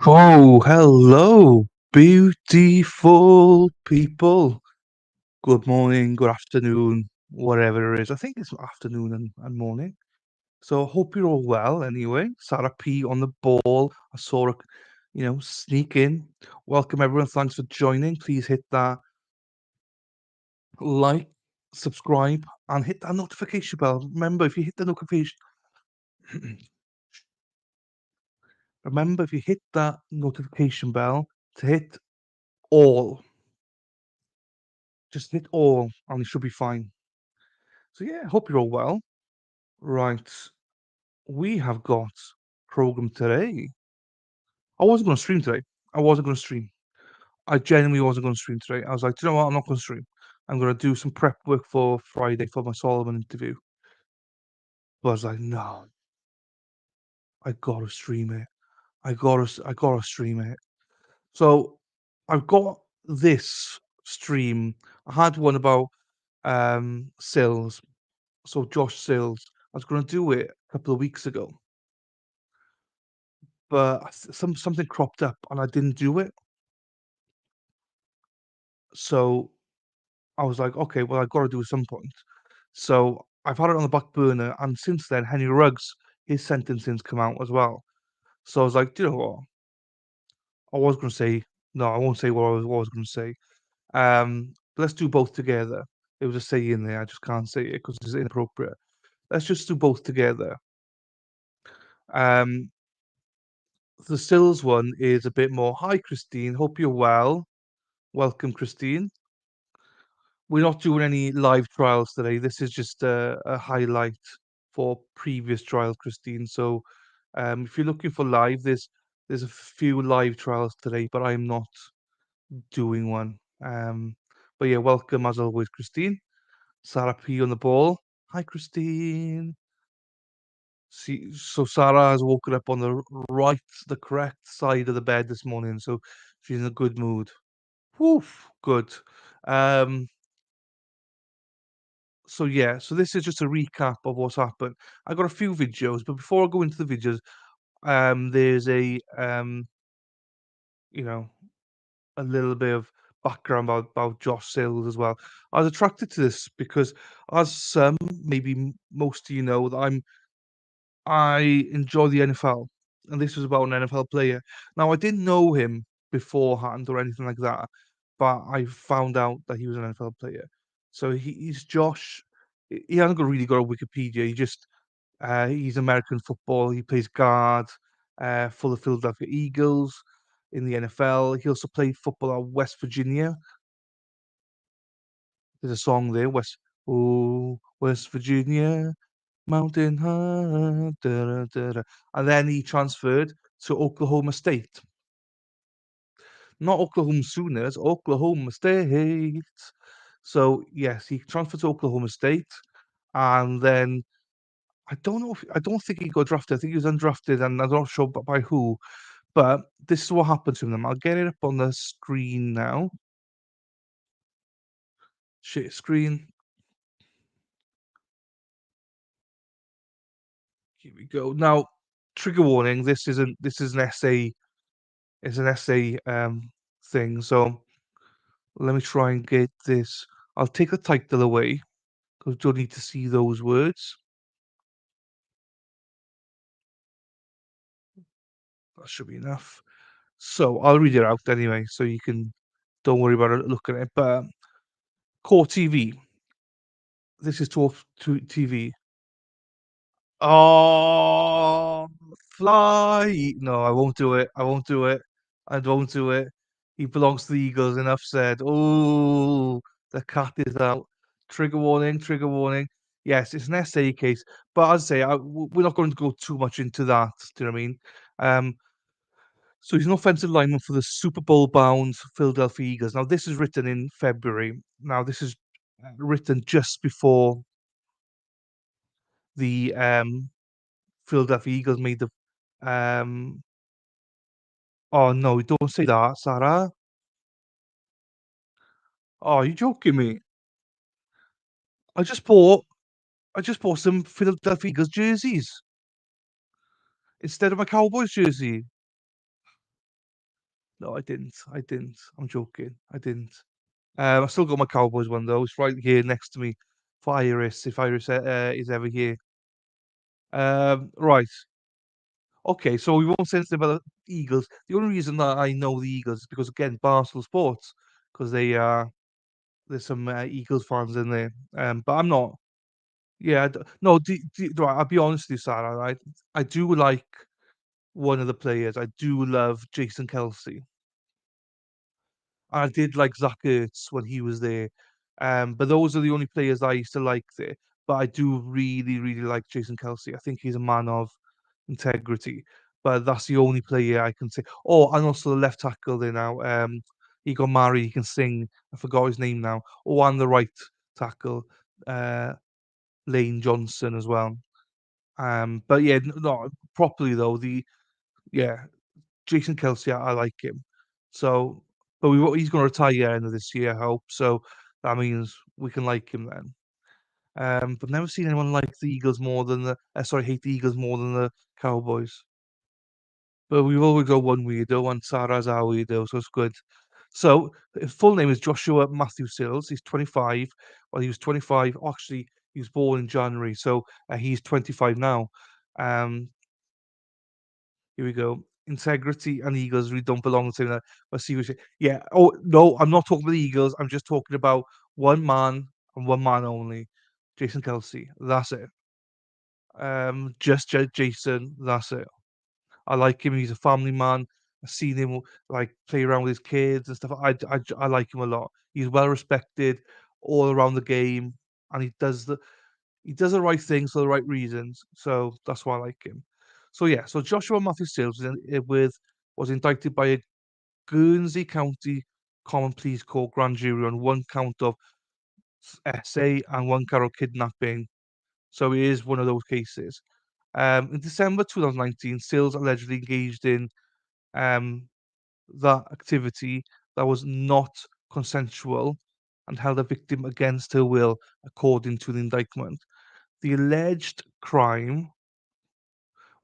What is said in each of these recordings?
Oh, hello, beautiful people. Good morning, good afternoon, whatever it is. I think it's afternoon and morning. So hope you're all well anyway. Sarah P on the ball. I saw her, sneak in. Welcome everyone. Thanks for joining. Please hit that like, subscribe, and hit that notification bell. Remember, if you hit the notification, remember if you hit that notification bell to hit all. Just hit all, and you should be fine. So yeah, hope you're all well. Right, we have got program today. I wasn't going to stream today. I wasn't going to stream. I genuinely wasn't going to stream today. I was like, do you know what? I'm not going to stream. I'm going to do some prep work for Friday for my Solomon interview. But I was like, no, I gotta stream it. I gotta stream it. So I've got this stream. I had one about Sills. So Josh Sills. I was going to do it a couple of weeks ago, but something cropped up and I didn't do it. So I was like, okay, well, I've got to do it at some point. So I've had it on the back burner, and since then, Henry Ruggs, his sentencing's come out as well. So I was like, do you know what? I was going to say no, I won't say what I was going to say. Let's do both together. It was a say in there. I just can't say it because it's inappropriate. Let's just do both together. Um, the Stills one is a bit more. Hi, Christine. Hope you're well. Welcome, Christine. We're not doing any live trials today. This is just a highlight for previous trials, Christine. So, if you're looking for live, there's a few live trials today, but I'm not doing one. But yeah, welcome as always, Christine. Sarah P on the ball. Hi, Christine. See, so Sarah has woken up on the correct side of the bed this morning, so she's in a good mood. Woof, good. Um, so yeah, so this is just a recap of what's happened. I got a few videos, but before I go into the videos, there's you know, a little bit of background about Josh Sills as well. I was attracted to this because, as some, maybe most of you know, that I enjoy the NFL, and this was about an NFL player. Now, I didn't know him beforehand or anything like that, but I found out that he was an NFL player. So he's Josh. He hasn't really got a Wikipedia. He's American football. He plays guard for the Philadelphia Eagles in the NFL. He also played football at West Virginia. There's a song there, West Virginia, Mountain High, da, da, da, da. And then he transferred to Oklahoma State. Not Oklahoma Sooners, Oklahoma State. So yes, he transferred to Oklahoma State, and then I don't think he got drafted. I think he was undrafted, and I'm not sure by who. But this is what happened to them. I'll get it up on the screen now. Shit screen. Here we go. Now, trigger warning. This is an essay. It's an essay thing. So let me try and get this. I'll take the title away because you don't need to see those words. That should be enough. So I'll read it out anyway, so you can don't worry about it looking at it. But core TV. This is to TV. Oh, fly! No, I won't do it. I won't do it. I won't do it. He belongs to the Eagles. Enough said. Oh, the cat is out. Trigger warning. Trigger warning. Yes, it's an essay case, but as I say, we're not going to go too much into that. Do you know what I mean? Um, so he's an offensive lineman for the Super Bowl bound Philadelphia Eagles. Now, this is written in February. Now, this is written just before the Philadelphia Eagles made the um oh no, don't say that, Sarah. Oh, you joking me? I just bought I just bought some Philadelphia Eagles jerseys. Instead of my Cowboys jersey. No, I didn't. I didn't. I'm joking. I didn't. I still got my Cowboys one though. It's right here next to me for Iris, if Iris is ever here. Right. Okay, so we won't say anything about the Eagles. The only reason that I know the Eagles is because again, Barstool Sports, because there's some Eagles fans in there. But I'm not. Yeah, no. Right, I'll be honest with you, Sarah. Right, I do like one of the players. I do love Jason Kelsey. I did like Zach Ertz when he was there. But those are the only players I used to like there. But I do really, really like Jason Kelsey. I think he's a man of integrity. But that's the only player I can say. Oh, and also the left tackle there now. He got married. He can sing. I forgot his name now. Oh, and the right tackle, uh, Lane Johnson as well. But yeah, no, properly though. Yeah, Jason Kelsey, I like him. So, but he's going to retire end of this year, I hope. So that means we can like him then. But never seen anyone like the Eagles more than sorry, hate the Eagles more than the Cowboys. But we've always got one weirdo, and Sarah's our weirdo, so it's good. So his full name is Joshua Matthew Sills. He's 25. Well, he was 25. Actually, he was born in January, so he's 25 now. Um, Here we go. Integrity and Eagles really don't belong to that. Let's see what yeah. Oh no, I'm not talking about the Eagles. I'm just talking about one man and one man only. Jason Kelsey. That's it. Just Jason. That's it. I like him. He's a family man. I've seen him like play around with his kids and stuff. I like him a lot. He's well respected all around the game, and he does the right things for the right reasons. So that's why I like him. So yeah, so Joshua Matthew Sills was indicted by a Guernsey County Common Pleas Court grand jury on one count of SA and one count of kidnapping. So it is one of those cases. In December 2019, Sills allegedly engaged in um, that activity that was not consensual and held a victim against her will, according to the indictment. The alleged crime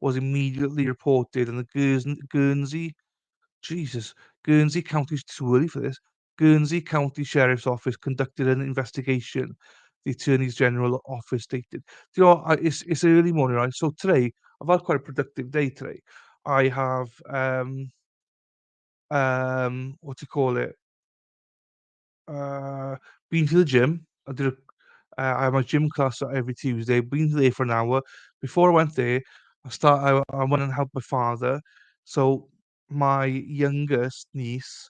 was immediately reported, and the Jesus, Guernsey County's too early for this. Guernsey County Sheriff's Office conducted an investigation. The Attorney's General Office stated. Do you know, it's early morning, right? So today, I've had quite a productive day today. I have what do you call it? Uh, been to the gym. I have my gym class every Tuesday. Been there for an hour. Before I went there, I went and helped my father. So my youngest niece,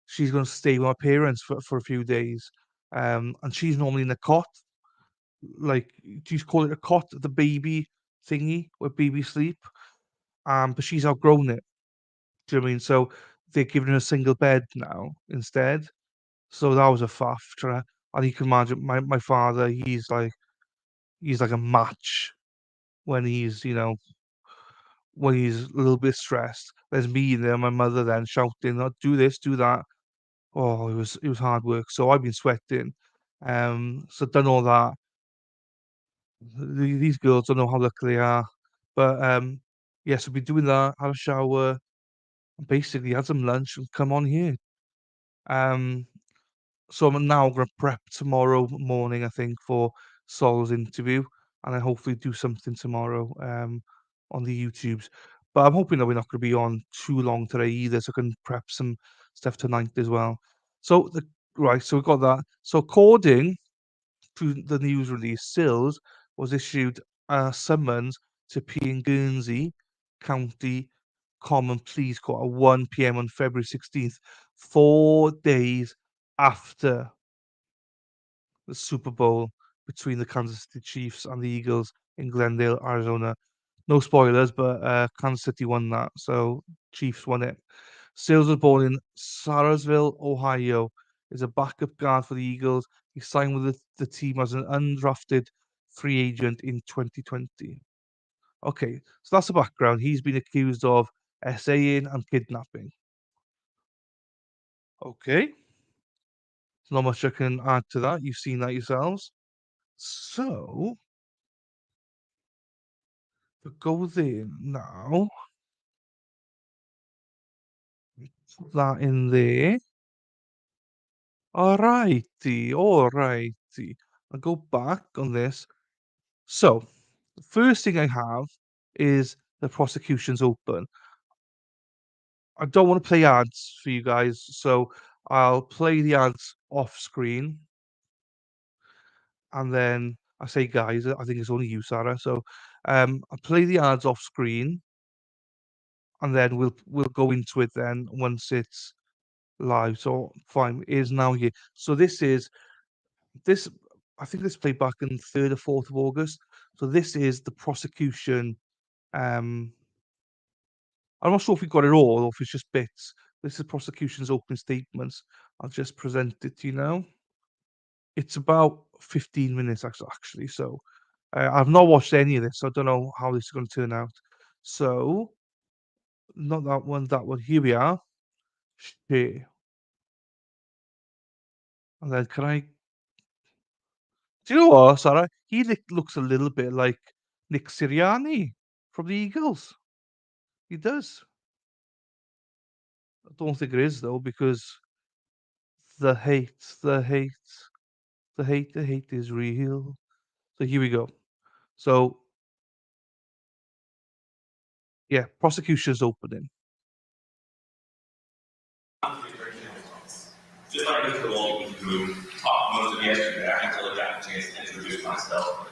she's going to stay with my parents for a few days. And she's normally in a cot. Like, do you call it a cot? The baby thingy where babies sleep. But she's outgrown it. Do you know what I mean? So they're giving her a single bed now instead. So that was a faff. And you can imagine my father, he's like a match when when he's a little bit stressed. There's me there, my mother then shouting, "Oh, do this, do that." Oh, it was hard work. So I've been sweating. So done all that. These girls don't know how lucky they are. But yes, I've been doing that, had a shower, and basically had some lunch and come on here. Um So I'm now gonna prep tomorrow morning, I think, for Sol's interview, and then hopefully do something tomorrow on the YouTubes. But I'm hoping that we're not gonna be on too long today either, so I can prep some stuff tonight as well. So so we got that. So according to the news release, Sills was issued a summons to P and Guernsey County Common Pleas Court at 1 p.m. on February 16th, 4 days after the Super Bowl between the Kansas City Chiefs and the Eagles in Glendale, Arizona. No spoilers, but Kansas City won that, so Chiefs won it. Sales was born in Sarasville, Ohio. Is a backup guard for the Eagles. He signed with the team as an undrafted free agent in 2020. Okay, so that's the background. He's been accused of SAing and kidnapping. Okay, there's not much I can add to that. You've seen that yourselves. So Go there now. Put that in there. Alrighty, alrighty. I'll go back on this. So, the first thing I have is the prosecution's open. I don't want to play ads for you guys, so I'll play the ads off screen, and then I say, guys, I think it's only you, Sarah. So, I'll play the ads off screen, and then we'll go into it then once it's live. So, fine, it is now here. So this. I think this played back in 3rd or 4th of August. So this is the prosecution. Um, I'm not sure if we got it all or if it's just bits. This is prosecution's opening statements. I'll just present it to you now. It's about 15 minutes actually. So I've not watched any of this, so I don't know how this is going to turn out. So not that one, that one. Here we are. Share. And then can I? Do you know what, Sarah? He looks a little bit like Nick Sirianni from the Eagles. He does. I don't think it is though, because the hate, the hate, the hate is real. So here we go. So yeah, prosecution's opening. Just like Mr. Walton, who talked most of yesterday, I actually got a chance to introduce myself.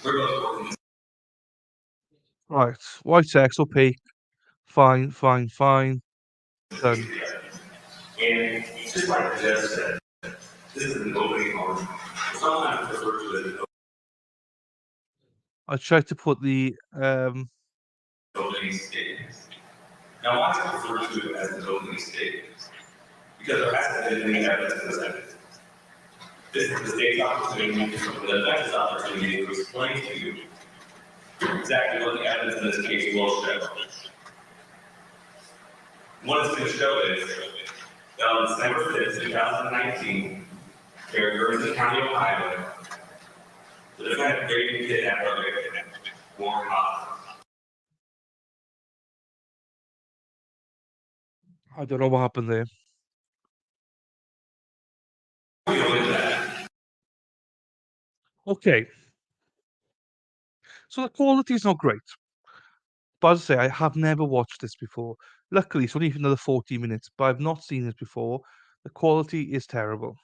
We're both working. Right, white text, opaque, fine, fine, fine, done. And just like Jeff said, this is an opening argument. Sometimes referred to as an I tried to put the opening statement. Now, why is it referred to as an opening statement? Because there hasn't been any evidence presented. This is the state's opportunity, the defense's opportunity to explain to you exactly what the evidence in this case will show. What it's going to show is that on December 5th, 2019, here in Guernsey County, Ohio, the defendant raped and kidnapped our victim, Warren Hobbs. I don't know what happened there. Okay. So the quality is not great. But as I say, I have never watched this before. Luckily, it's only another 40 minutes, but I've not seen this before. The quality is terrible.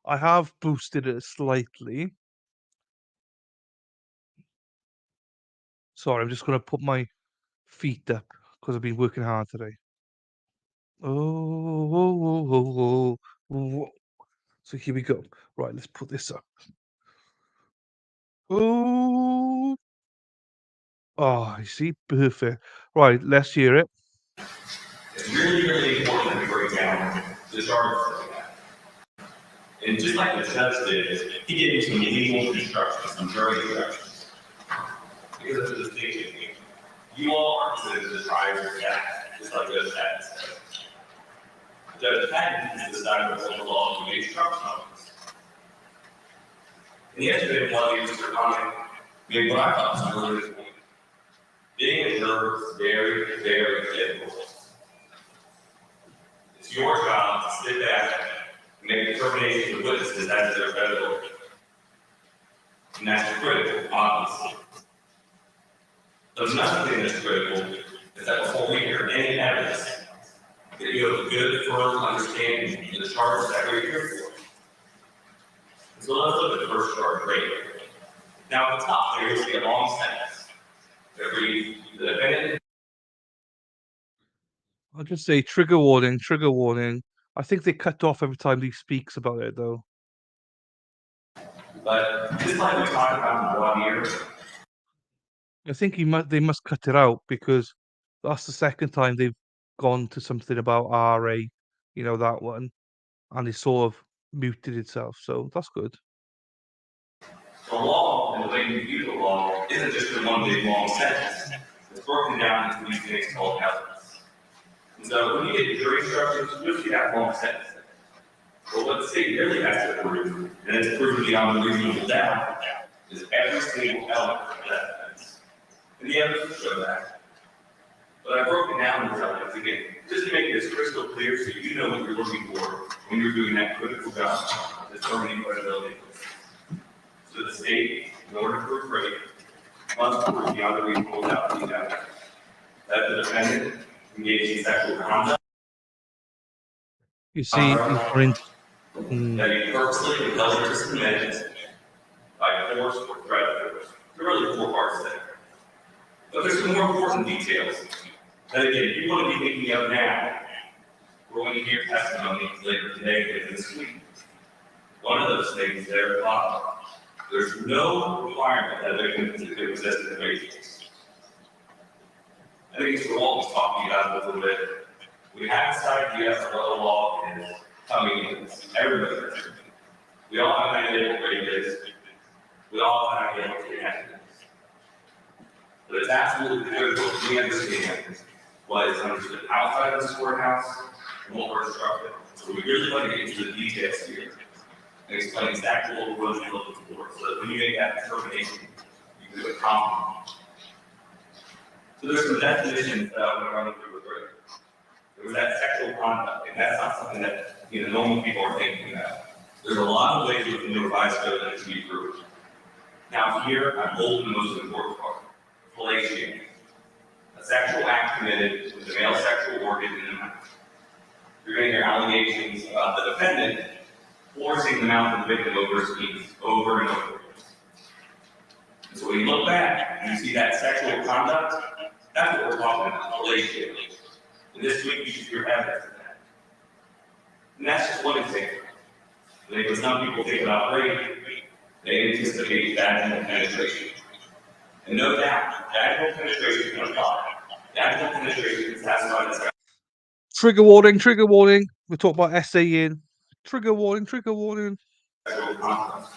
I have boosted it slightly. Sorry, I'm just going to put my feet up because I've been working hard today. Oh, oh, oh, oh, oh. So here we go. Right, let's put this up. Oh, oh, I see, perfect. Right, let's hear it. It's really, really important to break down the charges. And just like the judge did, he gave you some legal instructions, some jury instructions. Because of the distinction, you all are considered the trier of fact, just like Judge Patton said. Judge Patton is the side of the law who made instructions. And yesterday, one of Mr. Connick made what I thought was a really good point. Being a juror is very, very difficult. It's your job to sit back and make determinations of witnesses as to their credibility. And that's critical, obviously. But another thing that's critical is that before we hear any evidence, that you have a good, firm understanding of the charges that we're here for. So let's look at the first charge right here. Now at the top there, you'll see a long sentence that reads, the defendant. I'll just say trigger warning, trigger warning. I think they cut off every time he speaks about it, though. But just like we talked about in 1 year, I think they must cut it out because that's the second time they've gone to something about RA, you know, that one, and it sort of muted itself. So that's good. The law and the way you view the law isn't just in one big long sentence. It's broken down into these things called elements. And so when you get jury instructions, you'll see that long sentence. But what the state really has to prove, and it's proven beyond a reasonable doubt, is every single element of that offense. And the evidence will show that. But I broke it down into elements again, just to make this crystal clear so you know what you're looking for when you're doing that critical job of determining credibility. So the state, in order to prove rape, must prove beyond a reasonable doubt that the defendant engaged in sexual conduct. You see, he's gone into. That he purposely compelled her to commit by force or threat of force. There are really 4 parts there. But there's some more important details that, again, you want to be thinking of now. We're going to hear testimony later today and this week. One of those things there, there's no requirement that there can exist in the basis. I think it's what Walt was talking about a little bit. We have this idea of what the law is coming in. Everybody does. We all have an idea of what rape is. We all have an idea of what kidnapping is. But it's absolutely critical that we understand what is understood outside of this courthouse and what we're instructed. So we really want to get into the details here and explain exactly what we're really looking for, so that when you make that determination, you can do it confidently. So there's some definitions that I want to run through with Rick. There was that sexual conduct, and that's not something that normal people are thinking about. There's a lot of ways we can do a vice code that can be proved. Now here, I'm holding the most important part. Fellatio. A sexual act committed with the male sexual organ in the mouth. You're going to hear allegations about the defendant forcing the mouth of the victim over his penis over and over. And so when you look back and you see that sexual conduct, that's what we're talking about, fellatio. And this week you should hear evidence of that. And that's just one example. When some people think about rape, they anticipate vaginal penetration. And no doubt, vaginal penetration can apply. Vaginal penetration is satisfied as Trigger warning, trigger warning. We're talking about essaying. Trigger warning, trigger warning. sexual conduct.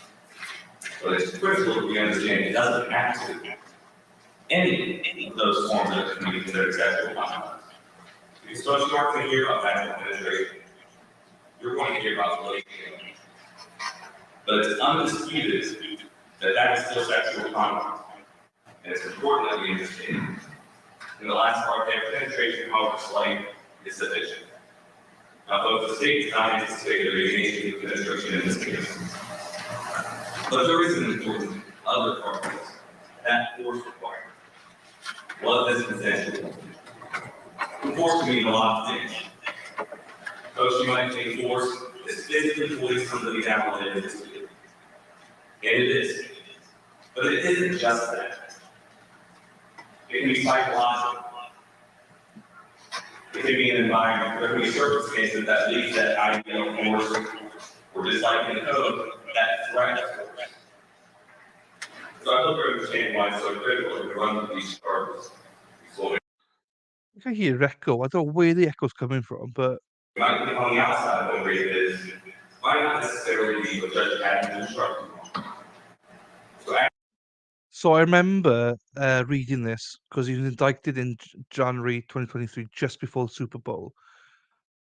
But it's critical that we understand it doesn't have to be any of those forms that can be considered sexual conduct. Because so you aren't going to hear about vaginal penetration. You're going to hear about fellatio. But it's undisputed that that is still sexual conduct. And it's important that we understand. In the last part there, penetration, however slight, is sufficient. Now, both the state does not anticipate there being any penetration in this case. But there is an important other part of this, that force requirement. What is consensual? Force can mean a lot of things. Folks, you might think force is physically pulling somebody down on it. And it is. But it isn't just that. It can be psychological. It can be an environment. There can be circumstances that lead to that idea of force, or just like in the code, that threat of force. So I hope you understand why it's so critical to run these charges. I can hear echo. I don't know where the echo's coming from, but It might be on the outside of what rape is. Might not necessarily be what Judge Adams instructed on. so I remember reading this because he was indicted in January 2023, just before the Super Bowl,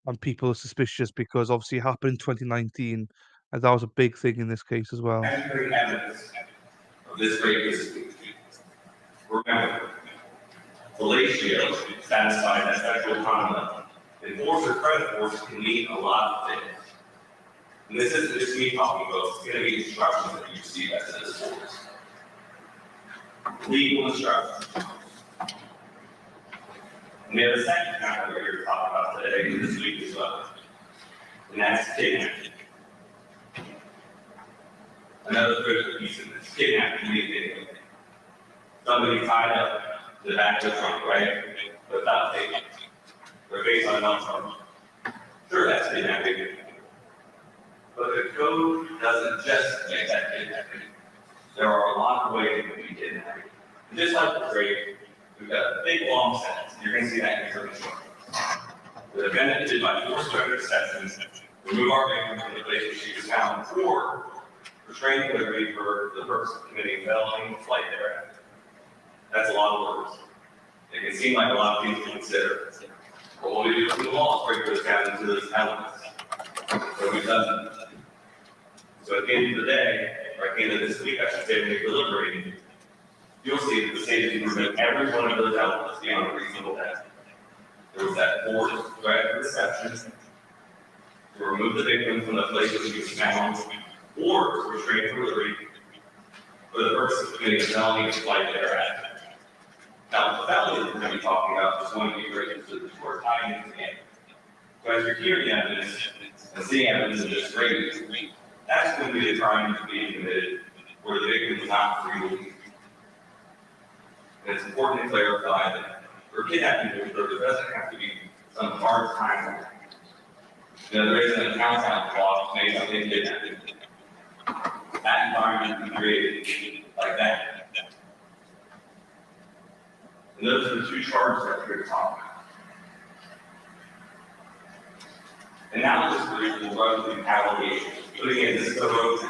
and people are suspicious because obviously it happened in 2019, and that was a big thing in this case as well. Evidence of this rape is, remember, fellatio satisfies that sexual conduct, and force or threat of force can mean a lot of things. And this isn't just me talking about, it's going to be instructions that you receive as to this force. Legal instructions. And we have a second kind that we're here to talk about today, and this week as well. And that's kidnapping. Another critical piece of this, kidnapping, anything. Somebody tied up to the back of the trunk, right? Without taking. Their face on one trunk. Sure, that's kidnapping. But the code doesn't just make that kidnapping. There are a lot of ways that we kidnapping. And just like the rape, we've got a big long sentence. You're going to see that in your instructions. The defendant did by force or interception, remove our victim from the place where she was found, or restrain delivery for the purpose of committing felony flight thereafter. That's a lot of words. It can seem like a lot of things to consider. But what we do in the law is break those down into those elements. So we've done that. So at the end of the day, or at the end of this week, I should say, when we're deliberating, you'll see that the state has proven every one of those elements beyond a reasonable doubt. There was that forced threat of deception to remove the victim from the place where she was found, or to restrain her liberty for the purpose of committing a felony of flight thereafter. Now, the felony that we're going to be talking about is going to be great to the short time into the end. So as you're hearing evidence and seeing evidence of this rape, that's going to be the crime that's being committed where the victim is not free to leave. And it's important to clarify that for kidnapping, there doesn't have to be some hard time. There isn't a countdown clock made up in kidnapping. That environment can be created like that. And those are the two charges that we're talking about. And now this brief will run through allegations. But again, this is the road to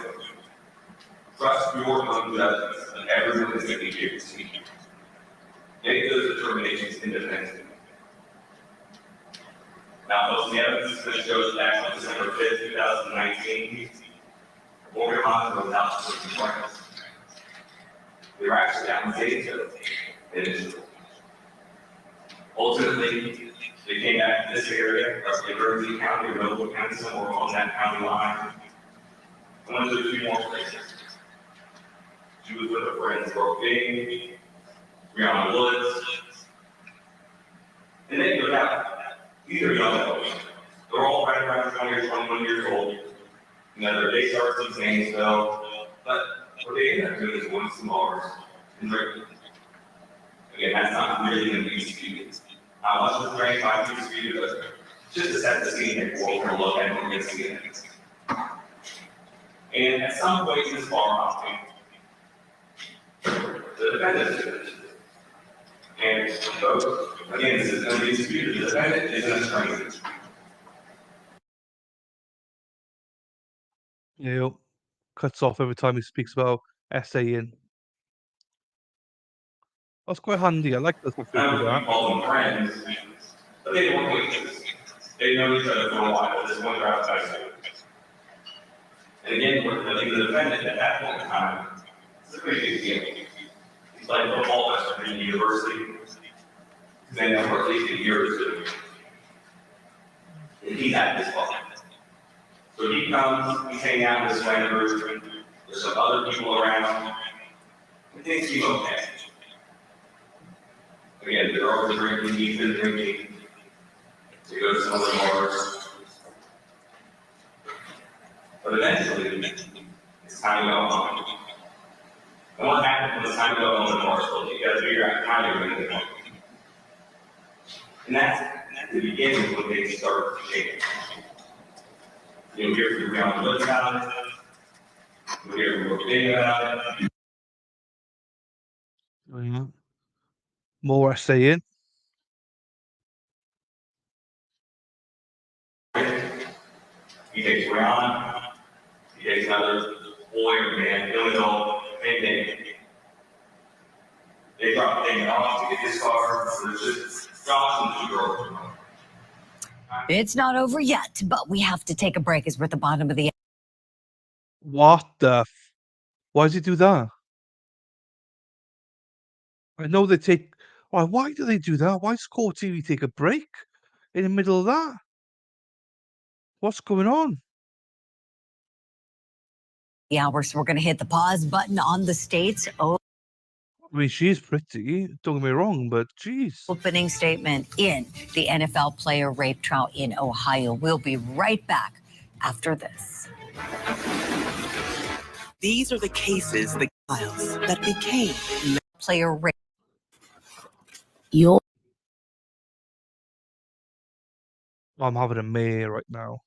trust your own judgments and everyone is going to be here to see you. Make those determinations independently. Now, folks, the evidence that shows back on December 5th, 2019, organized was out for complaints. They were actually out in data initially. Ultimately, they came back to this area, roughly Guernsey County or Noble County, somewhere on that county line. I went to a few more places. She was with her friends, Brooke Bing, Brianna Woods, and they go down. These are young adults. They're all right around 20 or 21 years old. You know, their day starts in Zanesville, but what they end up doing is going to some bars and drinking. Again, that's not really going to be disputed. How much was drank might be disputed, but just to set the scene here, we're going to look at it and see it. And at some point in this bar hopping, the defendant did it. And so, again, this is going to be disputed. The defendant isn't a stranger. Yeah, cuts off every time he speaks about essaying. That's quite handy. I like that if they do You that. call them friends, but they weren't witnesses. They know each other for a while. At this point, they're outside school. And again, I think the defendant at that point in time, it's a pretty big deal. He's playing football at Virginia University. He's been there for at least a year or two. And he's at this bar. So he comes, he's hanging out in this friend group. There's some other people around. And things seem okay. Again, the girls are drinking, he's been drinking. They go to some other bars. But eventually, it's time to go home. And what happens when it's time to go home in the bar? So you gotta figure out how you're gonna get home. And that's the beginning when things start to change. You'll hear from Brianna Woods about it. You'll hear from Brooke Bing about it. Yeah. More essaying. He takes Brianna. He takes another boy or man, young adult, same thing. They drop the thing off to get his car. So there's just Josh and two girls. It's not over yet, but we have to take a break as we're at the bottom of the. What the why does he do that? I know they take why do they do that? Why does Core TV take a break in the middle of that? What's going on? Hour, so we're going to hit the pause button on the state's I mean, she's pretty, don't get me wrong, but geez. opening statement in the NFL player rape trial in Ohio. We'll be right back after this. These are the cases, the trials that became Player rape. You'll I'm having a mare right now.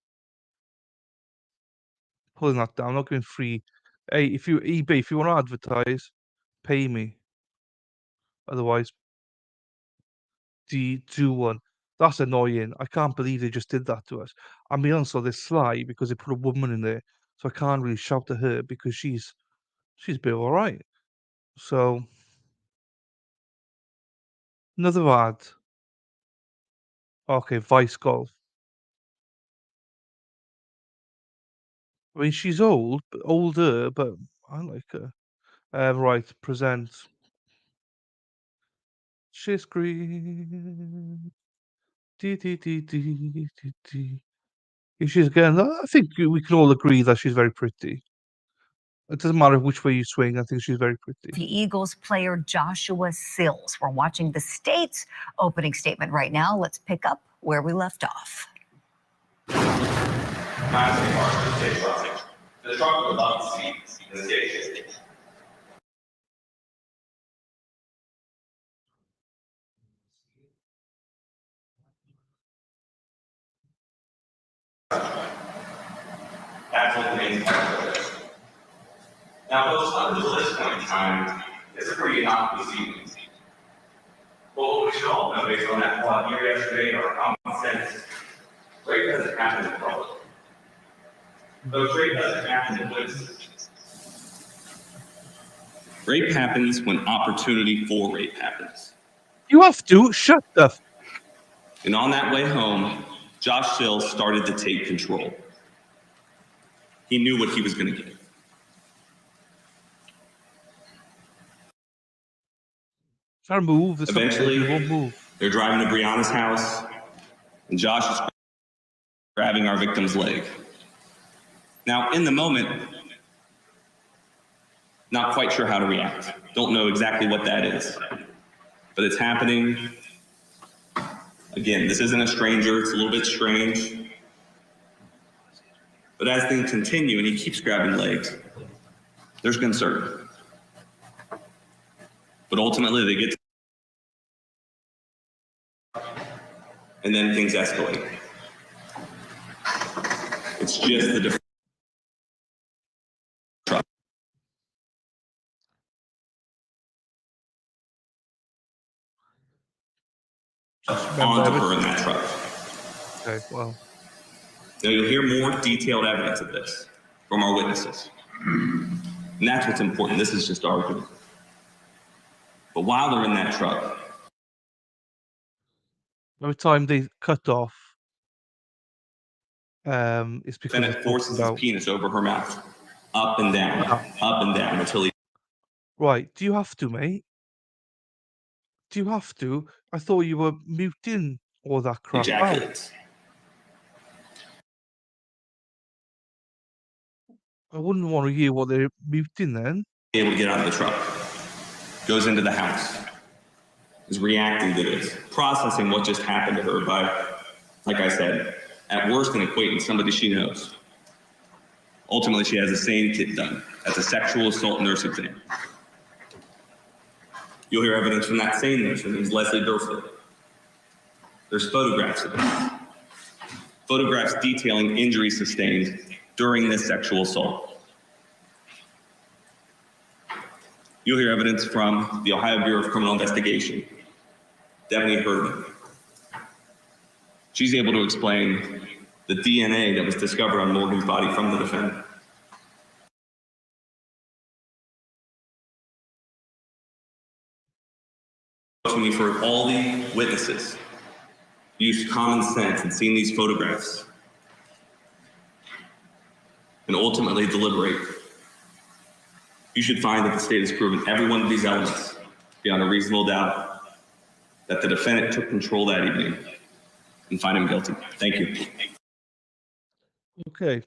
Pulling that down, not giving free. Hey, if you eBay, if you want to advertise, pay me. Otherwise, do one. That's annoying. I can't believe they just did that to us. I'm being honest, so they're sly because they put a woman in there, so I can't really shout at her because she's a bit alright. So another ad. Okay, Vice Golf. I mean, she's old, but older, but I like her. Right, present. She's green. Dee, dee, dee, dee, dee, dee. If she's again, I think we can all agree that she's very pretty. It doesn't matter which way you swing. I think she's very pretty. The Eagles player Joshua Sills. We're watching the state's opening statement right now. Let's pick up where we left off. Massive parts of the state project. The truck would love to see in the state. That's what the main part of it. Now, what's up until this point in time is a pretty innocuous evening. Well, what we should all know based on that plot here yesterday or common sense, rape doesn't happen in public. Though rape doesn't happen in witnesses. Rape happens when opportunity for rape happens. You have to shut the. And on that way home, Josh Sills started to take control. He knew what he was going to get. Try to move. Eventually, they won't move. They're driving to Brianna's house, and Josh is grabbing our victim's leg. Now, in the moment, not quite sure how to react. Don't know exactly what that is. But it's happening. Again, this isn't a stranger. It's a little bit strange. But as things continue and he keeps grabbing legs, there's concern. But ultimately, they get and then things escalate. It's just the difference. Onto her in that truck. Okay, well. Now you'll hear more detailed evidence of this from our witnesses. And that's what's important. This is just argument. But while they're in that truck, every time they cut off, it's because Bennett forces his penis over her mouth, up and down until he. Right? Do you have to, mate? Do you have to? I thought you were muting all that crap Ejaculates. I wouldn't want to hear what they're muting then. Able to get out of the truck, goes into the house, is reacting to this, processing what just happened to her by, like I said, at worst an acquaintance, somebody she knows. Ultimately, she has a SANE kit done. That's a sexual assault nurse exam. You'll hear evidence from that same nurse. Her name is Leslie Durford. There's photographs of this. Photographs detailing injuries sustained during this sexual assault. You'll hear evidence from the Ohio Bureau of Criminal Investigation, Devaney Herdman. She's able to explain the DNA that was discovered on Morgan's body from the defendant. When you've heard all the witnesses use common sense and seen these photographs and ultimately deliberate, you should find that the state has proven every one of these elements beyond a reasonable doubt that the defendant took control that evening and find him guilty. Thank you. Okay.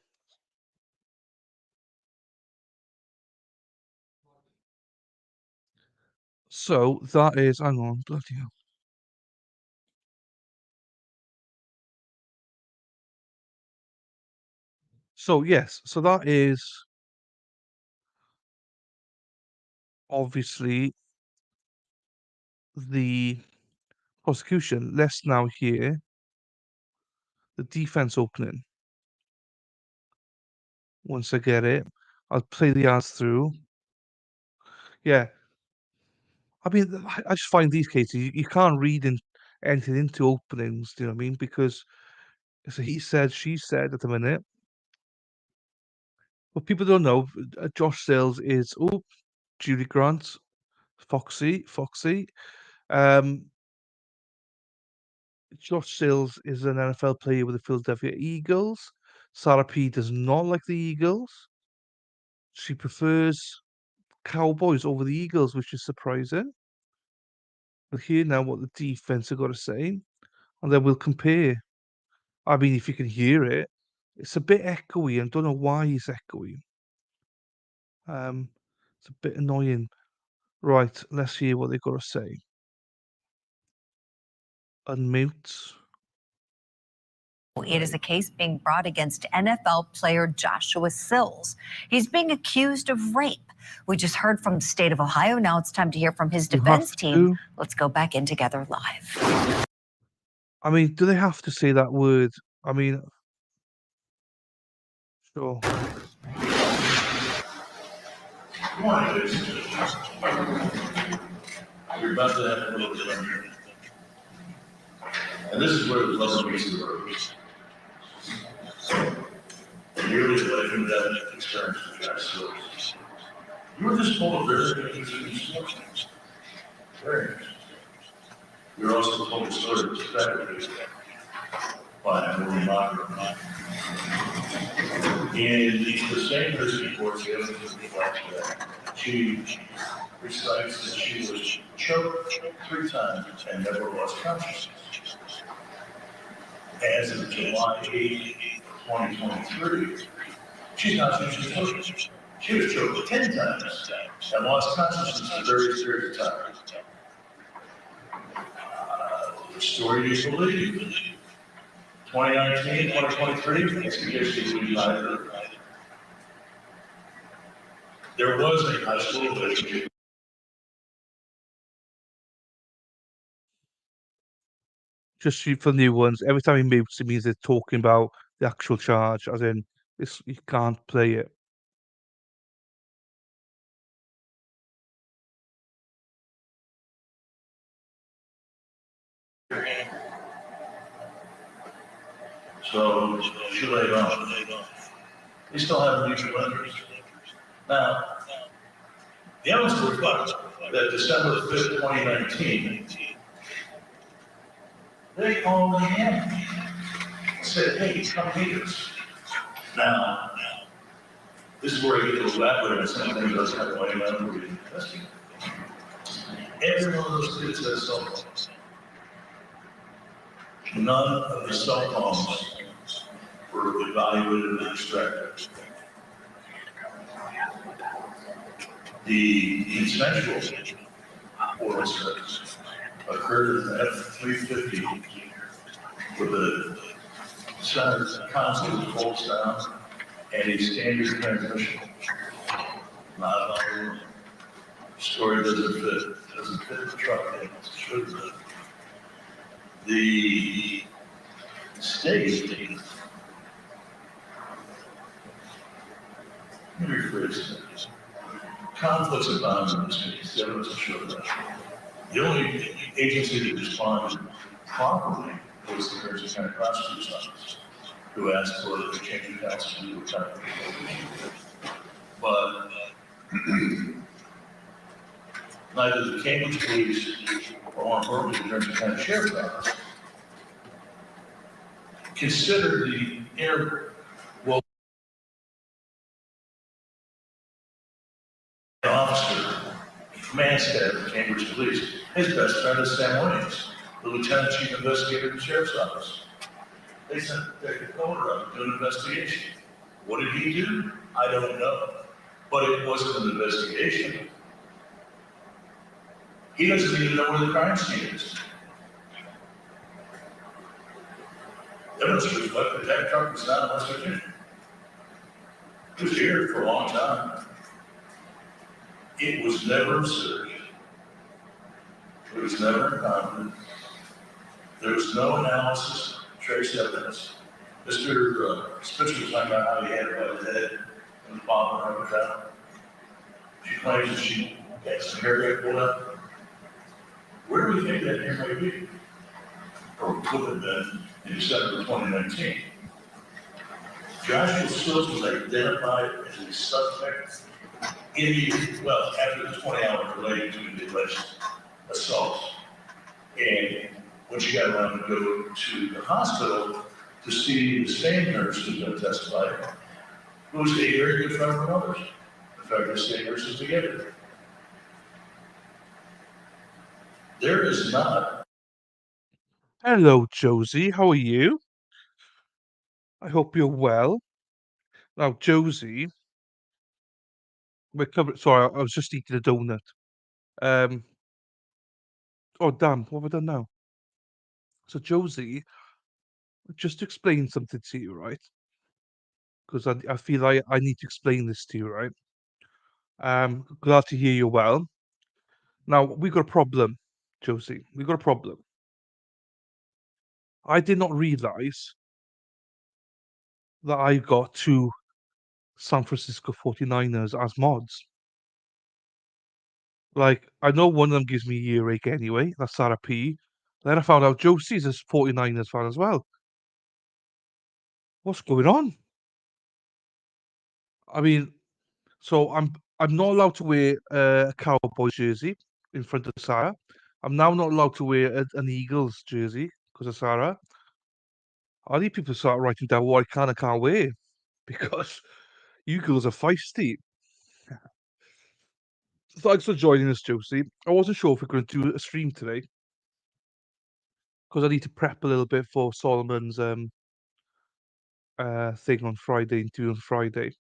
So that is, hang on, bloody hell. So yes, so that is obviously the prosecution. Let's now hear the defense opening. Once I get it, I'll play the ads through. Yeah. I mean, I just find these cases, you can't read anything into openings, do you know what I mean? Because it's a he said, she said at the minute. What people don't know, Josh Sills is, Julie Grant, Foxy. Josh Sills is an NFL player with the Philadelphia Eagles. Sarah P does not like the Eagles. She prefers Cowboys over the Eagles, which is surprising. We'll hear now what the defense have got to say, and then we'll compare. I mean, if you can hear it, it's a bit echoey, and don't know why it's echoey. It's a bit annoying. Right, let's hear what they've got to say. Unmute. It is a case being brought against NFL player Joshua Sills. He's being accused of rape. We just heard from the state of Ohio. Now it's time to hear from his You defense have team. to. Let's go back in together live. I mean, do they have to say that word? I mean, sure. Good morning, ladies and gentlemen. You're about to have a little bit of here. And this is where the love meets the road. Nearly a life-and-death experience with Josh Sills. You were just told a very interesting story. Very interesting. You were also told a story that was fabricated by a movie mocker. In the same prison report, the evidence reflects that she recites that she was choked 3 times and never lost consciousness. As of July 8, 2023, she's not finished choked. She was choked 10 times and lost consciousness for various periods of time. The story you believe. 2019, 2023, it's because she was either. There was a high school that Just shoot for new ones. Every time he mutes, it means they're talking about the actual charge, as in, this, you can't play it. So she laid off. They still have mutual interest. Now, the evidence reflects that December 5th, 2019, they called me in, said, hey, come meet us. Now, this is where I get a little backward and something doesn't have to weigh out for you. Every one of those kids has cell phones. None of the cell phones were evaluated and extracted. The consensual oral sex occurred at F-350 with a center console folds down and a standard transmission. Not all story doesn't fit the truck, it should fit. The state, let me rephrase that. Conflicts of bounds in this case, the evidence will show that. The only agency that responded properly was the Jersey County Prosecutor's Office, who asked for the change of counsel to retire. But neither the Cambridge Police or more importantly the Jersey County Sheriff's Office considered the officer, command staff of Cambridge Police. His best friend is Sam Williams, the Lieutenant Chief Investigator of the Sheriff's Office. They sent Detective Kohler out to do an investigation. What did he do? I don't know. But it wasn't an investigation. He doesn't even know where the crime scene is. Evidence reflects that truck was not in West Virginia. It was here for a long time. It was never searched. It was never impounded. There was no analysis, trace evidence. Mr. Spitzer was talking about how he had it by the head and the bottom of her down. She claims that she had some hair got pulled up. Where do we think that hair might be? Or could have been in December of 2019. Joshua Sills was identified as a suspect after the 20-hour delay between the alleged assault. And when she got around to go to the hospital to see the same nurse who's going to testify, who was a very good friend of her mother's. In fact, they stayed nurses together. There is not. Hello, Josie. How are you? I hope you're well. Now, Josie, we're covered. Sorry, I was just eating a donut. Um. Oh, damn. What have I done now? So, Josie, just to explain something to you, right? Because I feel like I need to explain this to you, right? Glad to hear you're well. Now, we got a problem, Josie. We got a problem. I did not realize that I got two San Francisco 49ers as mods. Like, I know one of them gives me a earache anyway. That's Sarah P. Then I found out Josie's a 49ers fan as well. What's going on? I mean, so I'm not allowed to wear a Cowboys jersey in front of Sarah. I'm now not allowed to wear an Eagles jersey because of Sarah. I need people to start writing down what I can and can't wear because you girls are feisty. Thanks for joining us, Josie. I wasn't sure if we're going to do a stream today because I need to prep a little bit for Solomon's thing on Friday, interview on Friday.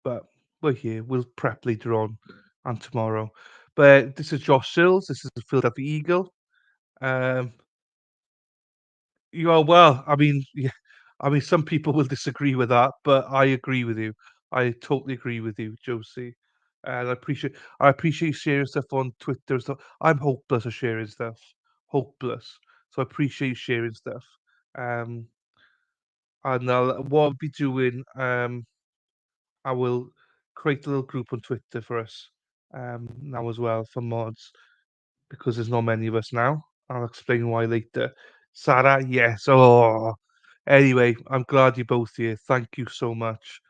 But we're here. We'll prep later on and tomorrow. But this is Josh Sills. This is the Philadelphia Eagle. Um, you are well. I mean, yeah, I mean, some people will disagree with that, but I agree with you. I totally agree with you, Josie. And I appreciate sharing stuff on Twitter and stuff. I'm hopeless at sharing stuff. Hopeless. So I appreciate sharing stuff. Um, and what I'll be doing, I will create a little group on Twitter for us now as well for mods because there's not many of us now. I'll explain why later. Sarah, yes. Oh, anyway, I'm glad you're both here. Thank you so much.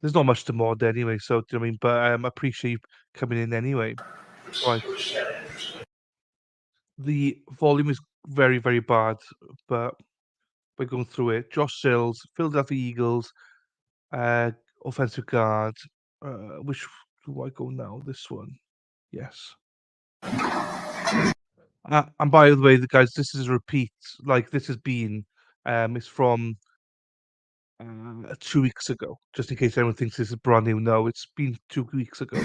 There's not much to mod anyway, so do you know what I mean? But I appreciate you coming in anyway. Right. The volume is very, very bad, but we're going through it. Josh Sills, Philadelphia Eagles, uh, offensive guard. Which do I go now? This one. Yes. And by the way, the guys, this is a repeat. Like this has been, it's from 2 weeks ago. Just in case anyone thinks this is brand new. No, it's been 2 weeks ago.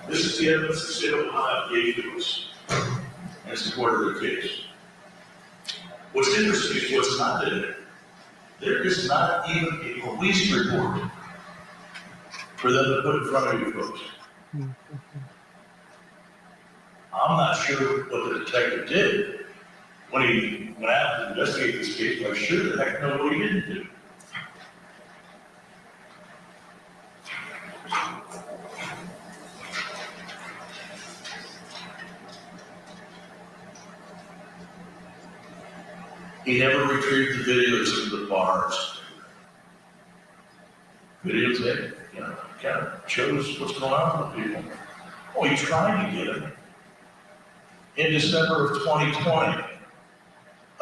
This is the evidence the state of Ohio gave to us in support of their case. What's interesting is what's not in there. There is not even a police report for them to put in front of you folks. I'm not sure what the detective did when he went out to investigate this case, but I'm sure the heck know what he didn't do. He never retrieved the videos of the bars. Videos that, kind of shows what's going on with people. Oh, he tried to get him in December of 2020,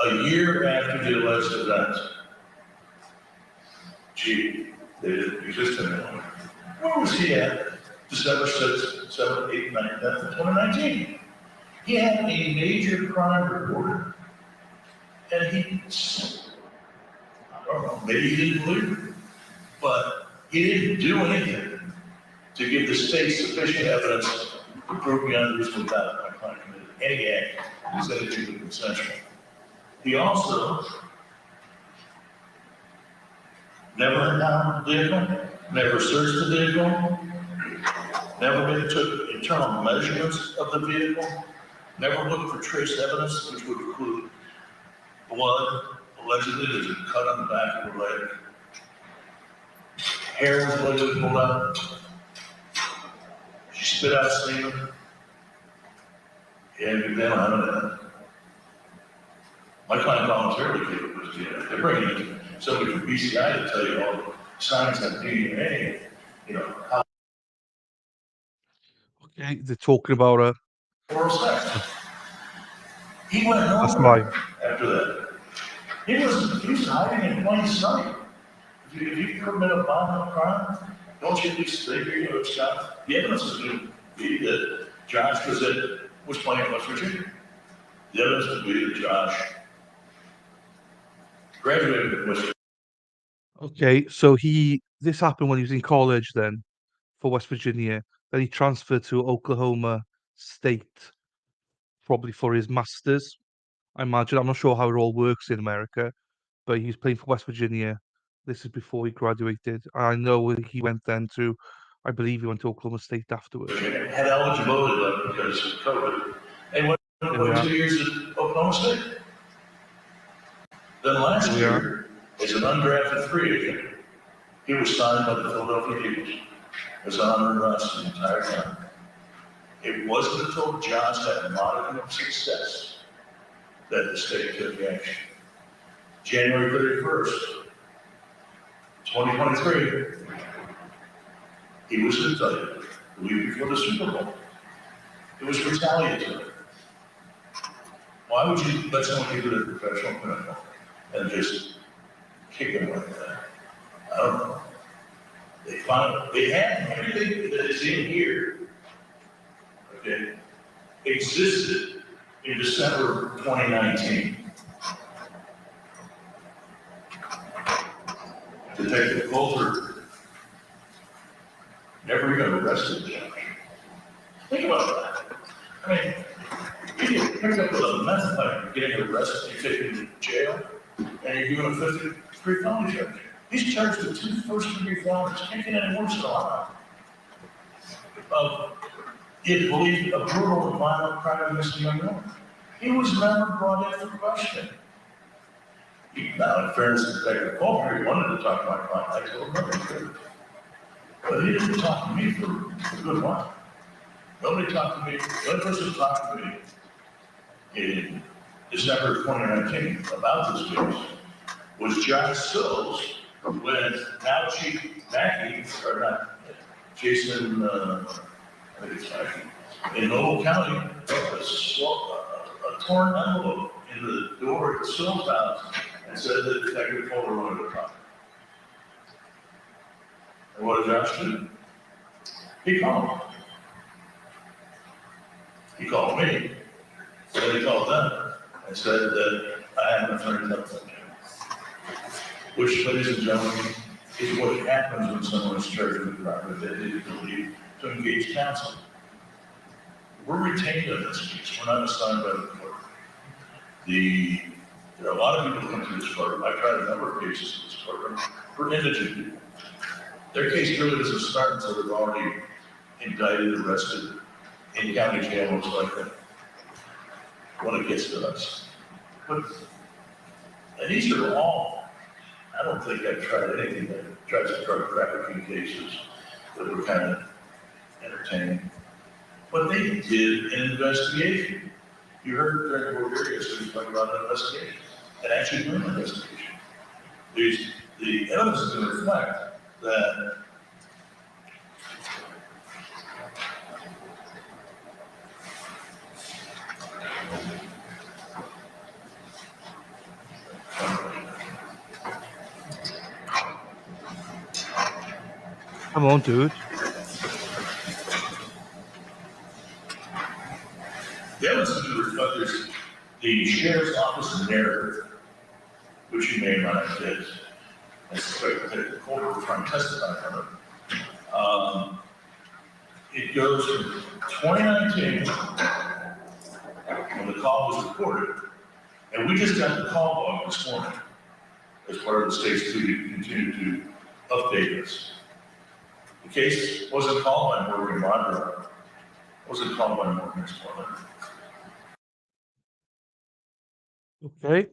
a year after the alleged event. Gee, they didn't exist anymore. Where was he at December 6th, 7th, 8th, 9th, 10th, 2019? He had a major crime reported, and he, I don't know, maybe he didn't believe it, but he didn't do anything to give the state sufficient evidence to prove beyond reasonable doubt that my client committed any act that was anything consensual. He also never impounded the vehicle, never searched the vehicle, never took internal measurements of the vehicle, never looked for trace evidence, which would include blood. Allegedly, there's a cut on the back of her leg. Hair was allegedly pulled out. She spit out semen. He had to be down on that. My client voluntarily gave it was DNA. They're bringing in somebody from BCI to tell you all the signs of DNA, how. Okay, they're talking about Oral sex. He went that's nowhere mine. after that. He was hiding in plain sight. If you commit a violent crime, don't you at least say you're going to Scott? The evidence is going to be that Josh was playing in West Virginia. The evidence would be that Josh graduated from West Virginia. Okay, so this happened when he was in college then for West Virginia. Then he transferred to Oklahoma State, probably for his masters. I imagine. I'm not sure how it all works in America, but he was playing for West Virginia. This is before he graduated. I know he went then to, I believe he went to Oklahoma State afterwards. Had eligibility left because of COVID. And went There we are. 2 years at Oklahoma State. Then last There we are. year, as an undrafted free agent, he was signed by the Philadelphia Eagles as an undrafted the entire time. It wasn't until Josh had a modicum of success that the state took action. January 31st, 2023, he was indicted the week before the Super Bowl. It was retaliatory. Why would you let someone give it a professional criminal and just kick him like that? I don't know. They had everything that is in here, okay, existed in December of 2019. Detective Coulter never even arrested Josh. Think about that. I mean, you get picked up with a meth pipe, you're getting arrested, you're taken to jail, and you're given a 53 felony charge. He's charged with 2 first-degree felonies. Can't get any worse than that. He believed a brutal and violent crime against a young woman. He was never brought in for questioning. Now, in fairness to Detective Coulter, he wanted to talk to my client. I told him nothing good. But he didn't talk to me for a good while. Nobody talked to me. The only person who talked to me in December of 2019 about this case was Josh Sills, when now Chief Mackey, or not, Jason, I think it's Mackey, in Noble County, a torn envelope in the door at the Sills house and said that Detective Coulter wanted to talk. And what did Josh do? He called. He called me. So he called them and said that I had an attorney up there. Which, ladies and gentlemen, is what happens when someone is charged with a crime that they didn't believe to engage counsel. We're retained in this case. We're not assigned by the court. There are a lot of people who come to this courtroom. I've tried a number of cases in this courtroom for indigent people. Their case really doesn't start until they're already indicted, arrested, in county jail, most likely, when it gets to us. But, and these are all, I don't think I've tried anything that tries to drug trafficking cases that were kind of entertaining. But they did an investigation. You heard Greg Rodriguez talk about an investigation, and actually doing an investigation. The evidence is going to reflect that Come on, dude. the evidence is going to reflect this. The sheriff's office narrative, which you may not have did, I suspect that the court will try and testify on it. It goes from 2019, when the call was reported, and we just got the call log this morning as part of the state's duty to continue to update us. The case wasn't called by Morgan Monroe. It wasn't called by Morgan Explorer. Okay.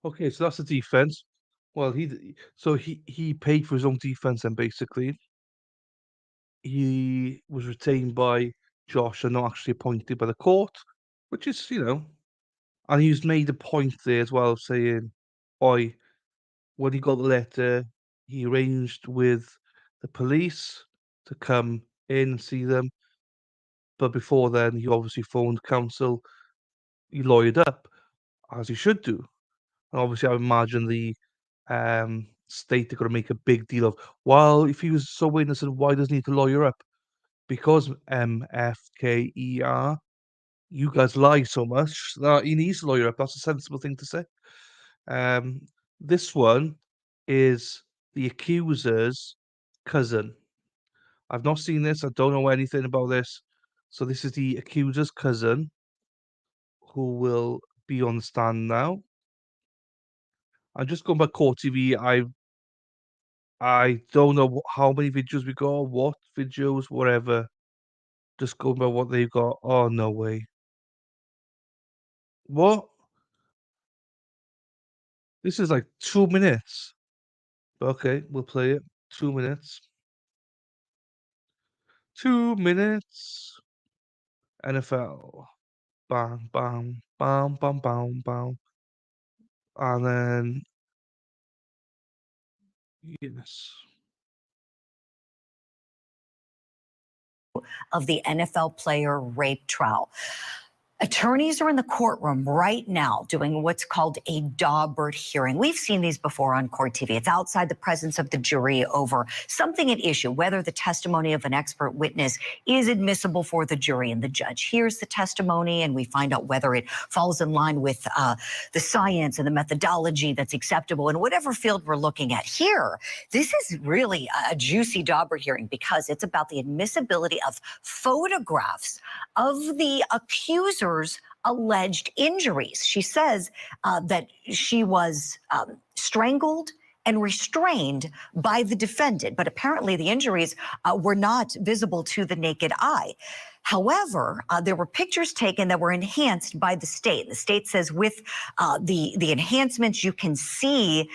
Okay, so that's the defense. Well, he paid for his own defense, and basically he was retained by Josh and not actually appointed by the court, which is, and he's made a point there as well, saying, "Oi, when he got the letter, he arranged with the police to come in and see them, but before then, he obviously phoned counsel. He lawyered up, as he should do. And obviously, I imagine the state are going to make a big deal of, well, if he was so innocent, why does he need to lawyer up? Because MFKER, you guys lie so much that he needs to lawyer up. That's a sensible thing to say. This one is the accuser's cousin. I've not seen this. I don't know anything about this. So this is the accuser's cousin who will be on the stand now. I'm just going by court TV. I don't know how many videos we got, what videos, whatever. Just going by what they've got. Oh, no way. What? This is like 2 minutes. Okay, we'll play it. 2 minutes. 2 minutes. NFL. Bam, bam, bam, bam, bam, bam. And then, yes. Of the NFL player rape trial. Attorneys are in the courtroom right now doing what's called a Daubert hearing. We've seen these before on court TV. It's outside the presence of the jury over something at issue, whether the testimony of an expert witness is admissible for the jury. And the judge hears the testimony and we find out whether it falls in line with the science and the methodology that's acceptable in whatever field we're looking at. Here, this is really a juicy Daubert hearing because it's about the admissibility of photographs of the accuser's alleged injuries. She says that she was strangled and restrained by the defendant, but apparently the injuries were not visible to the naked eye. However, there were pictures taken that were enhanced by the state. The state says with the enhancements, you can see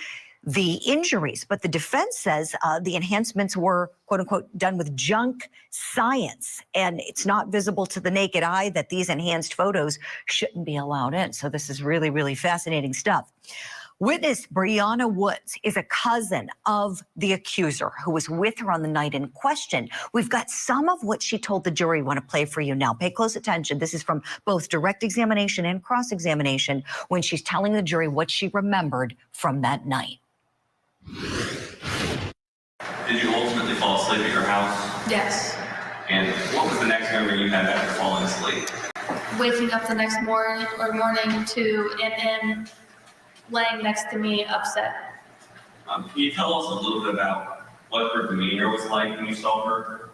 the injuries, but the defense says the enhancements were, quote unquote, done with junk science, and it's not visible to the naked eye that these enhanced photos shouldn't be allowed in. So this is really, really fascinating stuff. Witness Brianna Woods is a cousin of the accuser who was with her on the night in question. We've got some of what she told the jury. Want to play for you now. Pay close attention. This is from both direct examination and cross-examination when she's telling the jury what she remembered from that night. Did you ultimately fall asleep at your house? Yes. And what was the next memory you had after falling asleep? Waking up the next morning to MM laying next to me upset. Can you tell us a little bit about what her demeanor was like when you saw her?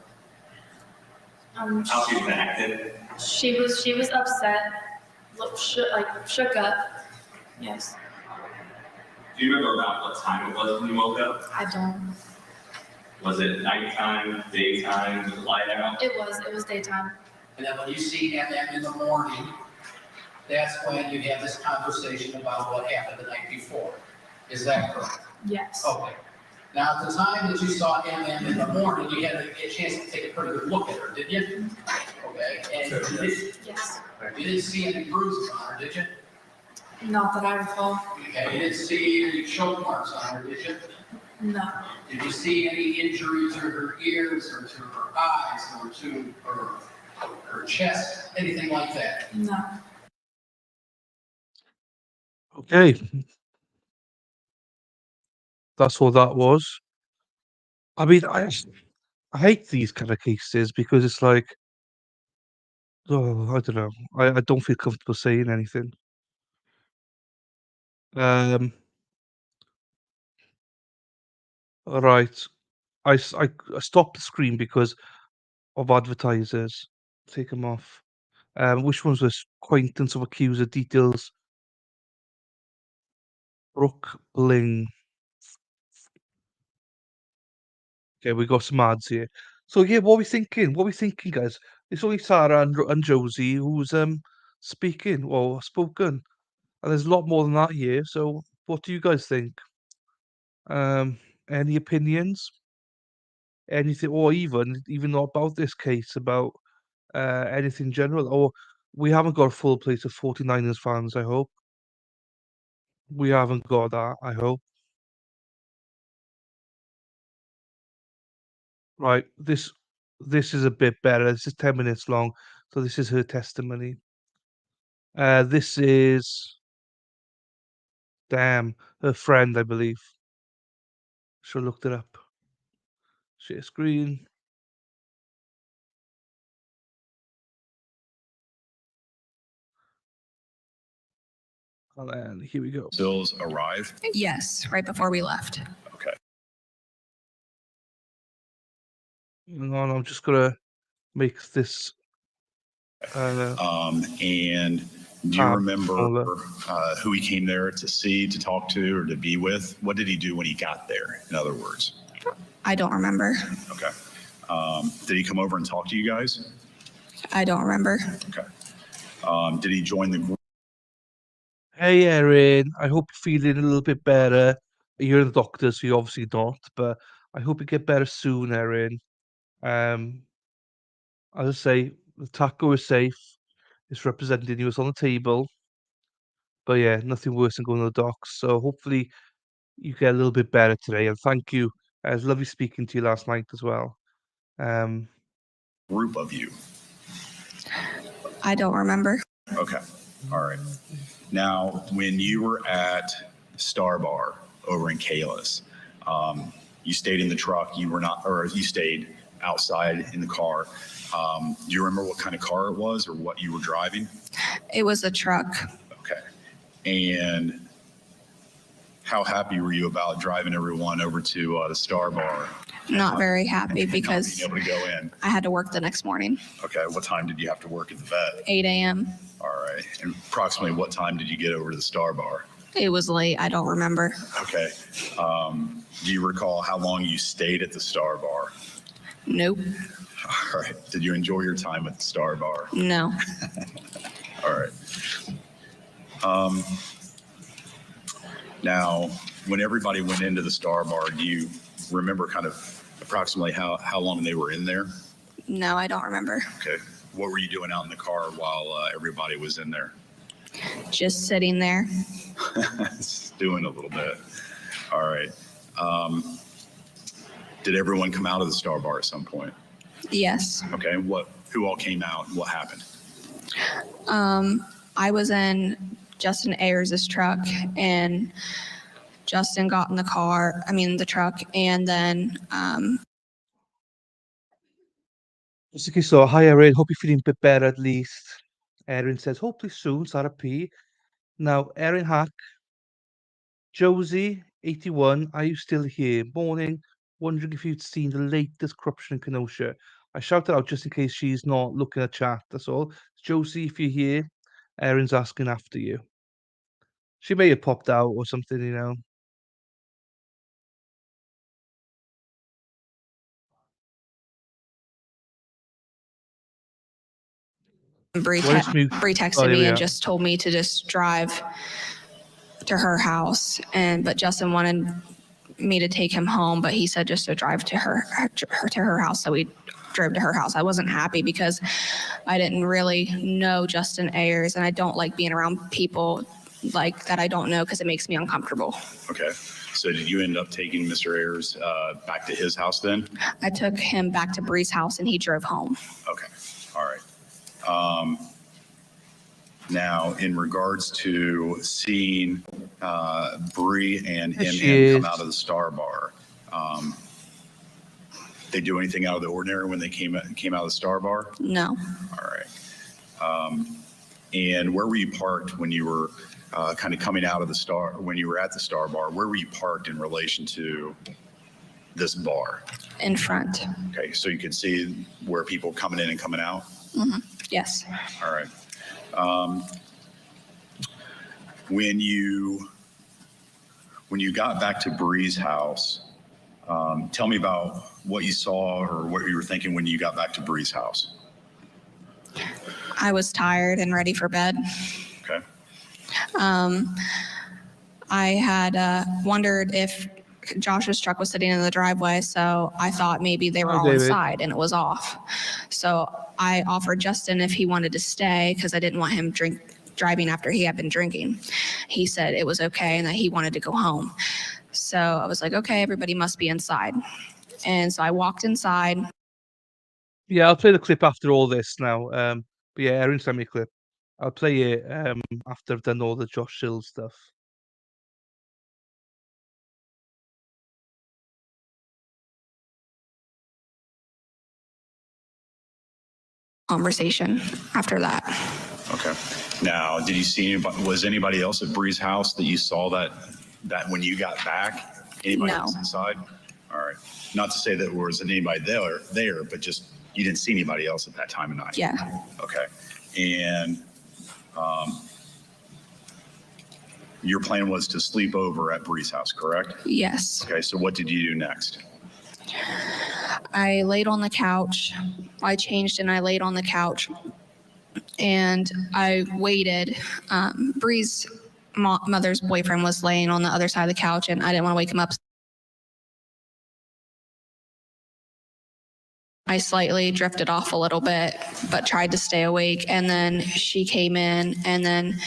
How she was acting? She was upset, shook up. Yes. Do you remember about what time it was when you woke up? I don't. Was it nighttime, daytime, was it light out? It was daytime. And then when you see MM in the morning, that's when you have this conversation about what happened the night before. Is that correct? Yes. Okay. Now, at the time that you saw MM in the morning, you had a chance to take a pretty good look at her, did you? Okay. And Yes. you didn't see any bruises on her, did you? Not that I recall. Okay. You didn't see any choke marks on her, did you? No. Did you see any injury to her ears or to her eyes or to her chest, anything like that? No. Okay. That's what that was. I mean, I hate these kind of cases because it's like, oh, I don't know. I don't feel comfortable saying anything. All right. I stopped the screen because of advertisers. Take them off. Which ones was acquaintance of accuser details? Brooke Bling. Okay, we got some ads here. So yeah, what are we thinking? What are we thinking, guys? It's only Sarah and Josie who's speaking or spoken, and there's a lot more than that here. So what do you guys think? Any opinions? Anything, or even not about this case, about anything general? Or we haven't got a full plate of 49ers fans, I hope. We haven't got that, I hope. Right, this is a bit better. This is 10 minutes long. So this is her testimony. This is, damn, her friend, I believe. Should have looked it up. Share screen. And here we go. Sills arrive? Yes, right before we left. Okay. Hang on, I'm just gonna make this. And do you remember who he came there to see, to talk to, or to be with? What did he do when he got there, in other words? I don't remember. Okay. Did he come over and talk to you guys? I don't remember. Okay. Did he join the group? Hey, Erin. I hope you're feeling a little bit better. You're in the doctor, so you're obviously not, but I hope you get better soon, Erin. As I say, the taco is safe. It's representing you. It's on the table. But yeah, nothing worse than going to the docks. So hopefully you get a little bit better today. And thank you. It was lovely speaking to you last night as well. Group of you. I don't remember. Okay. All right. Now, when you were at Star Bar over in Kalis, you stayed in the truck. You were not, or you stayed outside in the car. Do you remember what kind of car it was or what you were driving? It was a truck. Okay. And how happy were you about driving everyone over to the Star Bar? Not very happy because Not being able to go in. I had to work the next morning, Okay. What time did you have to work at the vet? 8 a.m. All right. And approximately what time did you get over to the Star Bar? It was late. I don't remember. Okay. Do you recall how long you stayed at the Star Bar? Nope. All right. Did you enjoy your time at the Star Bar? No. All right. Now, when everybody went into the Star Bar, do you remember kind of approximately how long they were in there? No, I don't remember. Okay. What were you doing out in the car while everybody was in there? Just sitting there. Just doing a little bit. All right. Did everyone come out of the Star Bar at some point? Yes. Okay. Who all came out and what happened? I was in Justin Ayers' truck, and Justin got in the truck, and then Just in case, so hi, Erin. Hope you're feeling a bit better at least. Erin says, hopefully soon, Sarah P. Now, Erin Hack, Josie, 81, are you still here? Morning. Wondering if you'd seen the latest corruption in Kenosha. I shouted out just in case she's not looking at chat, that's all. Josie, if you're here, Erin's asking after you. She may have popped out or something, you know. Bree What is mute? texted Oh, here me we and are. just told me to just drive to her house, but Justin wanted me to take him home, but he said just to drive to her house, so we drove to her house. I wasn't happy because I didn't really know Justin Ayers, and I don't like being around people like that I don't know because it makes me uncomfortable. Okay. So did you end up taking Mr. Ayers back to his house then? I took him back to Bree's house, and he drove home. Okay. All right. Now, in regards to seeing Bree and There she MM come is. out of the Star Bar, they do anything out of the ordinary when they came out of the Star Bar? No. All right. And where were you parked when you were kind of coming out of the Star, when you were at the Star Bar? Where were you parked in relation to this bar? In front. Okay, so you could see where people coming in and coming out? Mm-hmm. Yes. All right. When you got back to Bree's house, tell me about what you saw or what you were thinking when you got back to Bree's house. I was tired and ready for bed. Okay. I had wondered if Josh's truck was sitting in the driveway, so I thought maybe they were Hi, all David. inside and it was off. So I offered Justin if he wanted to stay because I didn't want him driving after he had been drinking. He said it was okay and that he wanted to go home. So I was like, okay, everybody must be inside. And so I walked inside. Yeah, I'll play the clip after all this now. But yeah, Erin sent me a clip. I'll play it after I've done all the Josh Sills stuff. Conversation after that. Okay. Now, did you see anybody, was anybody else at Bree's house that you saw that when you got back? Anybody No. else inside? All right. Not to say that there wasn't anybody there, but just you didn't see anybody else at that time of night. Yeah. Okay. And your plan was to sleep over at Bree's house, correct? Yes. Okay. So what did you do next? I laid on the couch. I changed and I laid on the couch. And I waited. Bree's mother's boyfriend was laying on the other side of the couch, and I didn't want to wake him up. I slightly drifted off a little bit, but tried to stay awake. And then she came in, and then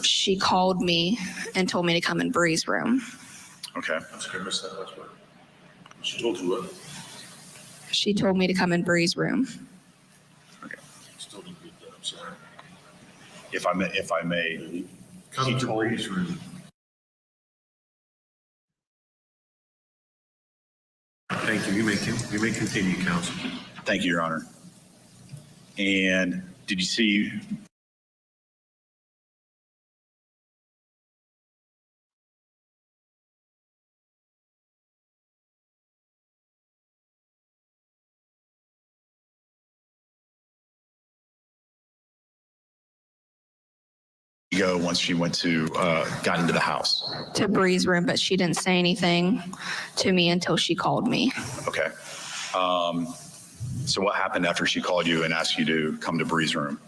she called me and told me to come in Bree's room. Okay. I'm sorry, I missed that last part. She told you what? She told me to come in Bree's room. Okay. Still didn't read that, I'm sorry. If I may, Come to Bree's room. Thank you. You may continue, counsel. thank you, Your Honor. And did you see? Go once she went to got into the house. To Bree's room, but she didn't say anything to me until she called me. Okay. So what happened after she called you and asked you to come to Bree's room?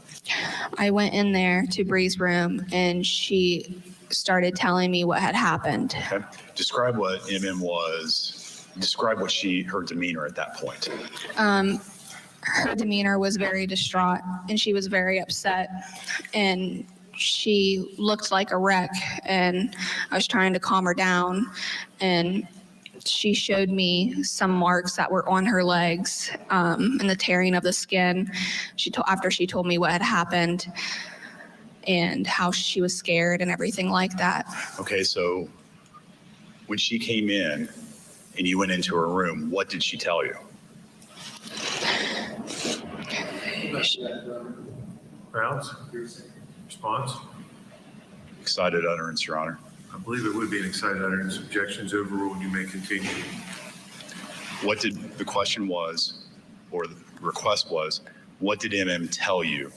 I went in there to Bree's room, and she started telling me what had happened. Okay. Describe what MM was. Describe what her demeanor at that point. Her demeanor was very distraught, and she was very upset, and she looked like a wreck, and I was trying to calm her down, and she showed me some marks that were on her legs and the tearing of the skin. After she told me what had happened and how she was scared and everything like that. Okay, so when she came in and you went into her room, what did she tell you? Grounds? Response? Excited utterance, Your Honor. I believe it would be an excited utterance. Objections overruled. You may continue. What did the question was, or the request was, what did MM tell you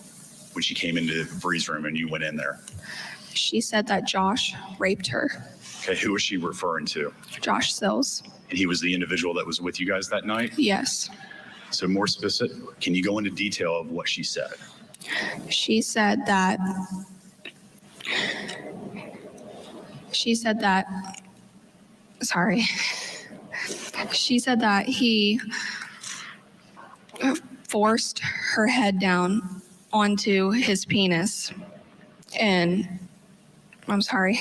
when she came into Bree's room and you went in there? She said that Josh raped her. Okay, who was she referring to? Josh Sills. And he was the individual that was with you guys that night? Yes. So more specific, can you go into detail of what she said? She said that She said that he forced her head down onto his penis. And I'm sorry.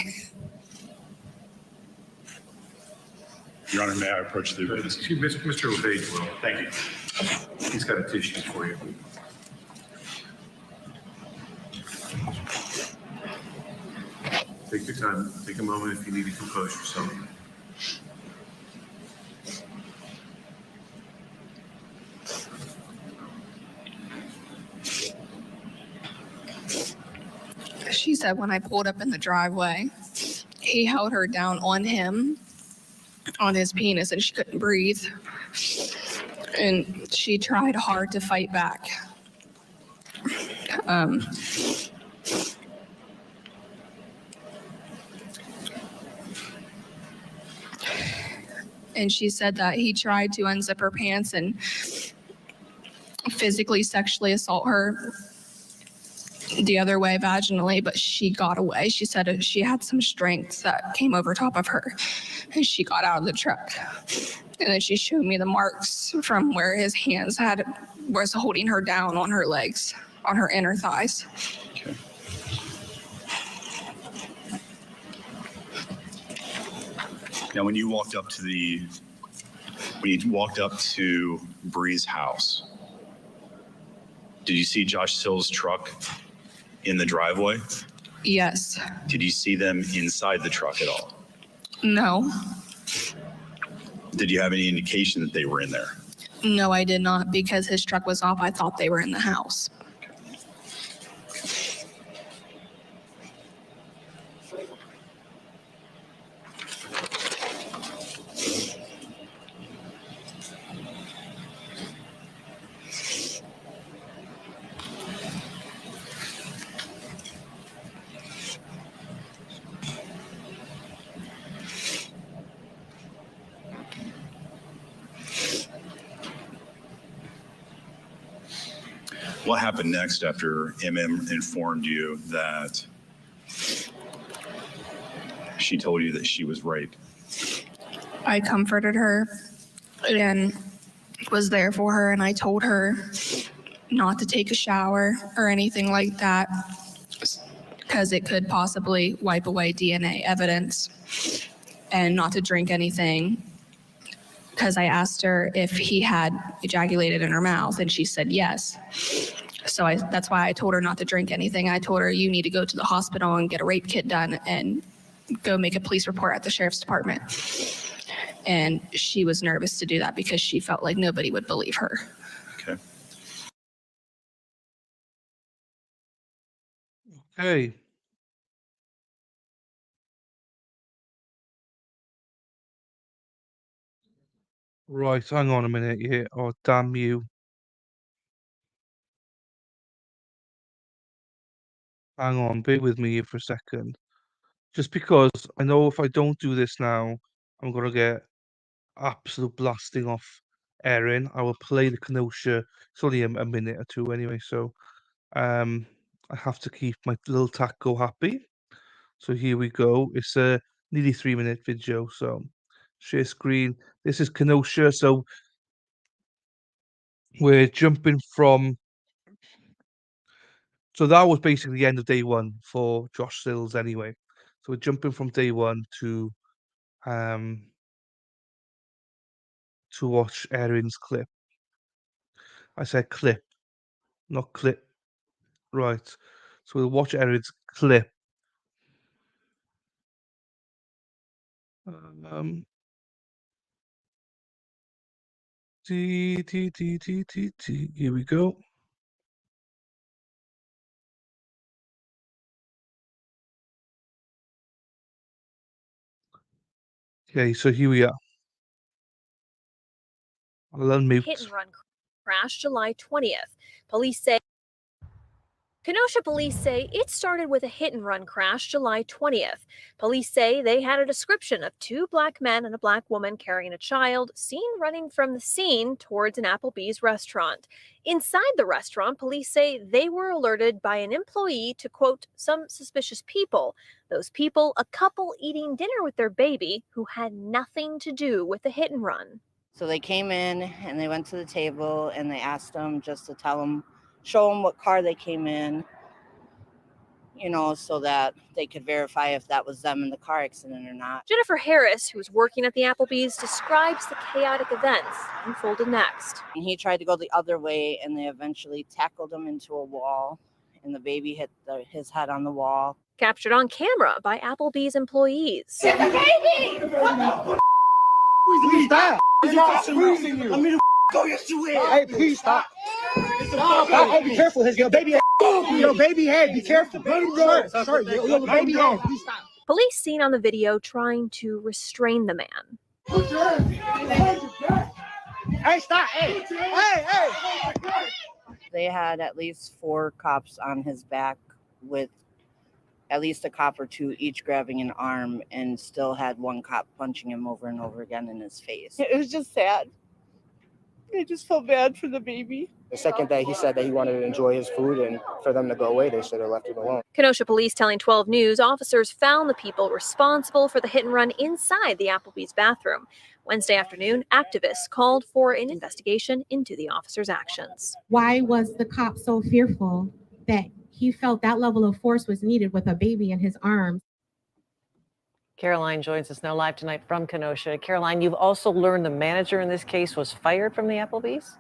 Your Honor, may I approach the witness? Excuse me, Mr. LePage will. Thank you. He's got a tissue for you. Take your time. Take a moment if you need to compose yourself. She said when I pulled up in the driveway, he held her down on his penis, and she couldn't breathe. And she tried hard to fight back. And she said that he tried to unzip her pants and physically sexually assault her the other way vaginally, but she got away. She said she had some strength that came over top of her, and she got out of the truck. And then she showed me the marks from where his hands was holding her down on her legs, on her inner thighs. Okay. Now, when you walked up to Bree's house, Did you see Josh Sills' truck in the driveway? Yes. Did you see them inside the truck at all? No. Did you have any indication that they were in there? No, I did not, because his truck was off. I thought they were in the house. What happened next after MM informed you that she told you that she was raped? I comforted her and was there for her, and I told her not to take a shower or anything like that because it could possibly wipe away DNA evidence, and not to drink anything because I asked her if he had ejaculated in her mouth, and she said yes. So that's why I told her not to drink anything. I told her, you need to go to the hospital and get a rape kit done and go make a police report at the sheriff's department. And she was nervous to do that because she felt like nobody would believe her. Okay. Okay. Right, hang on a minute here. Oh, damn you. Hang on, bear with me here for a second. Just because I know if I don't do this now, I'm gonna get absolute blasting off Erin. I will play the Kenosha. It's only a minute or two anyway, so I have to keep my little taco happy. So here we go. It's a nearly 3-minute video. So share screen. This is Kenosha. So we're jumping from. So that was basically the end of day one for Josh Sills anyway. So we're jumping from day one to watch Erin's clip. I said clip, not clip. Right. So we'll watch Erin's clip. Um, Here we go. Okay, so here we are. I'll unmute. Hit and run crash July 20th. Kenosha police say it started with a hit and run crash July 20th. Police say they had a description of two black men and a black woman carrying a child seen running from the scene towards an Applebee's restaurant. Inside the restaurant, police say they were alerted by an employee to, quote, some suspicious people. Those people, a couple eating dinner with their baby who had nothing to do with the hit and run. So they came in and they went to the table and they asked them just to show them what car they came in, so that they could verify if that was them in the car accident or not. Jennifer Harris, who was working at the Applebee's, describes the chaotic events unfolded next. And he tried to go the other way and they eventually tackled him into a wall and the baby hit his head on the wall. Captured on camera by Applebee's employees. Get the baby! Please stop! I'm squeezing you. I'm gonna go yes you will. Hey, please stop. Stop. Hey, be careful. Your baby head. Be careful. Let him go. Sorry, your baby head. Please stop. Police seen on the video trying to restrain the man. Put your hands. Hey, stop. Hey. Hey. They had at least 4 cops on his back with at least a cop or 2 each grabbing an arm, and still had 1 cop punching him over and over again in his face. It was just sad. I just felt bad for the baby. The second day he said that he wanted to enjoy his food, and for them to go away, they should have left him alone. Kenosha police telling 12 News officers found the people responsible for the hit and run inside the Applebee's bathroom. Wednesday afternoon, activists called for an investigation into the officers' actions. Why was the cop so fearful that he felt that level of force was needed with a baby in his arms? Caroline joins us now live tonight from Kenosha. Caroline, you've also learned the manager in this case was fired from the Applebee's?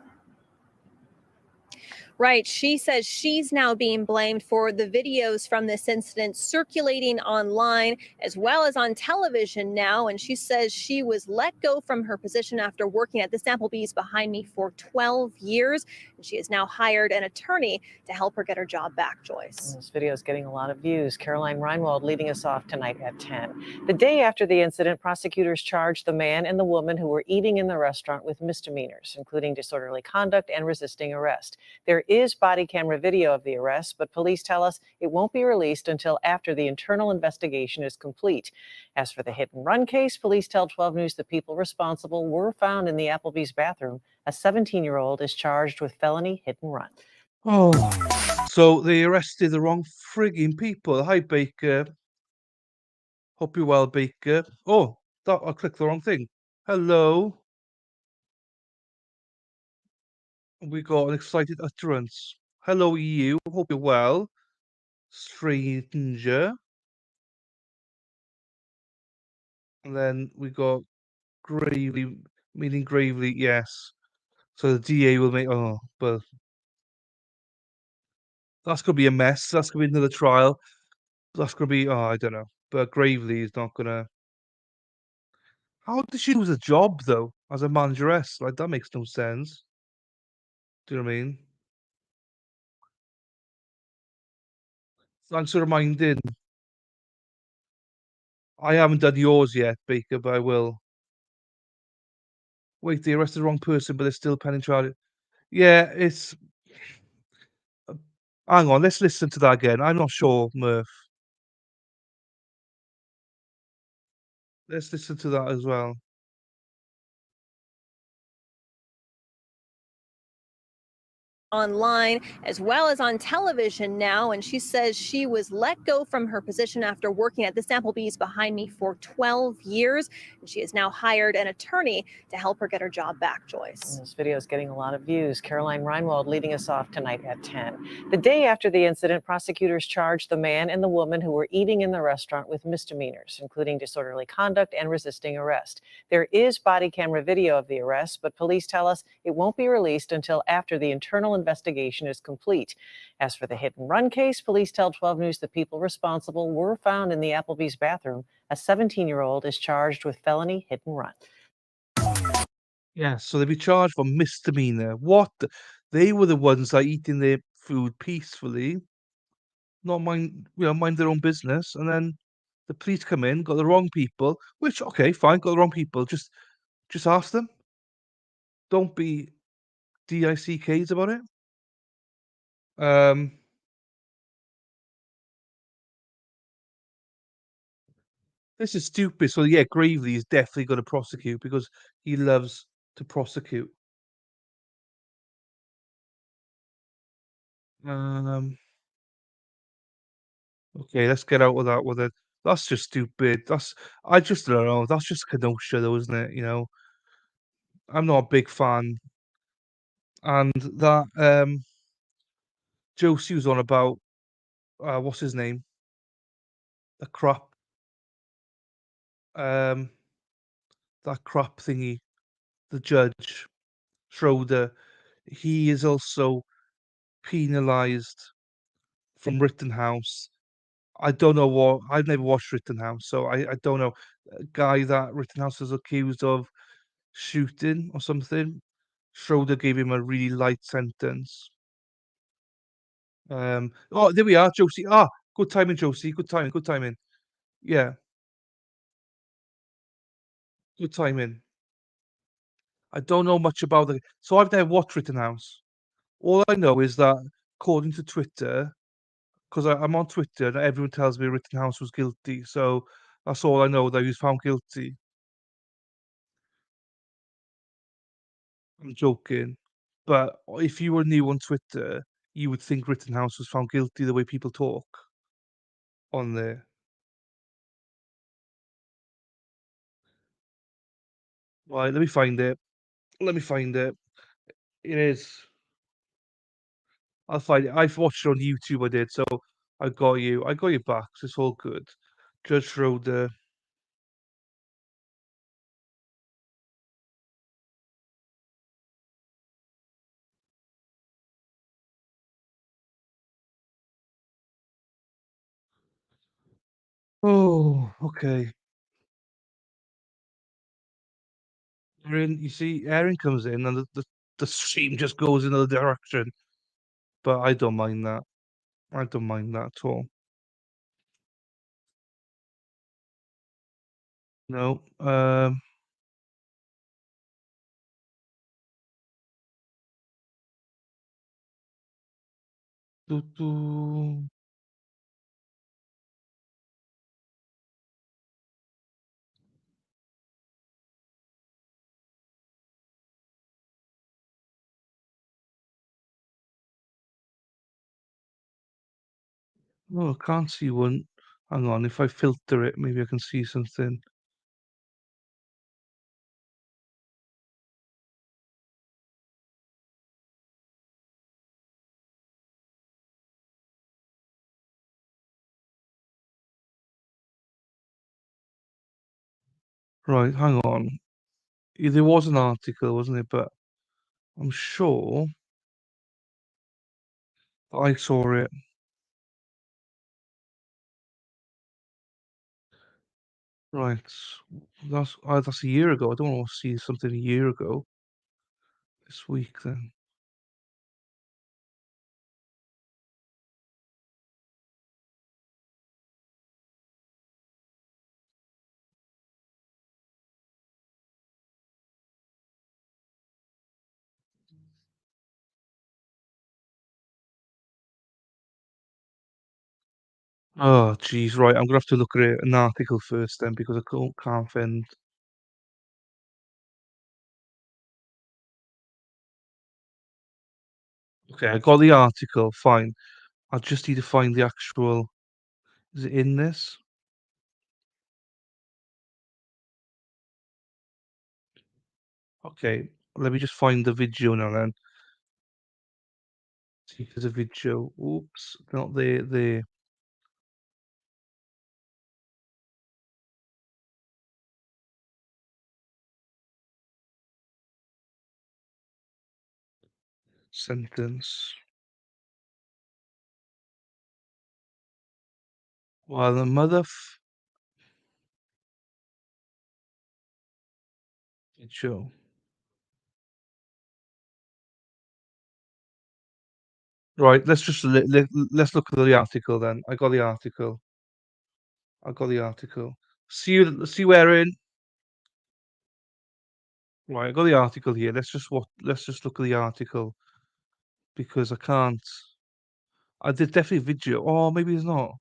Right. She says she's now being blamed for the videos from this incident circulating online as well as on television now. And she says she was let go from her position after working at this Applebee's behind me for 12 years. And she has now hired an attorney to help her get her job back, Joyce. This video is getting a lot of views. Caroline Reinwald leading us off tonight at 10. The day after the incident, prosecutors charged the man and the woman who were eating in the restaurant with misdemeanors, including disorderly conduct and resisting arrest. There is body camera video of the arrest, but police tell us it won't be released until after the internal investigation is complete. As for the hit and run case, police tell 12 News the people responsible were found in the Applebee's bathroom. A 17-year-old is charged with felony hit and run. Oh, so they arrested the wrong frigging people. Hi, Baker. Hope you're well, Baker. Oh, I clicked the wrong thing. Hello. We got an excited utterance. Hello, you. Hope you're well, stranger. And then we got gravely, meaning gravely, yes. So the DA will make. Oh, but that's gonna be a mess. That's gonna be another trial. That's gonna be. Oh, I don't know. But gravely is not gonna. How did she lose a job though as a manageress? Like that makes no sense. Do you know what I mean? Thanks for reminding. I haven't done yours yet, Baker, but I will. Wait, they arrested the wrong person, but they're still pending trial. Yeah, it's. Hang on, let's listen to that again. I'm not sure, Murph. Let's listen to that as well. Online as well as on television now. And she says she was let go from her position after working at this Applebee's behind me for 12 years. And she has now hired an attorney to help her get her job back, Joyce. This video is getting a lot of views. Caroline Reinwald leading us off tonight at 10. The day after the incident, prosecutors charged the man and the woman who were eating in the restaurant with misdemeanors, including disorderly conduct and resisting arrest. There is body camera video of the arrest, but police tell us it won't be released until after the internal investigation is complete. As for the hit and run case, police tell 12 News the people responsible were found in the Applebee's bathroom. A 17-year-old is charged with felony hit and run. Yeah, so they'll be charged for misdemeanor. What? They were the ones that eating their food peacefully, not mind their own business, and then the police come in, got the wrong people. Which, okay, fine, got the wrong people. Just ask them. Don't be DICKs about it. Um, this is stupid. So yeah, Gravely is definitely going to prosecute because he loves to prosecute. Um, okay, let's get out with that with it. That's just stupid. I just don't know. That's just Kenosha, though, isn't it? I'm not a big fan. And that Josie was on about what's his name? The crap. Um, that crap thingy. The judge Schroeder. He is also penalised from Rittenhouse. I don't know what. I've never watched Rittenhouse, so I don't know. A guy that Rittenhouse was accused of shooting or something. Schroeder gave him a really light sentence. Oh, there we are, Josie. Good timing, Josie. Good timing. Good timing. Yeah, good timing. I don't know much about the. So I've never watched Rittenhouse. All I know is that according to Twitter, because I'm on Twitter and everyone tells me Rittenhouse was guilty. So that's all I know, that he was found guilty. I'm joking. But if you were new on Twitter, you would think Rittenhouse was found guilty the way people talk on there. Right, let me find it. Let me find it. It is. I'll find it. I've watched it on YouTube, I did, so I got you. I got your back, so it's all good. Judge Schroeder. Oh, okay. You see, Erin comes in and the stream just goes in another direction. But I don't mind that. I don't mind that at all. No. Doo doo. Oh, I can't see one. Hang on, if I filter it, maybe I can see something. Right, hang on. There was an article, wasn't it? But I'm sure I saw it. Right. That's a year ago. I don't want to see something a year ago this week then. Oh, geez, right. I'm gonna have to look at an article first then because I can't find. Okay, I got the article. Fine. I just need to find the actual. Is it in this? Okay, let me just find the video now then. See if there's a video. Oops, not there. There. Sentence. While the mother video. Right, let's look at the article then. I got the article. I got the article. See where in. Right, I got the article here. Let's just look at the article because I can't. I did definitely video. Oh, maybe it's not.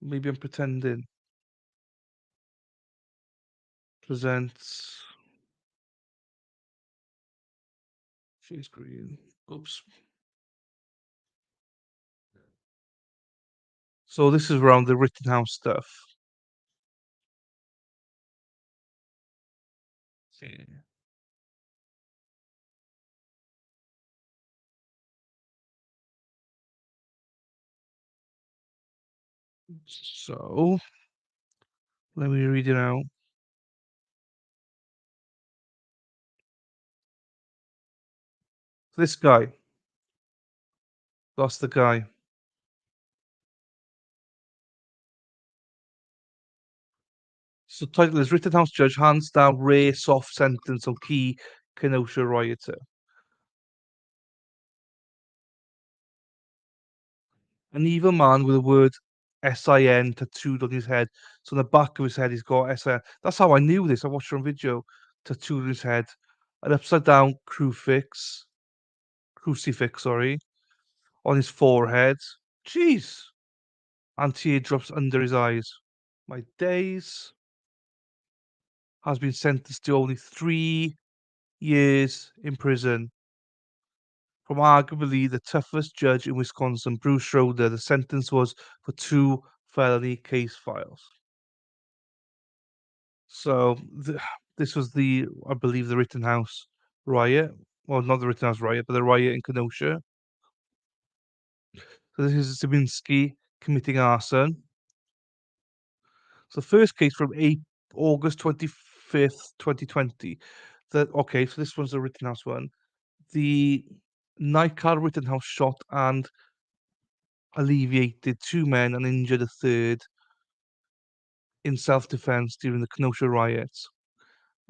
Maybe I'm pretending. Presents. Share screen. Oops. So this is around the Rittenhouse stuff. Yeah. So let me read it out. This guy. That's the guy. So title is Rittenhouse judge hands down rare soft sentence on key Kenosha rioter. An evil man with the word SIN tattooed on his head. So on the back of his head, he's got SIN. That's how I knew this. I watched it on video. Tattooed on his head. An upside down crucifix, sorry, on his forehead. Jeez. And teardrops under his eyes. My days. Has been sentenced to only 3 years in prison. From arguably the toughest judge in Wisconsin, Bruce Schroeder, the sentence was for 2 felony case files. So this was I believe, the Rittenhouse riot. Well, not the Rittenhouse riot, but the riot in Kenosha. So this is Zabinski committing arson. So first case from August 25th, 2020. Okay, so this one's the Rittenhouse one. The Nicar Rittenhouse shot and alleviated 2 men and injured a third in self-defense during the Kenosha riots.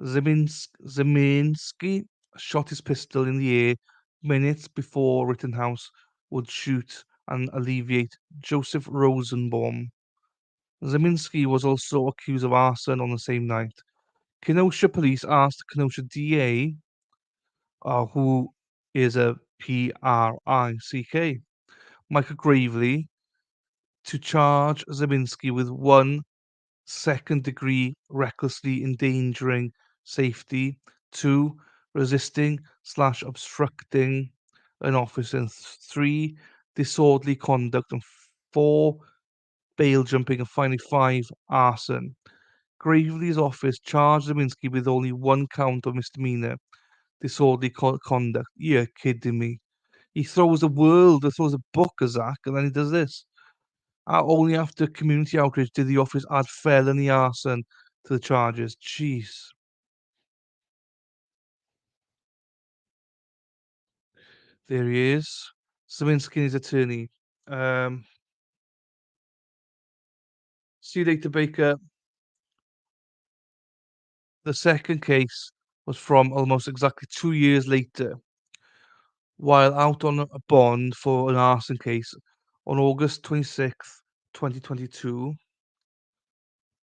Zeminski shot his pistol in the air minutes before Rittenhouse would shoot and alleviate Joseph Rosenbaum. Zeminski was also accused of arson on the same night. Kenosha police asked Kenosha DA, who is a PRICK, Michael Gravely, to charge Zeminski with 1 second-degree recklessly endangering safety, 2 resisting/obstructing an officer, and 3 disorderly conduct, and 4 bail jumping, and finally 5 arson. Gravely's office charged Zeminski with only 1 count of misdemeanor disorderly conduct. You're kidding me. He throws a book at Zach, and then he does this. Only after community outrage did the office add felony arson to the charges. Jeez. There he is. Zeminski and his attorney. See you later, Baker. The second case was from almost exactly 2 years later. While out on a bond for an arson case on August 26th, 2022,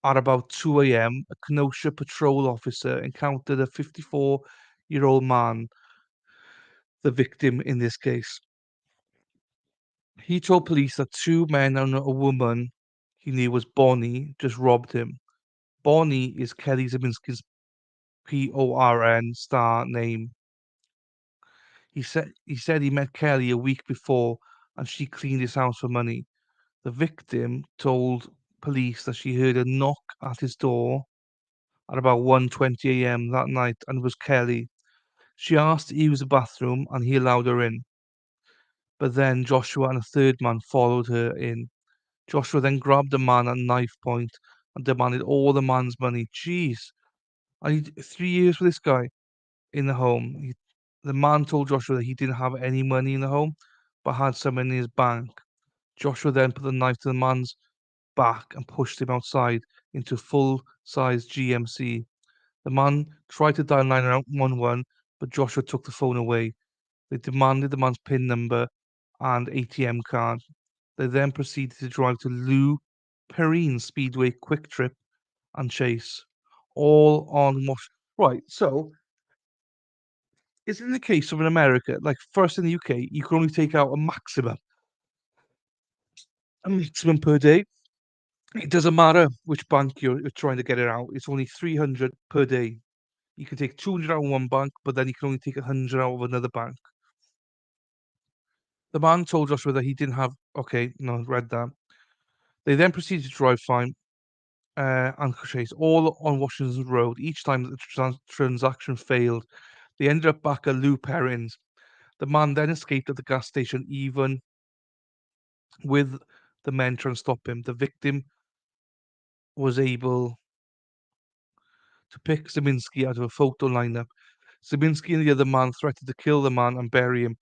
at about 2 a.m., a Kenosha patrol officer encountered a 54-year-old man, the victim in this case. He told police that 2 men and a woman he knew was Bonnie just robbed him. Bonnie is Kelly Zeminski's PORN star name. He said he met Kelly a week before and she cleaned his house for money. The victim told police that she heard a knock at his door at about 1:20 a.m. that night and it was Kelly. She asked to use the bathroom and he allowed her in. But then Joshua and a third man followed her in. Joshua then grabbed the man at knife point and demanded all the man's money. Jeez, I need 3 years for this guy in the home. The man told Joshua that he didn't have any money in the home, but had some in his bank. Joshua then put the knife to the man's back and pushed him outside into full-size GMC. The man tried to dial 911, but Joshua took the phone away. They demanded the man's PIN number and ATM card. They then proceeded to drive to Lou Perrine Speedway Quick Trip and Chase, all on right. So, is it in the case of in America, like first in the UK, you can only take out a maximum per day. It doesn't matter which bank you're trying to get it out. It's only 300 per day. You can take 200 out of one bank, but then you can only take 100 out of another bank. The man told Joshua that he didn't have. Okay, no, read that. They then proceeded to drive fine and chase all on Washington Road. Each time that the transaction failed, they ended up back at Lou Perrin's. The man then escaped at the gas station, even with the men trying to stop him. The victim was able to pick Zeminski out of a photo lineup. Zeminski and the other man threatened to kill the man and bury him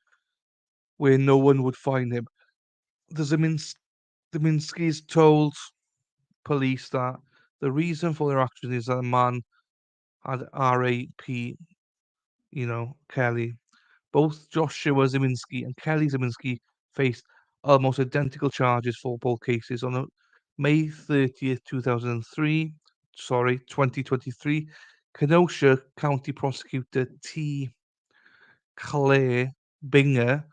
where no one would find him. The Zeminskis told police that the reason for their action is that a man had RAP, Kelly. Both Joshua Zeminski and Kelly Zeminski faced almost identical charges for both cases. On May 30th, 2023, Kenosha County Prosecutor T. Claire Binger.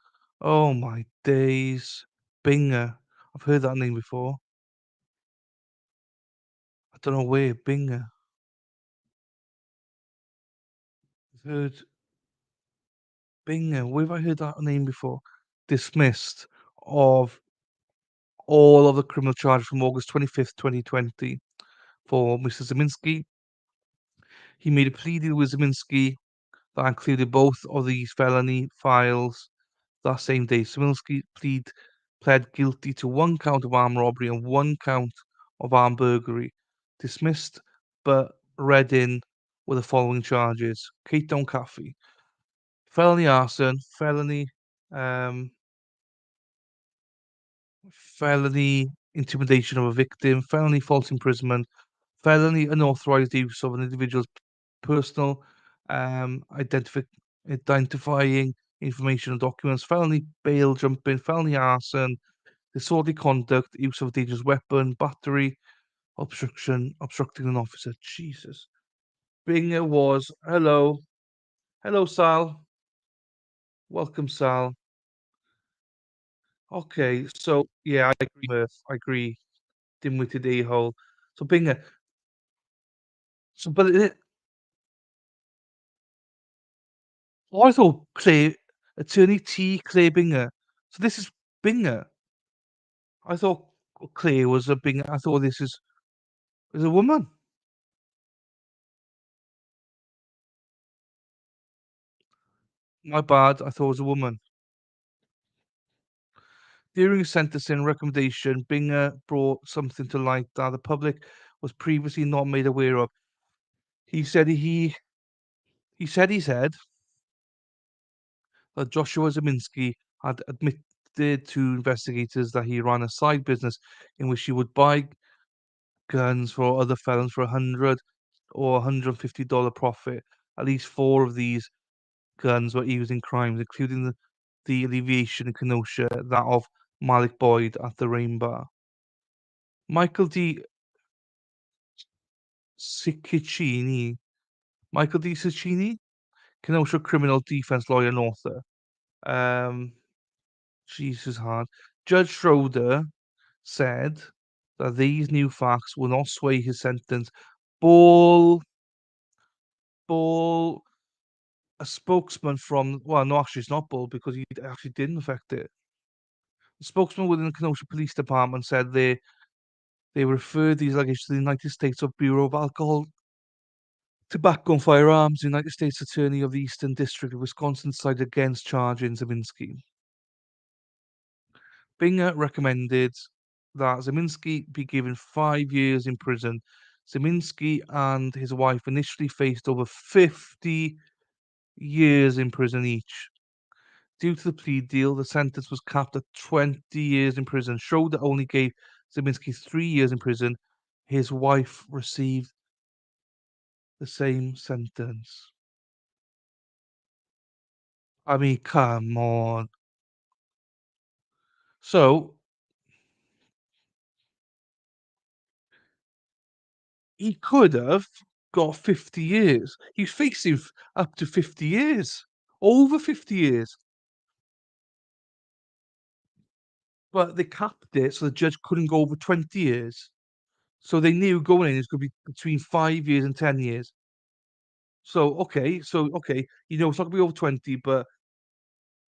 Oh my days. Binger. I've heard that name before. I don't know where. Binger. I've heard Binger. Where have I heard that name before? Dismissed of all of the criminal charges from August 25th, 2020 for Mr. Zeminski. He made a plea deal with Zeminski that included both of these felony files that same day. Zeminski pled guilty to 1 count of armed robbery and 1 count of armed burglary, dismissed but read in with the following charges: Kate Down Cafe, felony arson, um, felony intimidation of a victim, felony false imprisonment, felony unauthorized use of an individual's personal identifying information or documents, felony bail jumping, felony arson, disorderly conduct, use of a dangerous weapon, battery, obstructing an officer. Jesus. Binger was hello. Hello, Sal. Welcome, Sal. Okay, so yeah, I agree, Murph. I agree. Dim-witted a-hole. So Binger. So, but oh, I thought Attorney T. Claire Binger. So this is Binger. I thought Claire was a Binger. I thought this is a woman. My bad. I thought it was a woman. During his sentencing recommendation, Binger brought something to light that the public was previously not made aware of. He said he said that Joshua Zeminski had admitted to investigators that he ran a side business in which he would buy guns for other felons for $100 or $150 profit. At least four of these guns were used in crimes, including the alleviation in Kenosha, that of Malik Boyd at the Rain Bar. Michael D. Cicchini, Michael D. Cicchini, Kenosha criminal defense lawyer and author. Jesus hard. Judge Schroeder said that these new facts will not sway his sentence. Ball, a spokesman from, well, no, actually, it's not Bull because he actually didn't affect it. A spokesman within the Kenosha Police Department said they referred these allegations to the United States Bureau of Alcohol, Tobacco and Firearms. The United States Attorney of the Eastern District of Wisconsin decided against charging Zeminski. Binger recommended that Zeminski be given 5 years in prison. Zeminski and his wife initially faced over 50 years in prison each. Due to the plea deal, the sentence was capped at 20 years in prison. Schroeder only gave Zeminski 3 years in prison. His wife received the same sentence. I mean, come on. So, he could have got 50 years. He's facing up to 50 years. Over 50 years. But they capped it so the judge couldn't go over 20 years. So they knew going in it's going to be between 5 years and 10 years. So, okay, it's not going to be over 20, but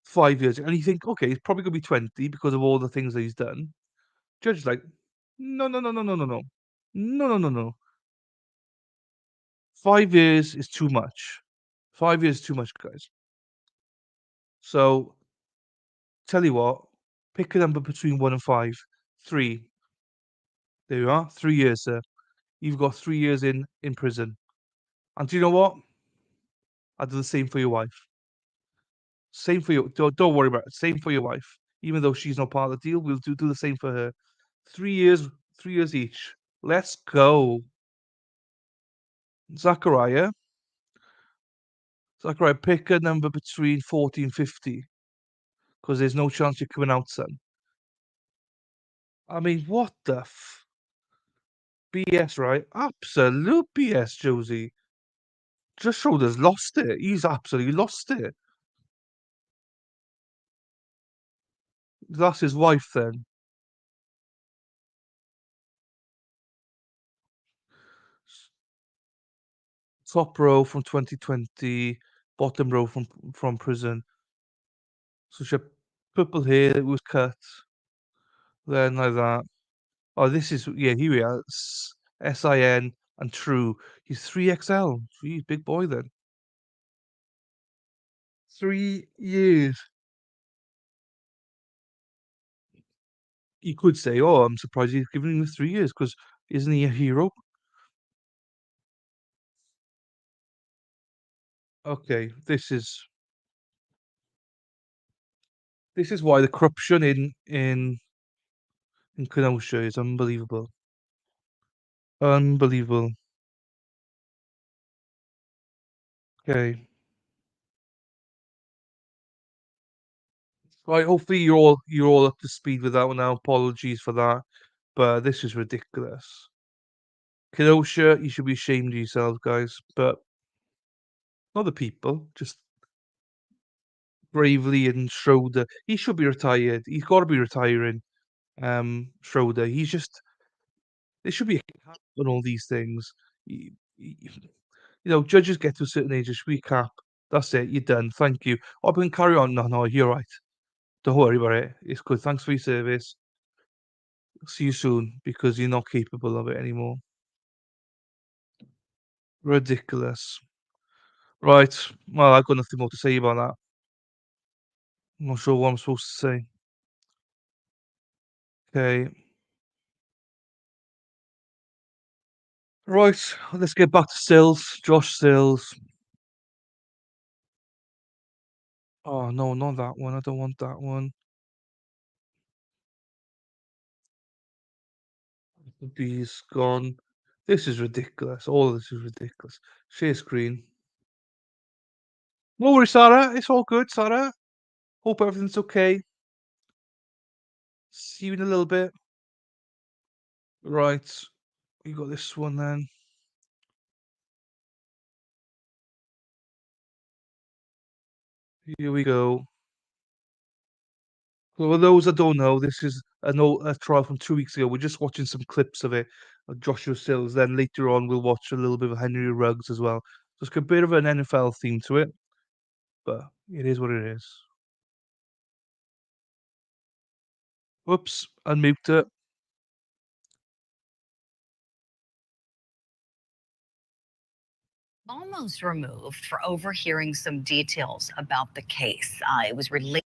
5 years. And you think, okay, it's probably going to be 20 because of all the things that he's done. Judge is like, no, no, no, no, no, no, no. No, no, no, no. 5 years is too much. 5 years is too much, guys. So, tell you what, pick a number between 1 and 5. 3. There you are. 3 years, sir. You've got 3 years in prison. And do you know what? I'll do the same for your wife. Same for you. Don't worry about it. Same for your wife. Even though she's not part of the deal, we'll do the same for her. 3 years, 3 years each. Let's go. Zachariah. Zachariah, pick a number between 40 and 50. Because there's no chance you're coming out, son. I mean, what the BS, right? Absolute BS, Josie. Just Schroeder's lost it. He's absolutely lost it. That's his wife then. Top row from 2020, bottom row from prison. So she had purple hair that was cut. Then like that. Oh, this is here we are. SIN and true. He's 3XL. He's big boy then. 3 years. You could say, oh, I'm surprised he's given him 3 years because isn't he a hero? Okay, this is why the corruption in Kenosha is unbelievable. Unbelievable. Okay. Right, hopefully you're all up to speed with that one now. Apologies for that, but this is ridiculous. Kenosha, you should be ashamed of yourselves, guys. But not the people, just Bravely and Schroeder. He should be retired. He's got to be retiring. Schroeder. He's just. There should be a cap on all these things. Judges get to a certain age. There should be a cap. That's it. You're done. Thank you. Oh, but carry on. No, you're right. Don't worry about it. It's good. Thanks for your service. See you soon because you're not capable of it anymore. Ridiculous. Right. Well, I've got nothing more to say about that. I'm not sure what I'm supposed to say. Okay. Right. Let's get back to Sills. Josh Sills. Oh, no, not that one. I don't want that one. The B's gone. This is ridiculous. All of this is ridiculous. Share screen. No worries, Sarah. It's all good, Sarah. Hope everything's okay. See you in a little bit. Right. You got this one then. Here we go. So for those that don't know, this is a trial from 2 weeks ago. We're just watching some clips of it, of Joshua Sills. Then later on, we'll watch a little bit of Henry Ruggs as well. So it's got a bit of an NFL theme to it, but it is what it is. Whoops, unmute it. Almost removed for overhearing some details about the case. It was related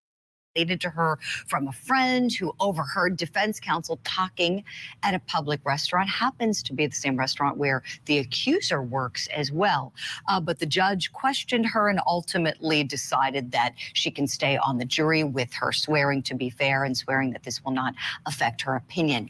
to her from a friend who overheard defense counsel talking at a public restaurant. Happens to be the same restaurant where the accuser works as well. But the judge questioned her and ultimately decided that she can stay on the jury, with her swearing to be fair and swearing that this will not affect her opinion.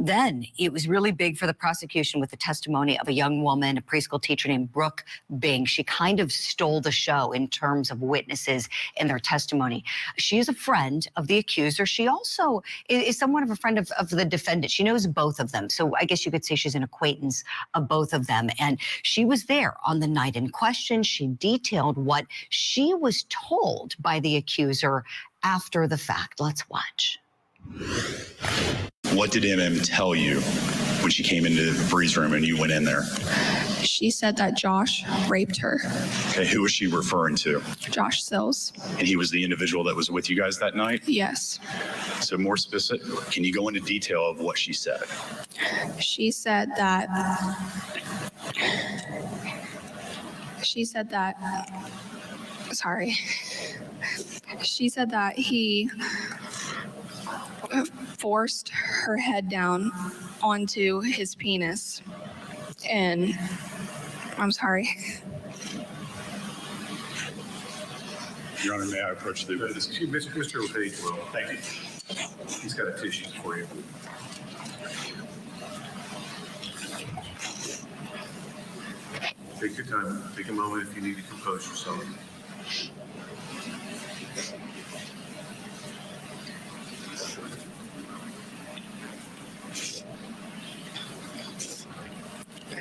Then it was really big for the prosecution with the testimony of a young woman, a preschool teacher named Brooke Bing. She kind of stole the show in terms of witnesses and their testimony. She is a friend of the accuser. She also is somewhat of a friend of the defendant. She knows both of them. So I guess you could say she's an acquaintance of both of them. And she was there on the night in question. She detailed what she was told by the accuser after the fact. Let's watch. What did tell you when she came into the freeze room and you went in there? She said that Josh raped her. Okay, who was she referring to? Josh Sills. And he was the individual that was with you guys that night? Yes. So more specific, can you go into detail of what she said? She said that sorry. She said that he forced her head down onto his penis. And I'm sorry. Your Honor, may I approach the witness? Mr. Page will. Thank you. He's got a tissue for you. Take your time. Take a moment if you need to compose yourself.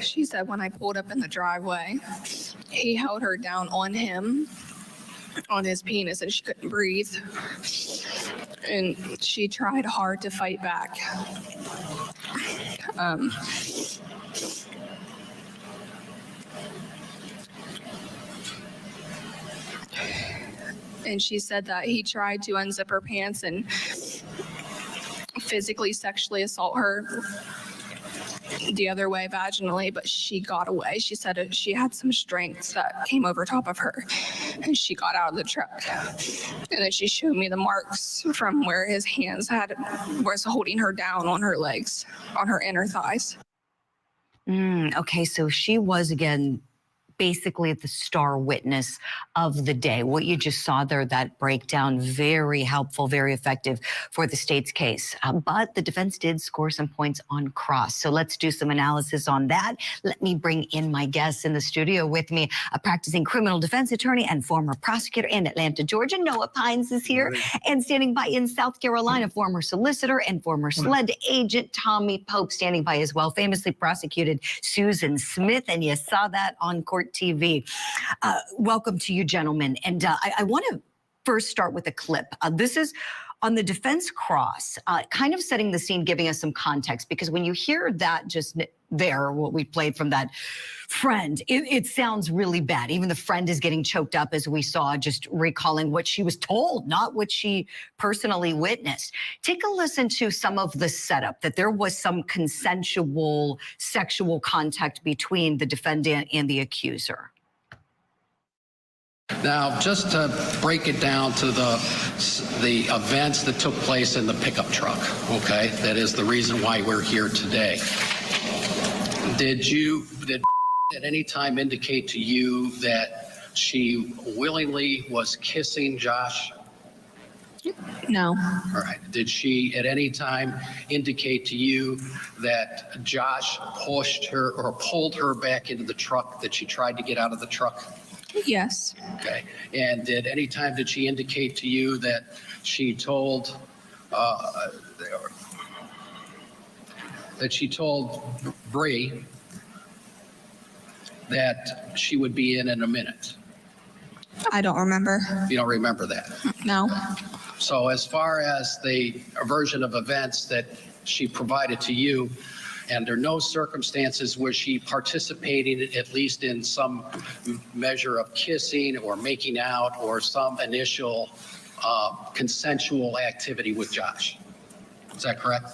She said when I pulled up in the driveway, he held her down on him, on his penis, and she couldn't breathe. And she tried hard to fight back. And she said that he tried to unzip her pants and physically sexually assault her the other way vaginally, but she got away. She said she had some strength that came over top of her and she got out of the truck. And then she showed me the marks from where his hands was holding her down on her legs, on her inner thighs. Okay, so she was again basically the star witness of the day. What you just saw there, that breakdown, very helpful, very effective for the state's case. But the defense did score some points on cross. So let's do some analysis on that. Let me bring in my guests in the studio with me, a practicing criminal defense attorney and former prosecutor in Atlanta, Georgia. Noah Pines is here. And standing by in South Carolina, former solicitor and former SLED agent Tommy Pope, standing by as well, famously prosecuted Susan Smith. And you saw that on Court TV. Welcome to you, gentlemen. And I want to first start with a clip. This is on the defense cross, kind of setting the scene, giving us some context, because when you hear that just there, what we played from that friend, it sounds really bad. Even the friend is getting choked up, as we saw, just recalling what she was told, not what she personally witnessed. Take a listen to some of the setup, that there was some consensual sexual contact between the defendant and the accuser. Now, just to break it down to the events that took place in the pickup truck, okay? That is the reason why we're here today. Did at any time indicate to you that she willingly was kissing Josh? No. All right. Did she at any time indicate to you that Josh pushed her or pulled her back into the truck, that she tried to get out of the truck? Yes. Okay. And did she indicate to you that she told Bree that she would be in a minute? I don't remember. You don't remember that? No. So as far as the version of events that she provided to you, under no circumstances was she participating, at least in some measure of kissing or making out or some initial consensual activity with Josh. Is that correct?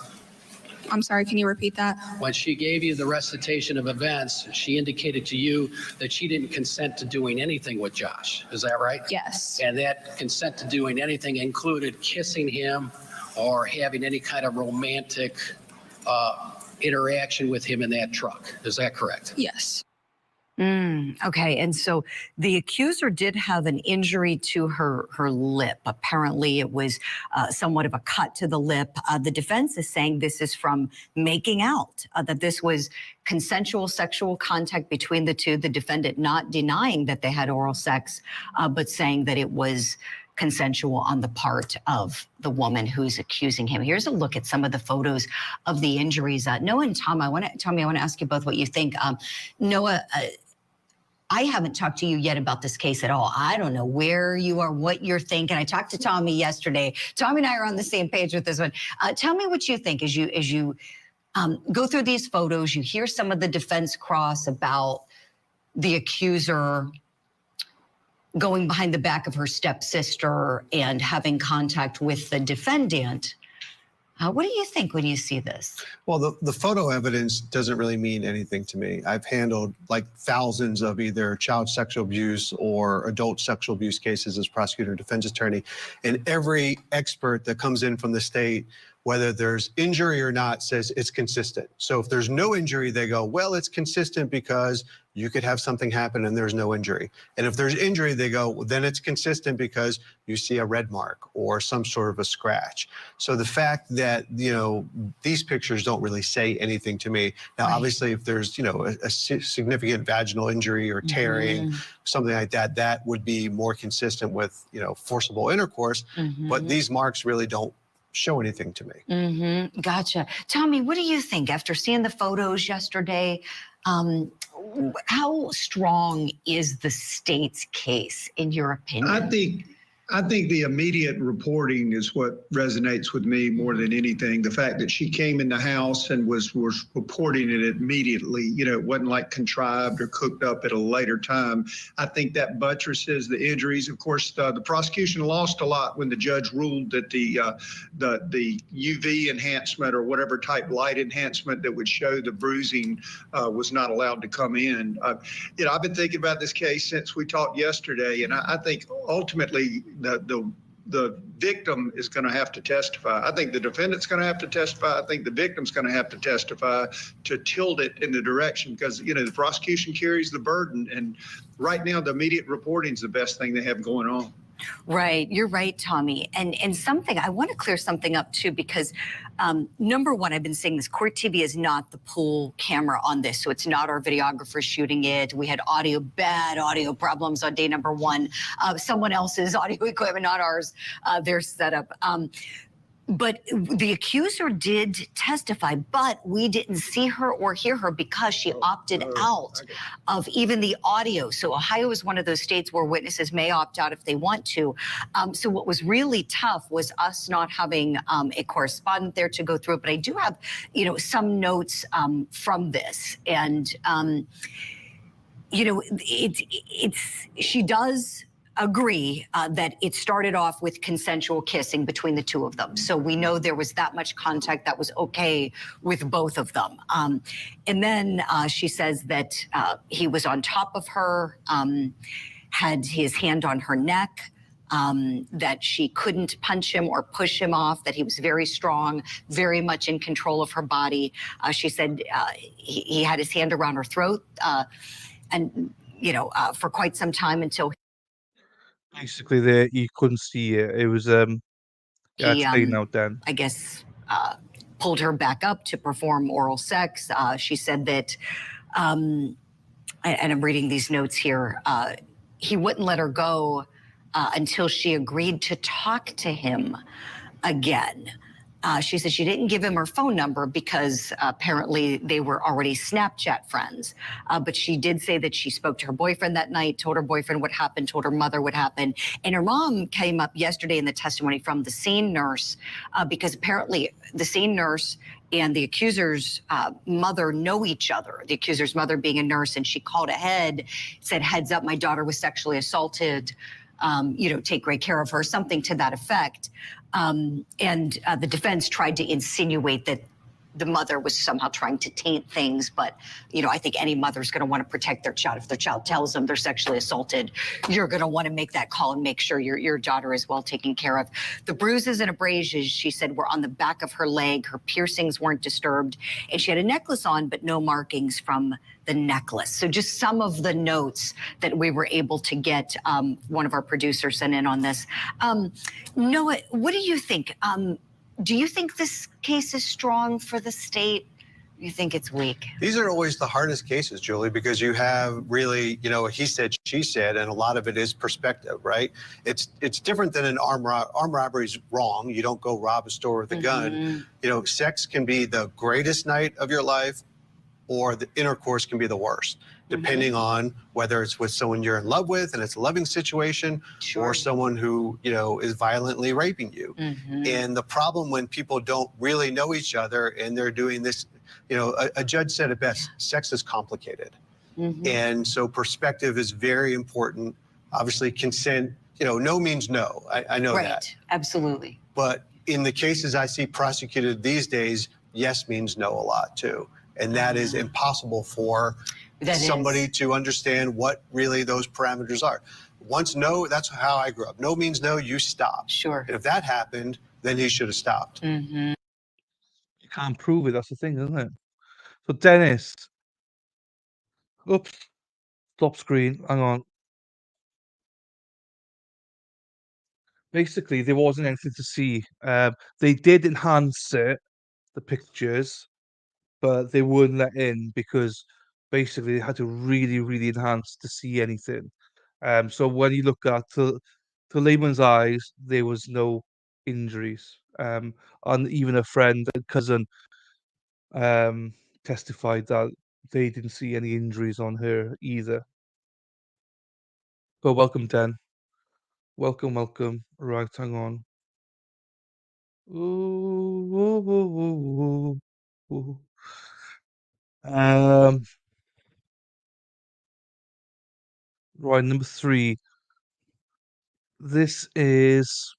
I'm sorry, can you repeat that? When she gave you the recitation of events, she indicated to you that she didn't consent to doing anything with Josh. Is that right? Yes. And that consent to doing anything included kissing him or having any kind of romantic interaction with him in that truck. Is that correct? Yes. Okay, and so the accuser did have an injury to her lip. Apparently, it was somewhat of a cut to the lip. The defense is saying this is from making out, that this was consensual sexual contact between the two. The defendant not denying that they had oral sex, but saying that it was consensual on the part of the woman who's accusing him. Here's a look at some of the photos of the injuries. Noah and Tom, I want to ask you both what you think. Noah, I haven't talked to you yet about this case at all. I don't know where you are, what you're thinking. I talked to Tommy yesterday. Tommy and I are on the same page with this one. Tell me what you think as you go through these photos. You hear some of the defense cross about the accuser going behind the back of her stepsister and having contact with the defendant. What do you think when you see this? Well, the photo evidence doesn't really mean anything to me. I've handled like thousands of either child sexual abuse or adult sexual abuse cases as prosecutor and defense attorney. And every expert that comes in from the state, whether there's injury or not, says it's consistent. So if there's no injury, they go, well, it's consistent because you could have something happen and there's no injury. And if there's injury, they go, well, then it's consistent because you see a red mark or some sort of a scratch. So the fact that, these pictures don't really say anything to me. Now, obviously, if there's, a significant vaginal injury or tearing, something like that, that would be more consistent with, forcible intercourse. But these marks really don't show anything to me. Gotcha. Tommy, what do you think after seeing the photos yesterday? How strong is the state's case, in your opinion? I think the immediate reporting is what resonates with me more than anything. The fact that she came in the house and was reporting it immediately, it wasn't like contrived or cooked up at a later time. I think that buttresses the injuries. Of course, the prosecution lost a lot when the judge ruled that the UV enhancement or whatever type light enhancement that would show the bruising was not allowed to come in. I've been thinking about this case since we talked yesterday, and I think ultimately the the victim is going to have to testify. I think the defendant's going to have to testify. I think the victim's going to have to testify to tilt it in the direction, because, you know, the prosecution carries the burden. And right now, the immediate reporting is the best thing they have going on. Right, you're right, Tommy. And something I want to clear something up too, because number one, I've been saying this: Court TV is not the pool camera on this, so it's not our videographer shooting it. We had bad audio problems on day number one. Someone else's audio equipment, not ours. Their setup. But the accuser did testify, but we didn't see her or hear her because she opted out of even the audio. So Ohio is one of those states where witnesses may opt out if they want to. So what was really tough was us not having a correspondent there to go through it. But I do have, you know, some notes from this, and you know, she does agree that it started off with consensual kissing between the two of them. So we know there was that much contact that was okay with both of them. And then she says that he was on top of her, had his hand on her neck, that she couldn't punch him or push him off, that he was very strong, very much in control of her body. She said he had his hand around her throat, and, you know, for quite some time until Basically, there you couldn't see it. It was yeah, he, explain now, Dan. I guess, pulled her back up to perform oral sex. She said that, and I'm reading these notes here, he wouldn't let her go until she agreed to talk to him again. She said she didn't give him her phone number because apparently they were already Snapchat friends. But she did say that she spoke to her boyfriend that night, told her boyfriend what happened, told her mother what happened. And her mom came up yesterday in the testimony from the scene nurse, because apparently the scene nurse and the accuser's mother know each other, the accuser's mother being a nurse, and she called ahead, said, "Heads up, my daughter was sexually assaulted. You know, take great care of her," something to that effect. And the defense tried to insinuate that the mother was somehow trying to taint things. But, you know, I think any mother's going to want to protect their child. If their child tells them they're sexually assaulted, you're going to want to make that call and make sure your daughter is well taken care of. The bruises and abrasions, she said, were on the back of her leg. Her piercings weren't disturbed. And she had a necklace on, but no markings from the necklace. So just some of the notes that we were able to get. One of our producers sent in on this. Noah, what do you think? Do you think this case is strong for the state? You think it's weak? These are always the hardest cases, Julie, because you have really, you know, he said, she said, and a lot of it is perspective, right? It's different than an armed robbery is wrong. You don't go rob a store with a gun. You know, sex can be the greatest night of your life, or the intercourse can be the worst, depending on whether it's with someone you're in love with and it's a loving situation, or someone who, you know, is violently raping you. And the problem when people don't really know each other and they're doing this, you know, a judge said it best: sex is complicated. And so perspective is very important. Obviously, consent, you know, no means no. I know that. Right, absolutely. But in the cases I see prosecuted these days, yes means no a lot too. And that is impossible for somebody to understand what really those parameters are. Once no, that's how I grew up. No means no, you stop. Sure. And if that happened, then he should have stopped. You can't prove it. That's the thing, isn't it? So Dennis, oops, stop screen. Hang on. Basically, there wasn't anything to see. They did enhance it, the pictures, but they wouldn't let in because basically they had to really, really enhance to see anything. So when you look at to layman's eyes, there was no injuries. And even a friend and cousin testified that they didn't see any injuries on her either. But welcome, Dan. Welcome, welcome. Right, hang on. Ooh, ooh, ooh, ooh, ooh. Um, right, number 3. This is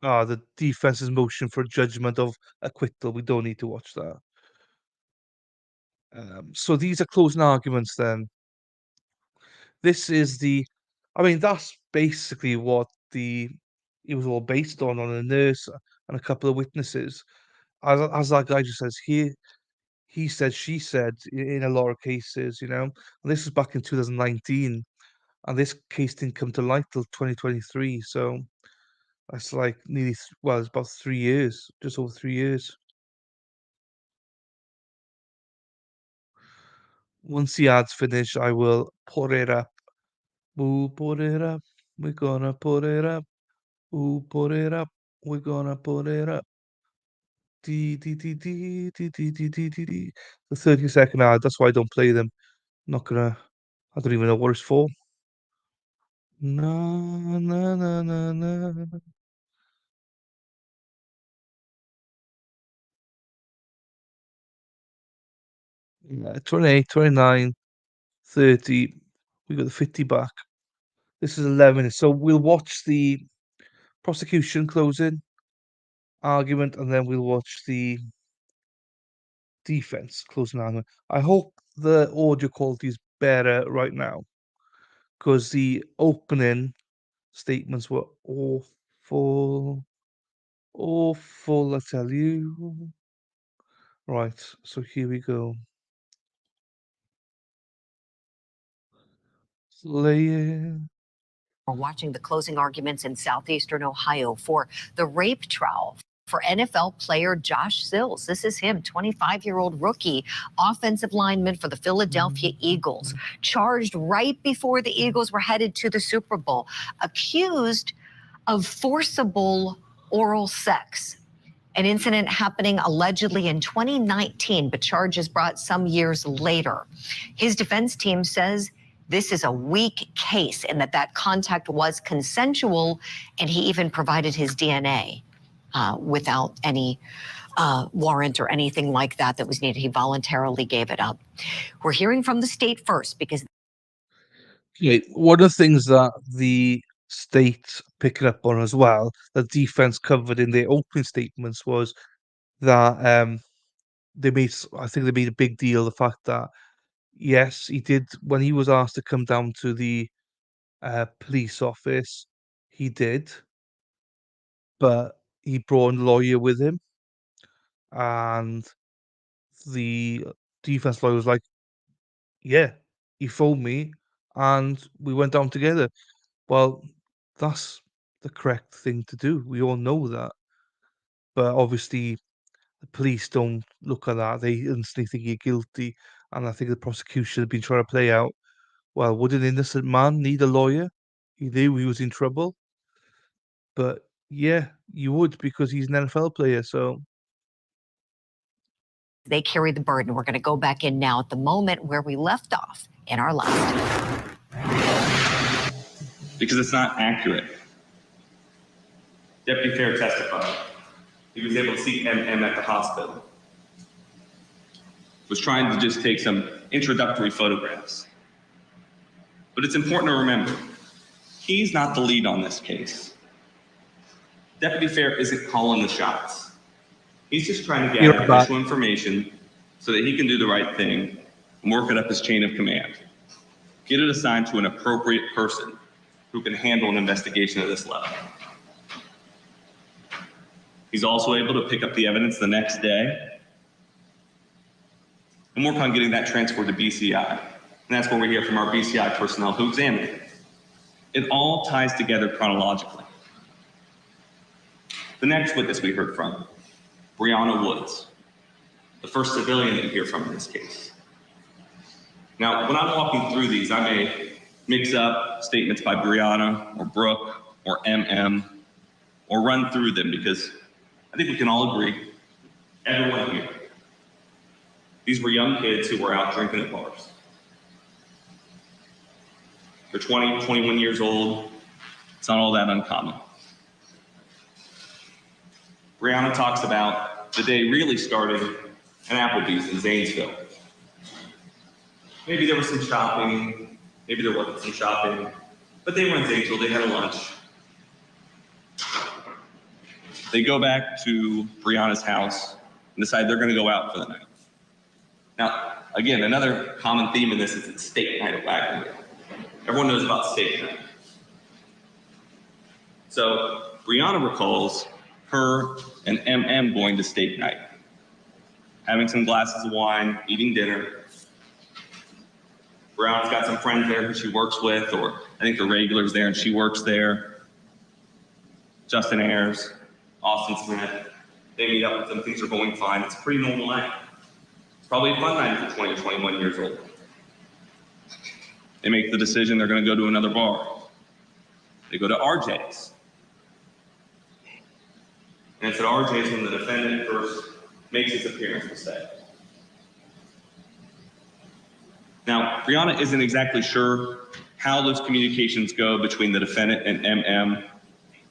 the defense's motion for judgment of acquittal. We don't need to watch that. So these are closing arguments then. This is I mean, that's basically what it was all based on a nurse and a couple of witnesses. As that guy just says, he said, she said in a lot of cases, you know. And this was back in 2019, and this case didn't come to light till 2023. So that's like nearly, well, it's about 3 years, just over 3 years. Once the ads finish, I will put it up. We'll put it up. We're gonna put it up. We'll put it up. We're gonna put it up. Dee, dee, dee, dee, dee, dee, dee, dee, dee, dee. The 30-second ad, that's why I don't play them. Not gonna, I don't even know what it's for. Na, na, na, na, na. Yeah, 28, 29, 30. We got the 50 back. This is 11 minutes. So we'll watch the prosecution closing argument, and then we'll watch the defense closing argument. I hope the audio quality is better right now, because the opening statements were awful, awful, I tell you. Right, so here we go. Lay it. We're watching the closing arguments in southeastern Ohio for the rape trial for NFL player Josh Sills. This is him, 25-year-old rookie offensive lineman for the Philadelphia Eagles, charged right before the Eagles were headed to the Super Bowl, accused of forcible oral sex. An incident happening allegedly in 2019, but charges brought some years later. His defense team says this is a weak case and that contact was consensual, and he even provided his DNA without any warrant or anything like that was needed. He voluntarily gave it up. We're hearing from the state first because Okay, one of the things that the state picked up on as well, that defense covered in their opening statements, was that I think they made a big deal of the fact that yes, he did, when he was asked to come down to the police office, he did, but he brought a lawyer with him, and the defense lawyer was like, "Yeah, he phoned me, and we went down together." Well, that's the correct thing to do. We all know that, but obviously the police don't look at that. They instantly think you're guilty, and I think the prosecution have been trying to play out, well, would an innocent man need a lawyer? He knew he was in trouble. But yeah, you would, because he's an NFL player. So they carry the burden. We're going to go back in now at the moment where we left off in our last. Because it's not accurate. Deputy Fair testified. He was able to see MM at the hospital. Was trying to just take some introductory photographs. But it's important to remember, he's not the lead on this case. Deputy Fair isn't calling the shots. He's just trying to gather additional information so that he can do the right thing and work it up his chain of command. Get it assigned to an appropriate person who can handle an investigation of this level. He's also able to pick up the evidence the next day and work on getting that transferred to BCI. And that's where we hear from our BCI personnel who examine it. It all ties together chronologically. The next witness we heard from, Brianna Woods, the first civilian that you hear from in this case. Now, when I'm walking through these, I may mix up statements by Brianna or Brooke or MM or run through them, because I think we can all agree, everyone here, these were young kids who were out drinking at bars. They're 20, 21 years old. It's not all that uncommon. Brianna talks about the day really started at Applebee's in Zanesville. Maybe there was some shopping, maybe there wasn't some shopping, but they were in Zanesville, they had a lunch. They go back to Brianna's house and decide they're gonna go out for the night. Now, again, another common theme in this is it's state night at Wagonville. Everyone knows about state night. So Brianna recalls her and MM going to steak night, having some glasses of wine, eating dinner. Brianna's got some friends there who she works with, or I think the regulars there and she works there. Justin Ayers, Austin Smith, they meet up with them, things are going fine. It's a pretty normal night. It's probably a fun night for 20 or 21 years old. They make the decision they're going to go to another bar. They go to RJ's. And it's at RJ's when the defendant first makes his appearance to say. Now, Brianna isn't exactly sure how those communications go between the defendant and MM,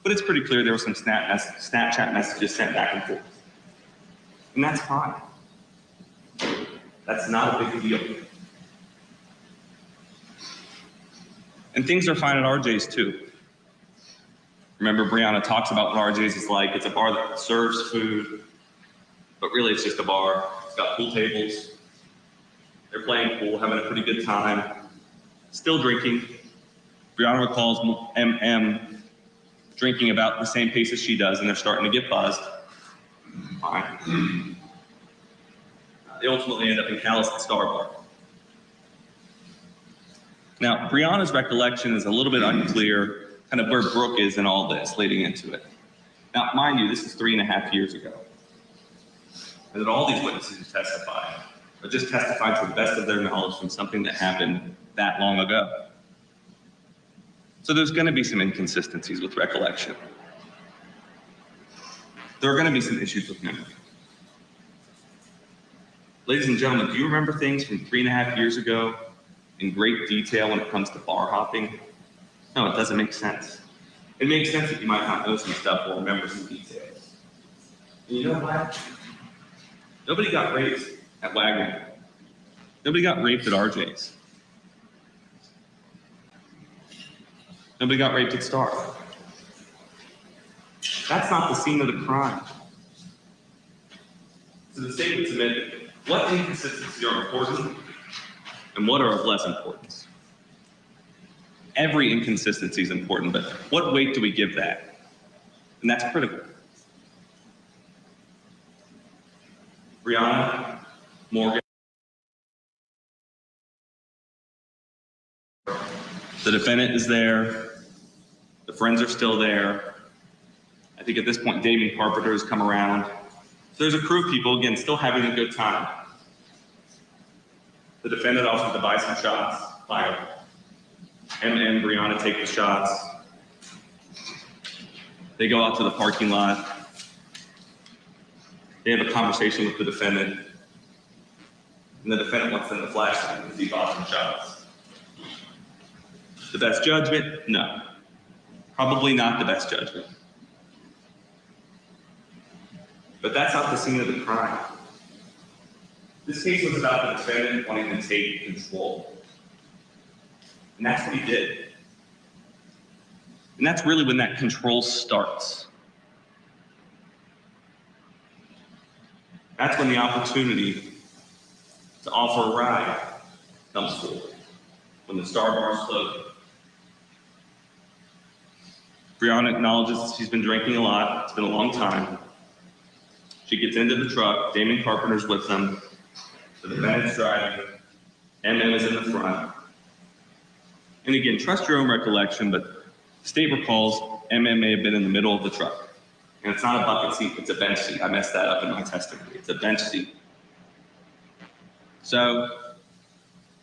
but it's pretty clear there were some Snapchat messages sent back and forth. And that's fine. That's not a big deal. And things are fine at RJ's too. Remember, Brianna talks about what RJ's is like. It's a bar that serves food, but really it's just a bar. It's got pool tables. They're playing pool, having a pretty good time, still drinking. Brianna recalls MM drinking about the same pace as she does, and they're starting to get buzzed. Fine. They ultimately end up in Callis at Star Bar. Now, Brianna's recollection is a little bit unclear, kind of where Brooke is in all this, leading into it. Now, mind you, this is 3.5 years ago. And that all these witnesses who testified are just testifying to the best of their knowledge from something that happened that long ago. So there's going to be some inconsistencies with recollection. There are going to be some issues with memory. Ladies and gentlemen, do you remember things from 3.5 years ago in great detail when it comes to bar hopping? No, it doesn't make sense. It makes sense that you might not know some stuff or remember some details. And you know what? Nobody got raped at Wagner. Nobody got raped at RJ's. Nobody got raped at Star. That's not the scene of the crime. So the state would submit what inconsistencies are important and what are of less importance. Every inconsistency is important, but what weight do we give that? And that's critical. Brianna, Morgan, the defendant is there. The friends are still there. I think at this point, Damien Carpenter has come around. So there's a crew of people, again, still having a good time. The defendant offers to buy some shots, fire. Emma and Brianna take the shots. They go out to the parking lot. They have a conversation with the defendant. And the defendant wants them to flash them because he bought some shots. The best judgment? No. Probably not the best judgment. But that's not the scene of the crime. This case was about the defendant wanting to take control. And that's what he did. And that's really when that control starts. That's when the opportunity to offer a ride comes forward. When the Star Bar is closed. Brianna acknowledges she's been drinking a lot. It's been a long time. She gets into the truck. Damien Carpenter's with them. The defendant's driving. MM is in the front. And again, trust your own recollection, but the state recalls MM may have been in the middle of the truck. And it's not a bucket seat, it's a bench seat. I messed that up in my testimony. It's a bench seat. So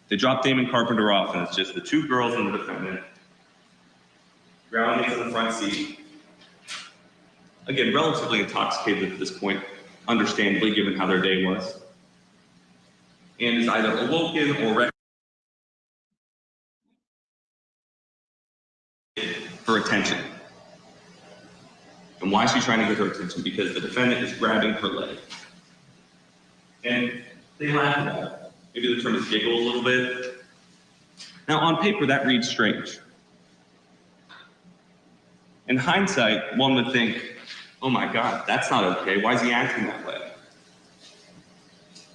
they drop Damien Carpenter off, and it's just the two girls and the defendant. Brianna gets in the front seat. Again, relatively intoxicated at this point, understandably, given how their day was. And is either awoken or her attention. And why is she trying to get her attention? Because the defendant is grabbing her leg. And they laugh about it. Maybe the term is giggle a little bit. Now, on paper, that reads strange. In hindsight, one would think, oh my God, that's not okay. Why is he acting that way?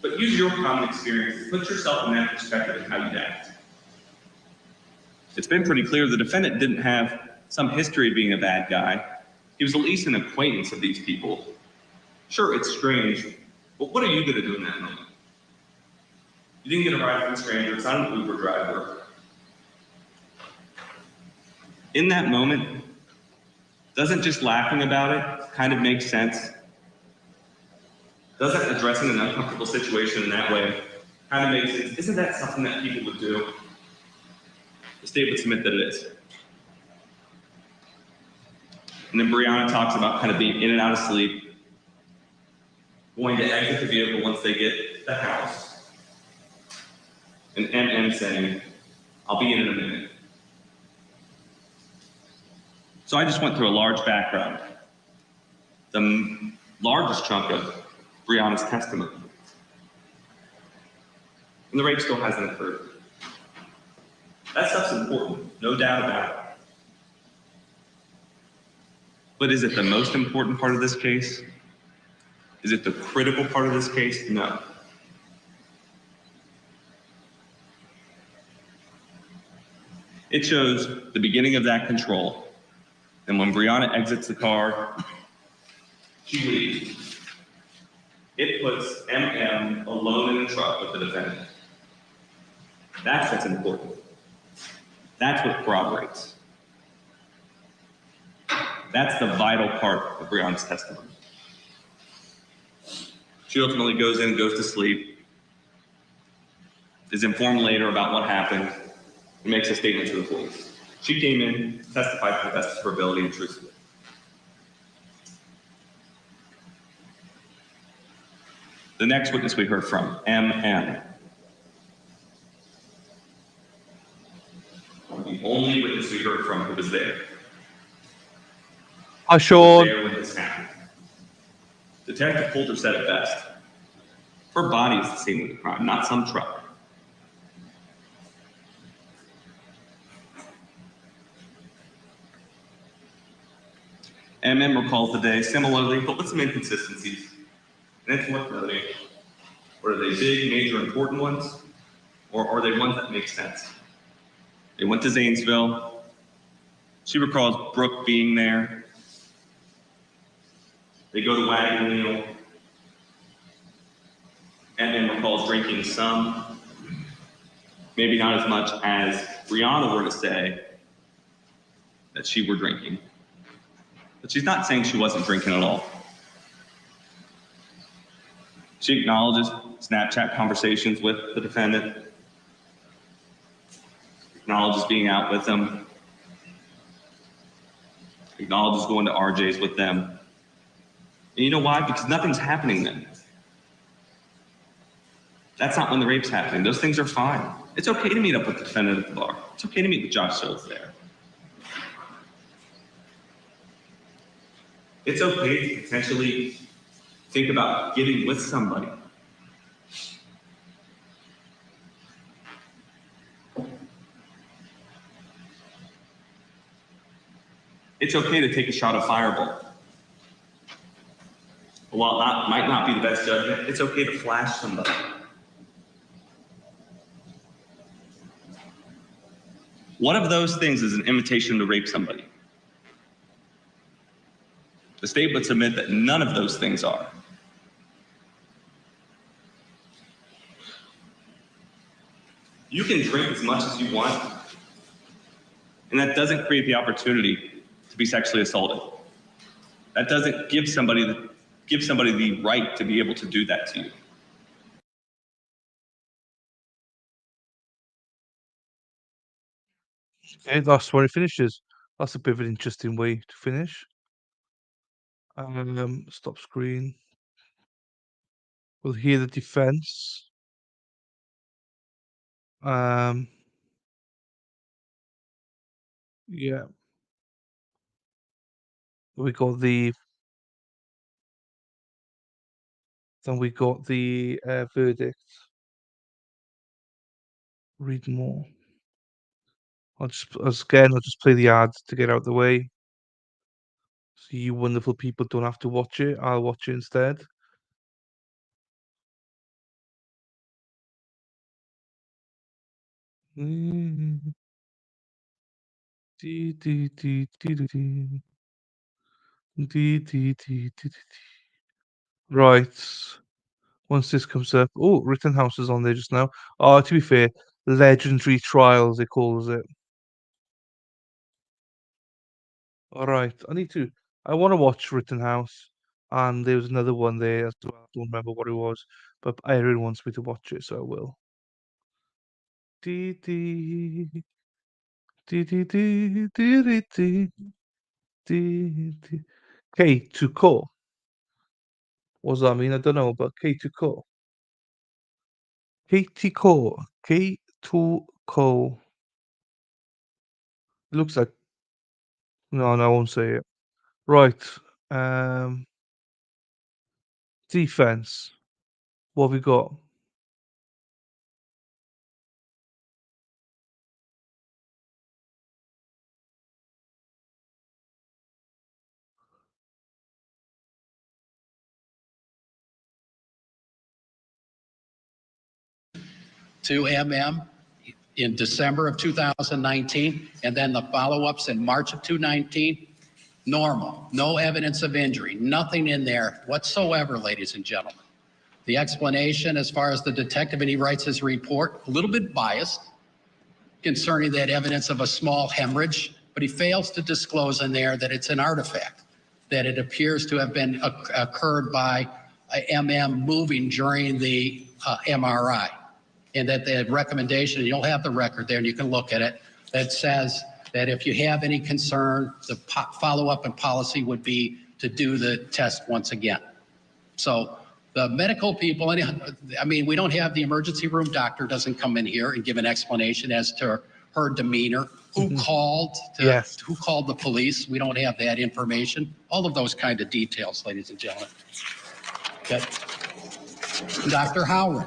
But use your common experience. Put yourself in that perspective of how you'd act. It's been pretty clear the defendant didn't have some history of being a bad guy. He was at least an acquaintance of these people. Sure, it's strange, but what are you gonna do in that moment? You didn't get a ride from a stranger, it's not an Uber driver. In that moment, doesn't just laughing about it kind of make sense? Doesn't addressing an uncomfortable situation in that way kind of make sense? Isn't that something that people would do? The state would submit that it is. And then Brianna talks about kind of being in and out of sleep, going to exit the vehicle once they get the house, and MM saying, I'll be in a minute. So I just went through a large background, the largest chunk of Brianna's testimony. And the rape still hasn't occurred. That stuff's important, no doubt about it. But is it the most important part of this case? Is it the critical part of this case? No. It shows the beginning of that control. And when Brianna exits the car, she leaves. It puts MM alone in the truck with the defendant. That's what's important. That's what corroborates. That's the vital part of Brianna's testimony. She ultimately goes in, goes to sleep, is informed later about what happened, and makes a statement to the police. She came in, testified to the best of her ability and truthfully. The next witness we heard from, MM. The only witness we heard from who was there. Hi, Sean. There when this happened. Detective Coulter said it best. Her body is the scene of the crime, not some truck. MM recalls the day similarly, but with some inconsistencies. And it's worth noting, are they big, major, important ones, or are they ones that make sense? They went to Zanesville. She recalls Brooke being there. They go to Wagon Wheel. MM recalls drinking some, maybe not as much as Brianna were to say that she were drinking. But she's not saying she wasn't drinking at all. She acknowledges Snapchat conversations with the defendant, acknowledges being out with them, acknowledges going to RJ's with them. And you know why? Because nothing's happening then. That's not when the rape's happening. Those things are fine. It's okay to meet up with the defendant at the bar. It's okay to meet with Josh Sills there. It's okay to potentially think about getting with somebody. It's okay to take a shot of Fireball. While it might not be the best judgment, it's okay to flash somebody. One of those things is an invitation to rape somebody. The state would submit that none of those things are. You can drink as much as you want, and that doesn't create the opportunity to be sexually assaulted. That doesn't give somebody the right to be able to do that to you. Okay, that's where it finishes. That's a bit of an interesting way to finish. Stop screen. We'll hear the defense. Yeah. We got the verdict. Read more. I'll just play the ads to get out the way. So you wonderful people don't have to watch it. I'll watch it instead. Dee, dee, dee, dee, dee, dee. Dee, dee, dee, dee, dee, dee. Right. Once this comes up. Oh, Rittenhouse is on there just now. Oh, to be fair, legendary trials, it calls it. All right. I want to watch Rittenhouse. And there was another one there as well. I don't remember what it was. But Irene wants me to watch it, so I will. Dee, dee. Dee, dee, dee, dee, dee, dee. Dee, dee. K to ko. What does that mean? I don't know, but K to ko. K to ko. K to ko. It looks like. No, I won't say it. Right. Um, defense. What have we got? To MM in December of 2019, and then the follow-ups in March of 2019, normal, no evidence of injury, nothing in there whatsoever, ladies and gentlemen. The explanation as far as the detective, and he writes his report, a little bit biased concerning that evidence of a small hemorrhage, but he fails to disclose in there that it's an artifact, that it appears to have been occurred by MM moving during the MRI. And that the recommendation, you'll have the record there and you can look at it, that says that if you have any concern, the follow-up and policy would be to do the test once again. So the medical people, I mean, we don't have the emergency room doctor doesn't come in here and give an explanation as to her demeanor, who called the police. We don't have that information. All of those kind of details, ladies and gentlemen. Okay. Dr. Howard,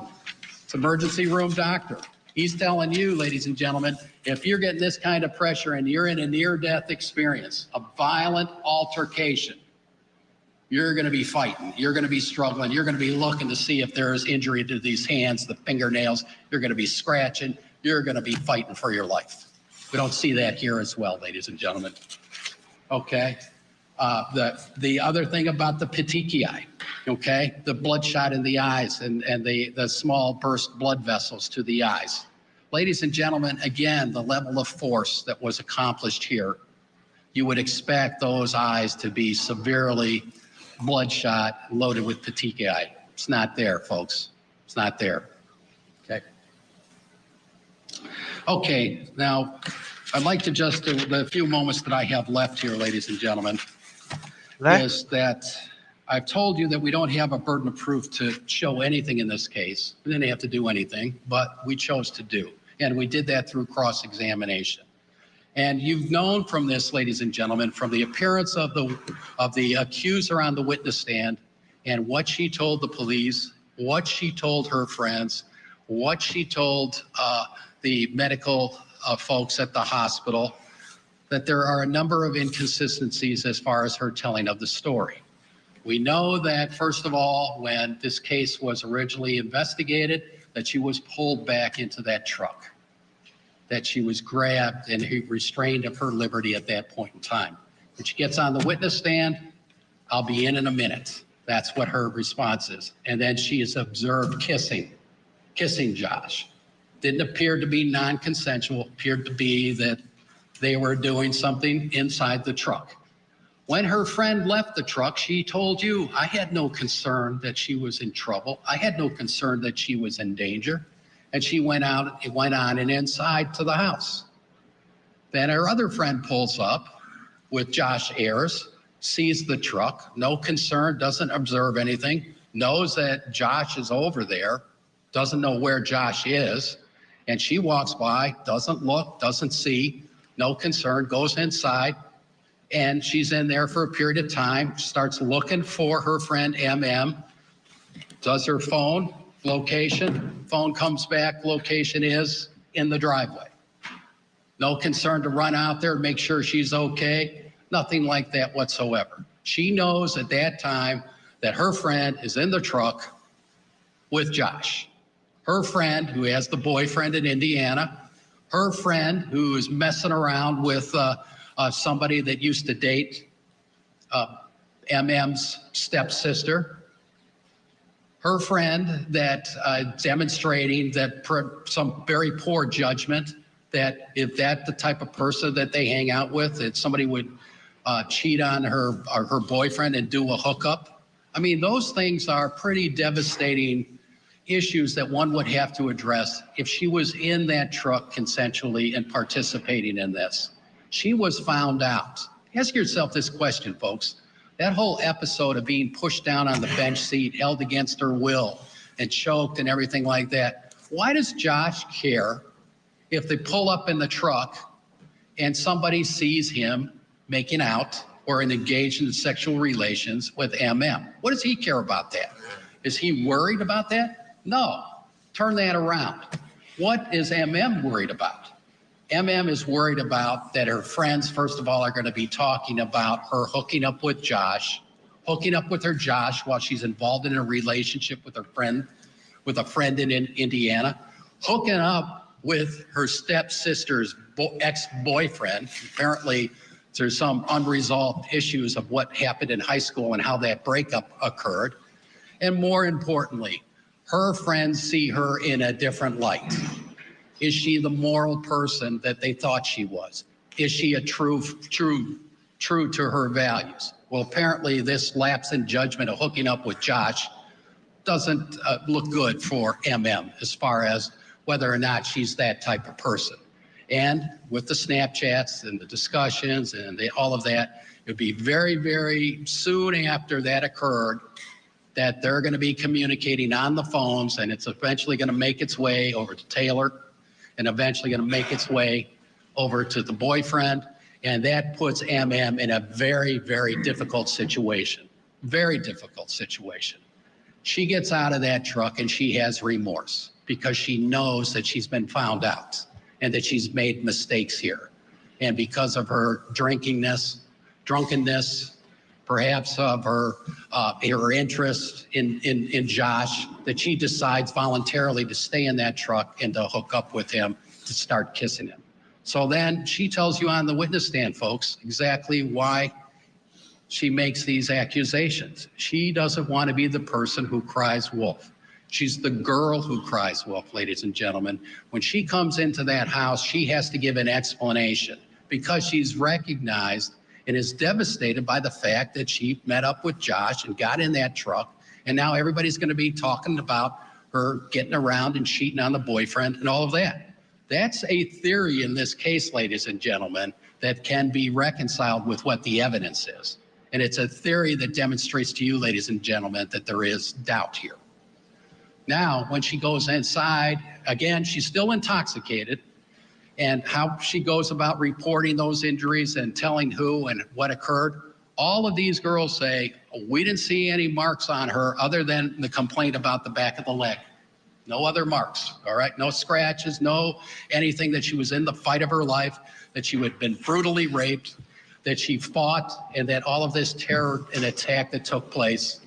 emergency room doctor. He's telling you, ladies and gentlemen, if you're getting this kind of pressure and you're in a near-death experience, a violent altercation, you're going to be fighting. You're going to be struggling. You're going to be looking to see if there is injury to these hands, the fingernails. You're going to be scratching. You're going to be fighting for your life. We don't see that here as well, ladies and gentlemen. Okay. The other thing about the petechiae, okay, the bloodshot in the eyes and the small burst blood vessels to the eyes. Ladies and gentlemen, again, the level of force that was accomplished here, you would expect those eyes to be severely bloodshot, loaded with petechiae. It's not there, folks. It's not there. Okay. Okay, now I'd like to just, the few moments that I have left here, ladies and gentlemen, is that I've told you that we don't have a burden of proof to show anything in this case. We didn't have to do anything, but we chose to do. And we did that through cross-examination. And you've known from this, ladies and gentlemen, from the appearance of the accuser on the witness stand and what she told the police, what she told her friends, what she told the medical folks at the hospital, that there are a number of inconsistencies as far as her telling of the story. We know that, first of all, when this case was originally investigated, that she was pulled back into that truck, that she was grabbed and restrained of her liberty at that point in time. When she gets on the witness stand, I'll be in a minute. That's what her response is. And then she is observed kissing Josh. Didn't appear to be non-consensual, appeared to be that they were doing something inside the truck. When her friend left the truck, she told you, I had no concern that she was in trouble. I had no concern that she was in danger. And she went on and inside to the house. Then her other friend pulls up with Josh Ayers, sees the truck, no concern, doesn't observe anything, knows that Josh is over there, doesn't know where Josh is. And she walks by, doesn't look, doesn't see, no concern, goes inside, and she's in there for a period of time, starts looking for her friend MM, does her phone location, phone comes back, location is in the driveway. No concern to run out there, make sure she's okay, nothing like that whatsoever. She knows at that time that her friend is in the truck with Josh. Her friend, who has the boyfriend in Indiana, her friend who is messing around with somebody that used to date MM's stepsister, her friend that demonstrating that some very poor judgment, that if that the type of person that they hang out with, that somebody would cheat on her boyfriend and do a hookup. I mean, those things are pretty devastating issues that one would have to address if she was in that truck consensually and participating in this. She was found out. Ask yourself this question, folks. That whole episode of being pushed down on the bench seat, held against her will, and choked and everything like that. Why does Josh care if they pull up in the truck and somebody sees him making out or engaged in sexual relations with MM? What does he care about that? Is he worried about that? No. Turn that around. What is MM worried about? MM is worried about that her friends, first of all, are going to be talking about her hooking up with Josh, hooking up with her Josh while she's involved in a relationship with her friend, with a friend in Indiana, hooking up with her stepsister's ex-boyfriend. Apparently, there's some unresolved issues of what happened in high school and how that breakup occurred. And more importantly, her friends see her in a different light. Is she the moral person that they thought she was? Is she a true to her values? Well, apparently this lapse in judgment of hooking up with Josh doesn't look good for MM as far as whether or not she's that type of person. And with the Snapchats and the discussions and all of that, it would be very, very soon after that occurred that they're going to be communicating on the phones, and it's eventually going to make its way over to Taylor and eventually going to make its way over to the boyfriend. And that puts MM in a very, very difficult situation. Very difficult situation. She gets out of that truck and she has remorse because she knows that she's been found out and that she's made mistakes here. And because of her drunkenness, perhaps of her interest in Josh, that she decides voluntarily to stay in that truck and to hook up with him, to start kissing him. So then she tells you on the witness stand, folks, exactly why she makes these accusations. She doesn't want to be the person who cries wolf. She's the girl who cries wolf, ladies and gentlemen. When she comes into that house, she has to give an explanation because she's recognized and is devastated by the fact that she met up with Josh and got in that truck. And now everybody's going to be talking about her getting around and cheating on the boyfriend and all of that. That's a theory in this case, ladies and gentlemen, that can be reconciled with what the evidence is. And it's a theory that demonstrates to you, ladies and gentlemen, that there is doubt here. Now, when she goes inside, again, she's still intoxicated. And how she goes about reporting those injuries and telling who and what occurred. All of these girls say, we didn't see any marks on her other than the complaint about the back of the leg. No other marks, all right? No scratches, no anything that she was in the fight of her life, that she had been brutally raped, that she fought, and that all of this terror and attack that took place,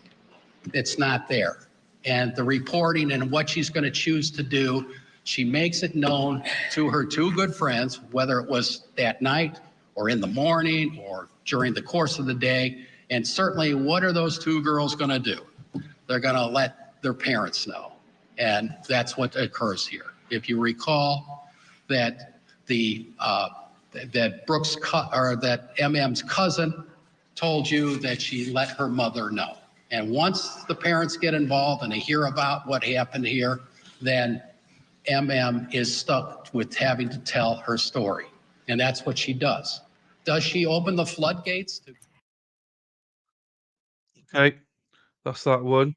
it's not there. And the reporting and what she's going to choose to do, she makes it known to her two good friends, whether it was that night or in the morning or during the course of the day. And certainly, what are those two girls going to do? They're going to let their parents know. And that's what occurs here. If you recall that that MM's cousin told you that she let her mother know. And once the parents get involved and they hear about what happened here, then MM is stuck with having to tell her story. And that's what she does. Does she open the floodgates to... Okay, that's that one.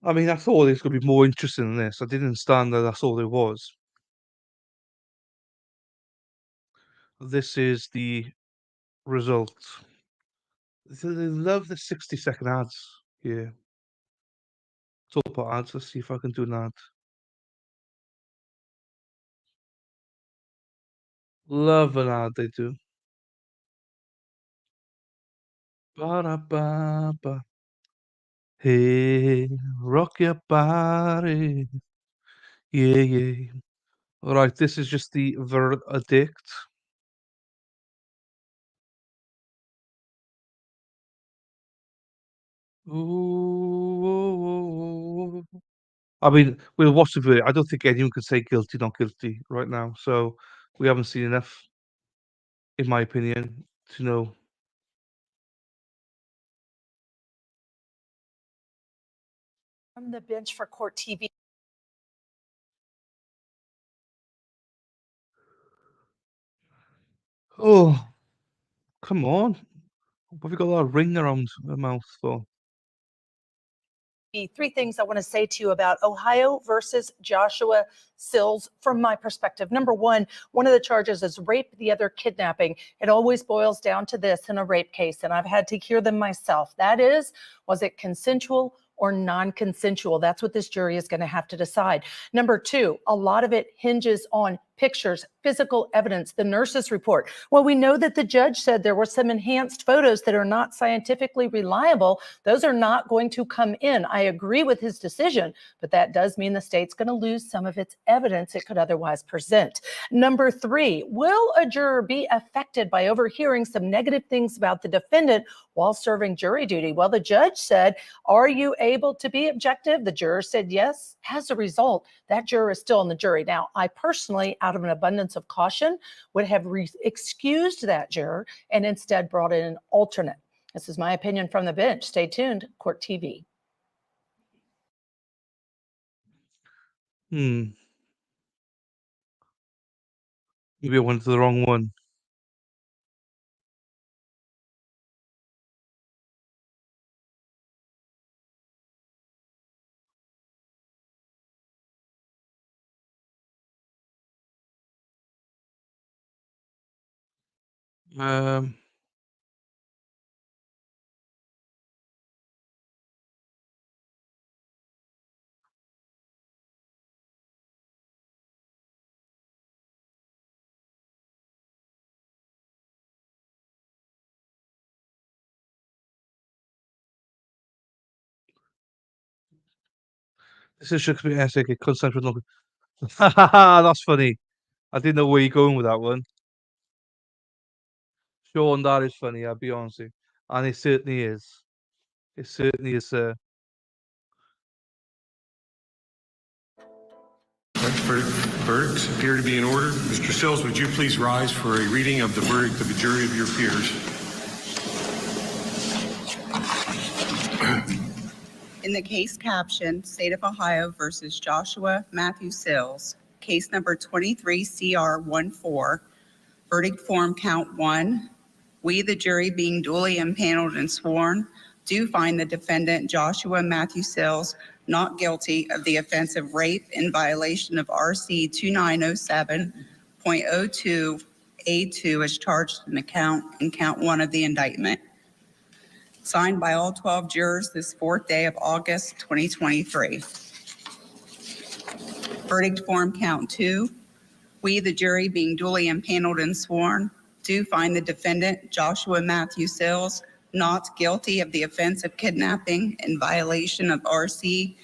I mean, I thought it was going to be more interesting than this. I didn't understand that that's all there was. This is the result. They love the 60-second ads here. It's all about ads. Let's see if I can do an ad. Love an ad, they do. Ba-da-ba-ba. Hey, rock your body. Yeah, yeah. All right, this is just the verdict. Ooh. I mean, we'll watch the verdict. I don't think anyone could say guilty, not guilty right now. So we haven't seen enough, in my opinion, to know. From the bench for Court TV. Oh, come on. What have you got that ring around her mouth for? Three things I want to say to you about Ohio versus Joshua Sills from my perspective. Number one of the charges is rape, the other kidnapping. It always boils down to this in a rape case, and I've had to hear them myself. That is, was it consensual or non-consensual? That's what this jury is going to have to decide. Number two, a lot of it hinges on pictures, physical evidence, the nurse's report. Well, we know that the judge said there were some enhanced photos that are not scientifically reliable. Those are not going to come in. I agree with his decision, but that does mean the state's going to lose some of its evidence it could otherwise present. Number three, will a juror be affected by overhearing some negative things about the defendant while serving jury duty? Well, the judge said, are you able to be objective? The juror said yes. As a result, that juror is still in the jury. Now, I personally, out of an abundance of caution, would have excused that juror and instead brought in an alternate. This is my opinion from the bench. Stay tuned, Court TV. Maybe I went to the wrong one. Um, this is Shakespeare essay. Consent with no. That's funny. I didn't know where you're going with that one. Sean, that is funny. I'll be honest with you, and it certainly is. It certainly is. Verdicts appear to be in order. Mr. Sills, would you please rise for a reading of the verdict of a jury of your peers? In the case captioned, State of Ohio versus Joshua Matthew Sills, case number 23CR14, verdict form count 1, we, the jury, being duly impaneled and sworn, do find the defendant Joshua Matthew Sills not guilty of the offense of rape in violation of RC 2907.02A2 as charged in count 1 of the indictment. Signed by all 12 jurors this fourth day of August 2023. Verdict form count 2. We, the jury, being duly impaneled and sworn, do find the defendant, Joshua Matthew Sills, not guilty of the offense of kidnapping in violation of RC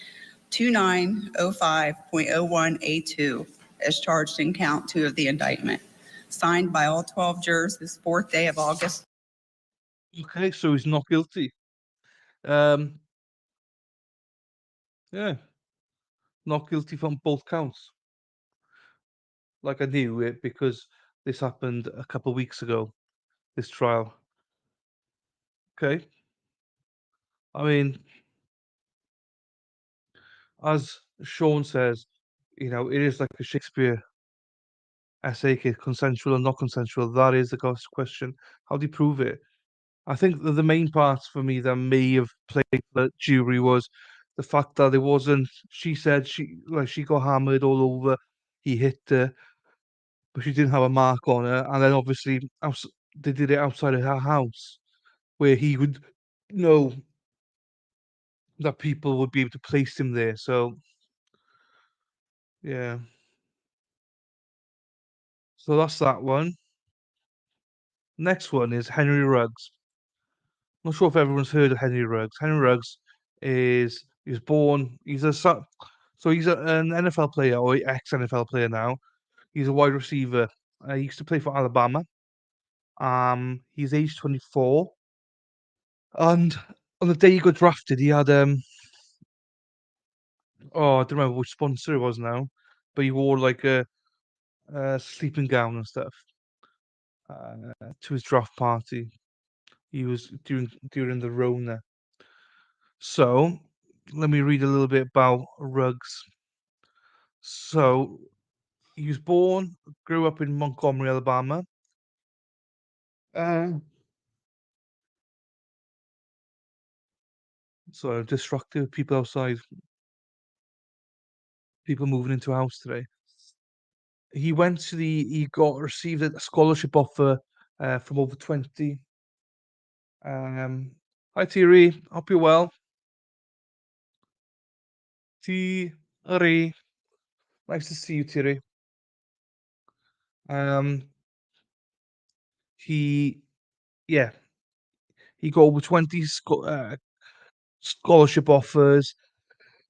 2905.01A2 as charged in count 2 of the indictment. Signed by all 12 jurors this fourth day of August. Okay, so he's not guilty. Yeah, not guilty from both counts. Like I knew it because this happened a couple of weeks ago, this trial. Okay. I mean, as Sean says, it is like a Shakespeare essay, consensual or not consensual. That is the question. How do you prove it? I think that the main parts for me that may have played the jury was the fact that it wasn't. She said she got hammered all over. He hit her, but she didn't have a mark on her. And then obviously they did it outside of her house, where he would know that people would be able to place him there. So yeah, so that's that one. Next one is Henry Ruggs. Not sure if everyone's heard of Henry Ruggs. Henry Ruggs he's born. He's an NFL player or ex NFL player now. He's a wide receiver. He used to play for Alabama. He's age 24. And on the day he got drafted, he had I don't remember which sponsor it was now, but he wore like a sleeping gown and stuff to his draft party. He was during the Rona. So let me read a little bit about Ruggs. So he was born, grew up in Montgomery, Alabama. So destructive people outside, people moving into a house today. He received a scholarship offer from over 20. Hi Thierry, hope you're well. Thierry, nice to see you, Thierry. He, yeah, he got over 20 scholarship offers,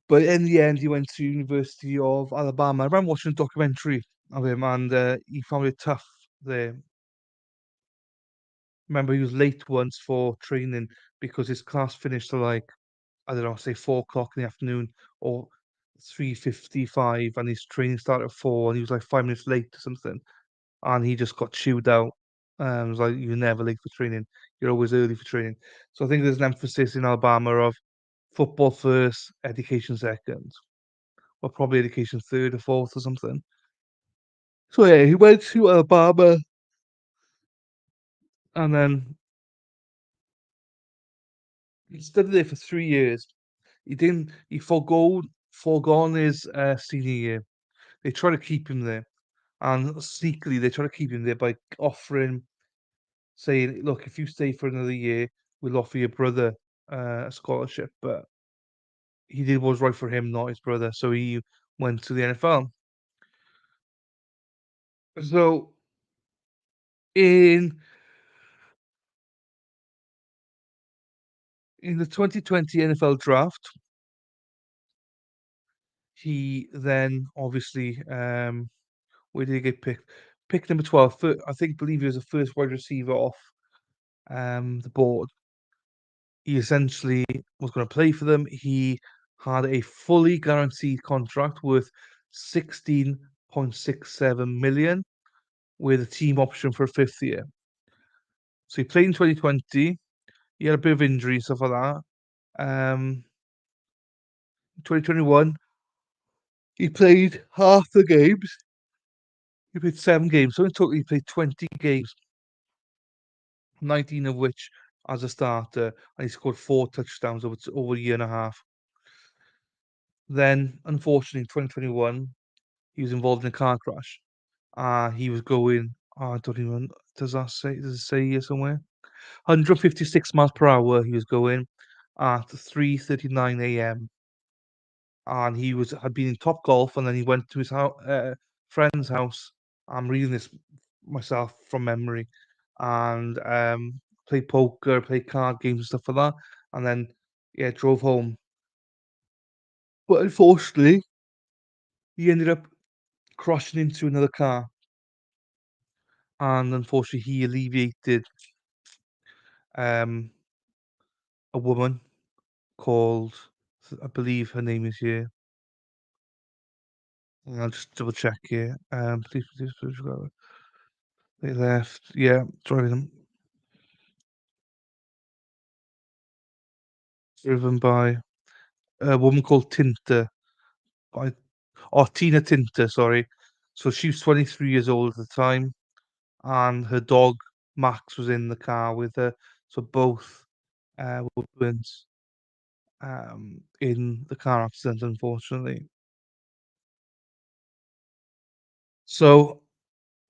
but in the end, he went to University of Alabama. I remember watching a documentary of him, and he found it tough there. Remember, he was late once for training because his class finished at like, I don't know, say 4 o'clock in the afternoon or 3:55, and his training started at 4, and he was like 5 minutes late or something, and he just got chewed out. It was like, you're never late for training. You're always early for training. So I think there's an emphasis in Alabama of football first, education second, or probably education third or fourth or something. So yeah, he went to Alabama, and then he studied there for 3 years. He foregone his senior year. They try to keep him there, and sneakily they try to keep him there by offering, saying, "Look, if you stay for another year, we'll offer your brother a scholarship." But he did what was right for him, not his brother. So he went to the NFL. So in the 2020 NFL draft, he then obviously where did he get picked? Pick number 12. I believe he was the first wide receiver off the board. He essentially was going to play for them. He had a fully guaranteed contract worth 16.67 million with a team option for a fifth year. So he played in 2020. He had a bit of injury, stuff like that. 2021, he played half the games. He played 7 games. So in total, he played 20 games, 19 of which as a starter, and he scored 4 touchdowns over a year and a half. Then, unfortunately, in 2021, he was involved in a car crash. He was going, I don't even, does it say here somewhere? 156 miles per hour he was going at 3:39 a.m. And had been in Top Golf, and then he went to his friend's house. I'm reading this myself from memory, and played poker, played card games and stuff like that, and then drove home. But unfortunately, he ended up crashing into another car, and unfortunately, he alleviated um, a woman called, I believe her name is here. I'll just double check here. Please, they left. Yeah, driving them. Driven by a woman called Tinta. By, Tina Tinta, sorry. So she was 23 years old at the time, and her dog Max was in the car with her. So both were burnt in the car accident, unfortunately. So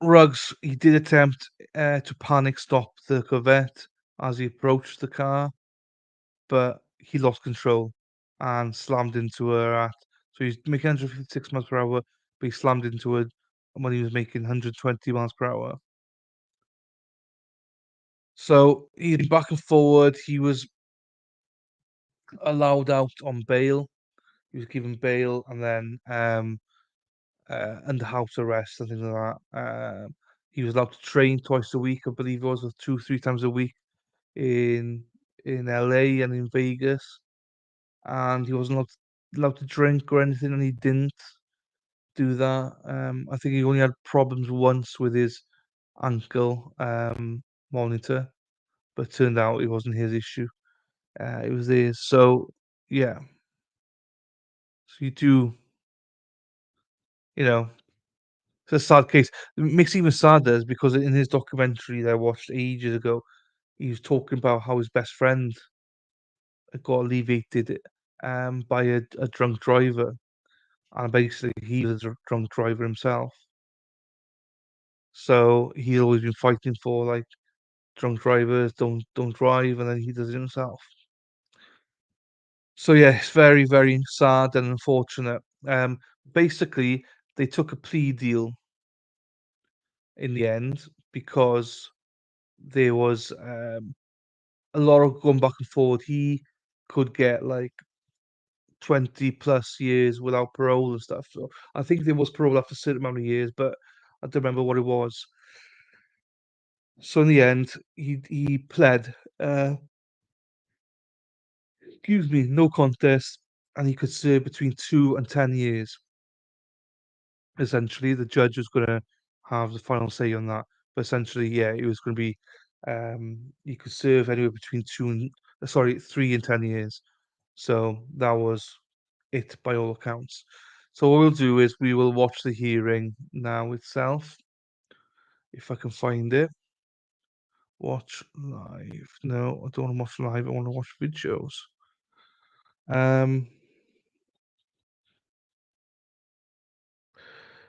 Ruggs, he did attempt to panic stop the Corvette as he approached the car, but he lost control and slammed into her so he's making 156 miles per hour, but he slammed into her when he was making 120 miles per hour. So he's back and forward. He was allowed out on bail. He was given bail, and then under house arrest and things like that. He was allowed to train twice a week, I believe it was, or 2, 3 times a week in LA and in Vegas, and he wasn't allowed to drink or anything, and he didn't do that. I think he only had problems once with his ankle monitor, but it turned out it wasn't his issue. It was theirs. So yeah, so you do, you know, it's a sad case. It makes it even sadder is because in his documentary that I watched ages ago, he was talking about how his best friend got alleviated by a drunk driver, and basically he was a drunk driver himself. So he's always been fighting for like drunk drivers don't drive, and then he does it himself. So yeah, it's very very sad and unfortunate. Basically, they took a plea deal in the end because there was a lot of going back and forward. He could get like 20 plus years without parole and stuff. So I think there was parole after a certain amount of years, but I don't remember what it was. So in the end, he pled, excuse me, no contest, and he could serve between 2 and 10 years. Essentially, the judge was going to have the final say on that. But essentially, yeah, it was going to be you could serve anywhere between 3 and 10 years. So that was it by all accounts. So what we'll do is we will watch the hearing now itself, if I can find it. Watch live. No, I don't want to watch live. I want to watch videos.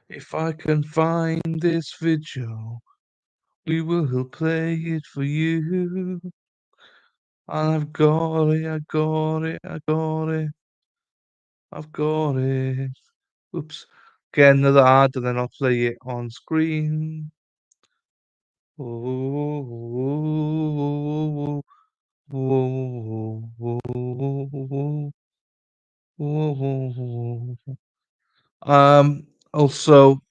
If I can find this video, we will play it for you. I've got it, I got it, I got it. I've got it. Oops. Get another ad and then I'll play it on screen. Also,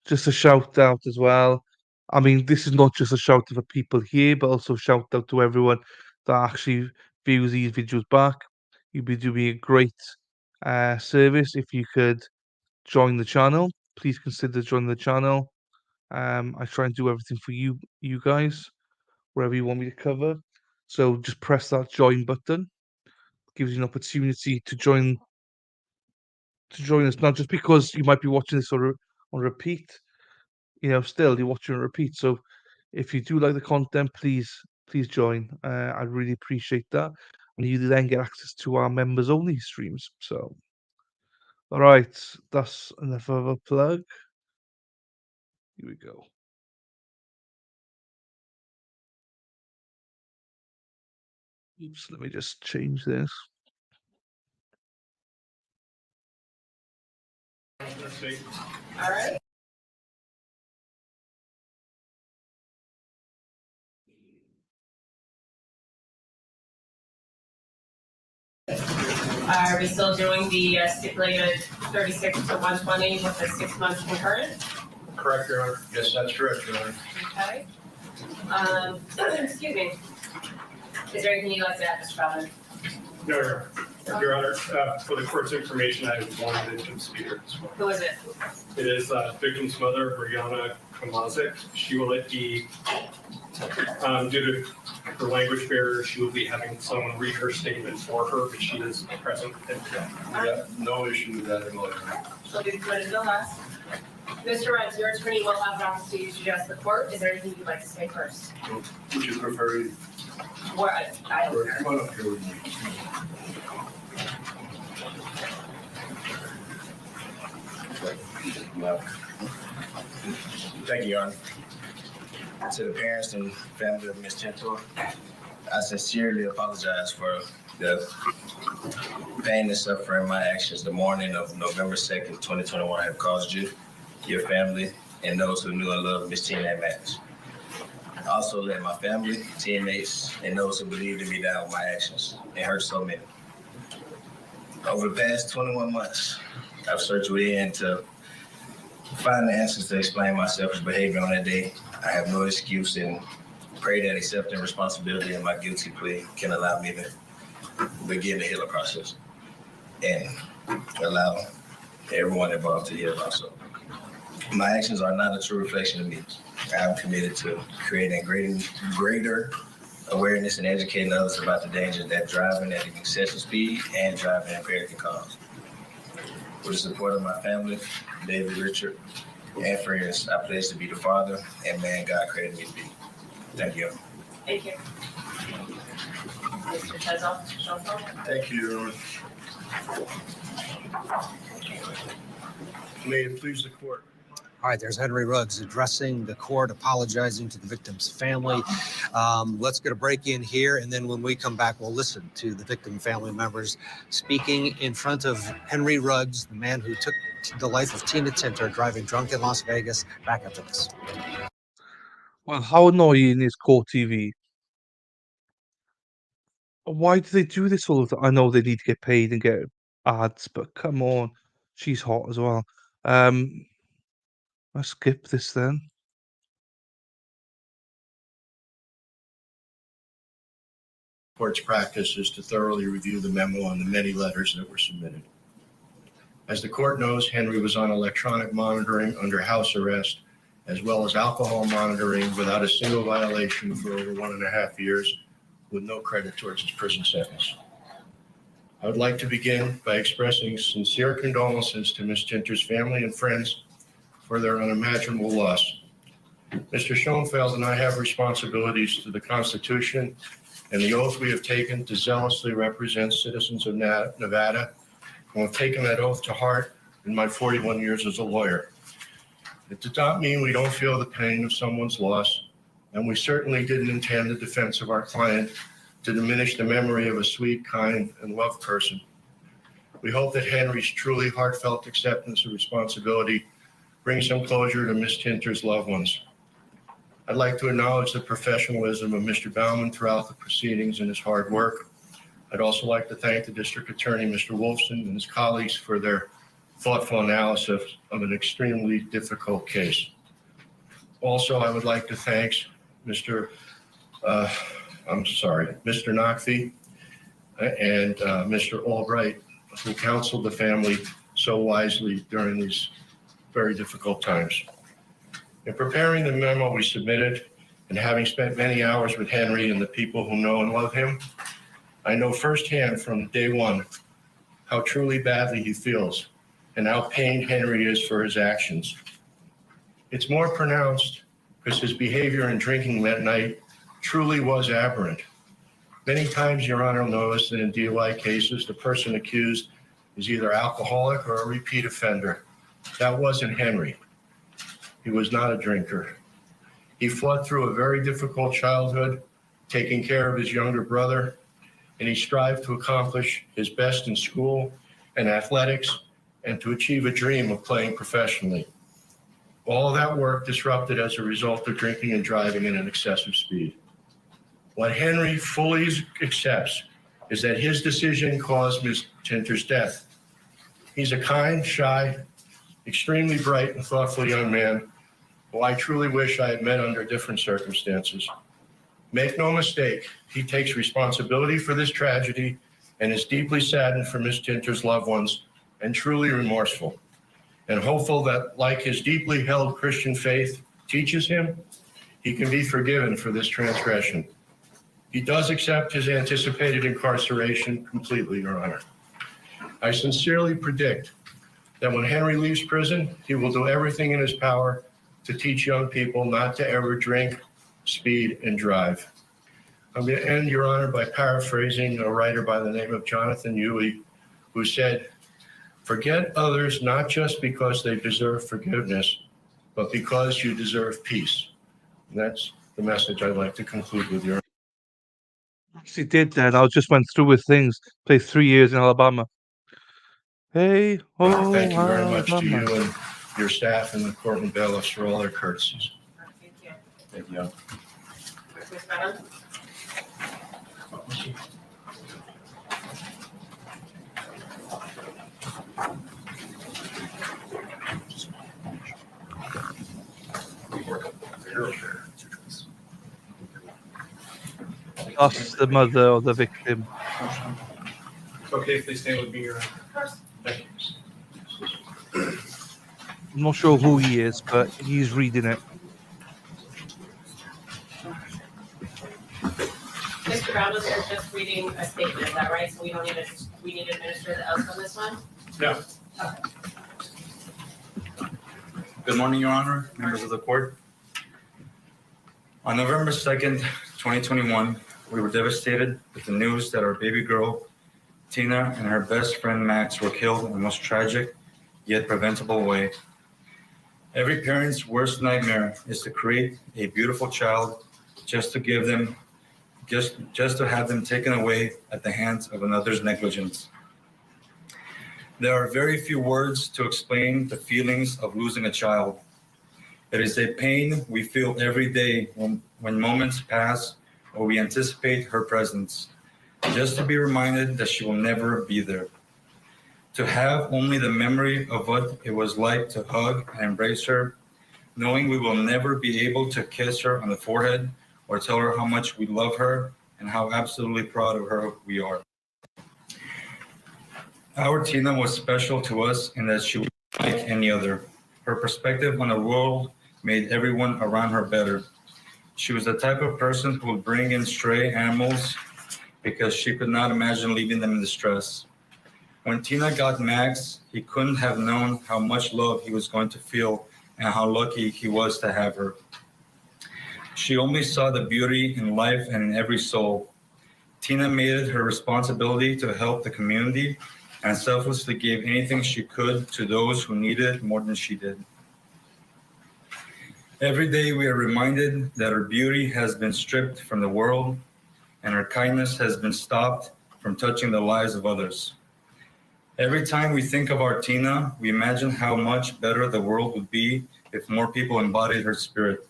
just a shout out as well. I mean, this is not just a shout out for people here, but also shout out to everyone that actually views these videos back. You'd be doing a great service if you could join the channel. Please consider joining the channel. I try and do everything for you guys, wherever you want me to cover. So just press that join button. Gives you an opportunity to join us, not just because you might be watching this on repeat. Still you're watching on repeat. So if you do like the content, please join. I'd really appreciate that, and you then get access to our members only streams. So, all right, that's enough of a plug. Here we go. Oops, let me just change this. All right. Are we still doing the stipulated 36 to 120 with the 6 months concurrent? Correct, Your Honor. Yes, that's correct, Your Honor. Okay. Excuse me. Is there anything you'd like to add, Mr. Bowden? No, Your Honor. For the court's information, I have one victim speaker as well. Who is it? It is victim's mother, Brianna Kamazik. She will be, due to her language barrier, she will be having someone read her statement for her, but she is present. Yeah, no issue with that at all. She'll be put until last. Mr. Rents, your attorney will have the opportunity to address the court. Is there anything you'd like to say first? Would you prefer? What? I don't care. Come on up here with me. Thank you, Your Honor. To the parents and family of Ms. Tintor, I sincerely apologize for the pain and suffering my actions the morning of November 2nd, 2021 have caused you, your family, and those who knew and loved Ms. Tina Matthews. I also let my family, teammates, and those who believed in me down with my actions and hurt so many. Over the past 21 months, I've searched within to find the answers to explain my selfish behavior on that day. I have no excuse and pray that accepting responsibility in my guilty plea can allow me to begin the healing process and allow everyone involved to heal also. My actions are not a true reflection of me. I am committed to creating greater awareness and educating others about the dangers that driving at excessive speed and driving impaired can cause. With the support of my family, David, Richard, and friends, I pledge to be the father and man God created me to be. Thank you. Thank you. Mr. Chazal? Thank you, Your Honor. May it please the court. All right, there's Henry Ruggs addressing the court, apologizing to the victim's family. Let's get a break in here, and then when we come back, we'll listen to the victim family members speaking in front of Henry Ruggs, the man who took the life of Tina Tintor driving drunk in Las Vegas. Back after this. Well, how annoying is court TV? Why do they do this all the time? I know they need to get paid and get ads, but come on, she's hot as well. I'll skip this then. Court's practice is to thoroughly review the memo and the many letters that were submitted. As the court knows, Henry was on electronic monitoring under house arrest, as well as alcohol monitoring without a single violation for over 1.5 years, with no credit towards his prison sentence. I would like to begin by expressing sincere condolences to Ms. Tintor's family and friends for their unimaginable loss. Mr. Schoenfeld and I have responsibilities to the Constitution and the oath we have taken to zealously represent citizens of Nevada, and have taken that oath to heart in my 41 years as a lawyer. It does not mean we don't feel the pain of someone's loss, and we certainly didn't intend the defense of our client to diminish the memory of a sweet, kind, and loved person. We hope that Henry's truly heartfelt acceptance of responsibility brings some closure to Ms. Tintor's loved ones. I'd like to acknowledge the professionalism of Mr. Baumann throughout the proceedings and his hard work. I'd also like to thank the District Attorney, Mr. Wolfson, and his colleagues for their thoughtful analysis of an extremely difficult case. Also, I would like to thank Mr. Nockfi and Mr. Albright, who counseled the family so wisely during these very difficult times. In preparing the memo we submitted and having spent many hours with Henry and the people who know and love him, I know firsthand from day one how truly badly he feels and how pained Henry is for his actions. It's more pronounced because his behavior in drinking that night truly was aberrant. Many times, Your Honor, will notice that in DUI cases, the person accused is either alcoholic or a repeat offender. That wasn't Henry. He was not a drinker. He fought through a very difficult childhood, taking care of his younger brother, and he strived to accomplish his best in school and athletics and to achieve a dream of playing professionally. All of that work disrupted as a result of drinking and driving at an excessive speed. What Henry fully accepts is that his decision caused Ms. Tintor's death. He's a kind, shy, extremely bright and thoughtful young man who I truly wish I had met under different circumstances. Make no mistake, he takes responsibility for this tragedy and is deeply saddened for Ms. Tintor's loved ones and truly remorseful and hopeful that, like his deeply held Christian faith teaches him, he can be forgiven for this transgression. He does accept his anticipated incarceration completely, Your Honor. I sincerely predict that when Henry leaves prison, he will do everything in his power to teach young people not to ever drink, speed, and drive. I'm going to end, Your Honor, by paraphrasing a writer by the name of Jonathan Huey, who said, "Forget others not just because they deserve forgiveness, but because you deserve peace." And that's the message I'd like to conclude with, Your Honor. She did that. I just went through with things. Played 3 years in Alabama. Hey, oh, Thank you very much to Alabama. you and your staff and the courtroom bailiffs for all their courtesies. Thank you. Thank you. Ms. Bennett? Us, the mother of the victim. It's okay if they stand with me, Your Honor. Thank you. I'm not sure who he is, but he's reading it. Mr. Brown was just reading a statement, is that right? So we don't need to, we need to administer the oath on this one? No. Okay. Good morning, Your Honor, members of the court. On November 2nd, 2021, we were devastated with the news that our baby girl, Tina, and her best friend, Max, were killed in the most tragic yet preventable way. Every parent's worst nightmare is to create a beautiful child just to give them, just to have them taken away at the hands of another's negligence. There are very few words to explain the feelings of losing a child. It is a pain we feel every day when moments pass or we anticipate her presence, just to be reminded that she will never be there. To have only the memory of what it was like to hug and embrace her, knowing we will never be able to kiss her on the forehead or tell her how much we love her and how absolutely proud of her we are. Our Tina was special to us in that she was like any other. Her perspective on the world made everyone around her better. She was the type of person who would bring in stray animals because she could not imagine leaving them in distress. When Tina got Max, he couldn't have known how much love he was going to feel and how lucky he was to have her. She only saw the beauty in life and in every soul. Tina made it her responsibility to help the community and selflessly gave anything she could to those who needed it more than she did. Every day we are reminded that her beauty has been stripped from the world and her kindness has been stopped from touching the lives of others. Every time we think of our Tina, we imagine how much better the world would be if more people embodied her spirit.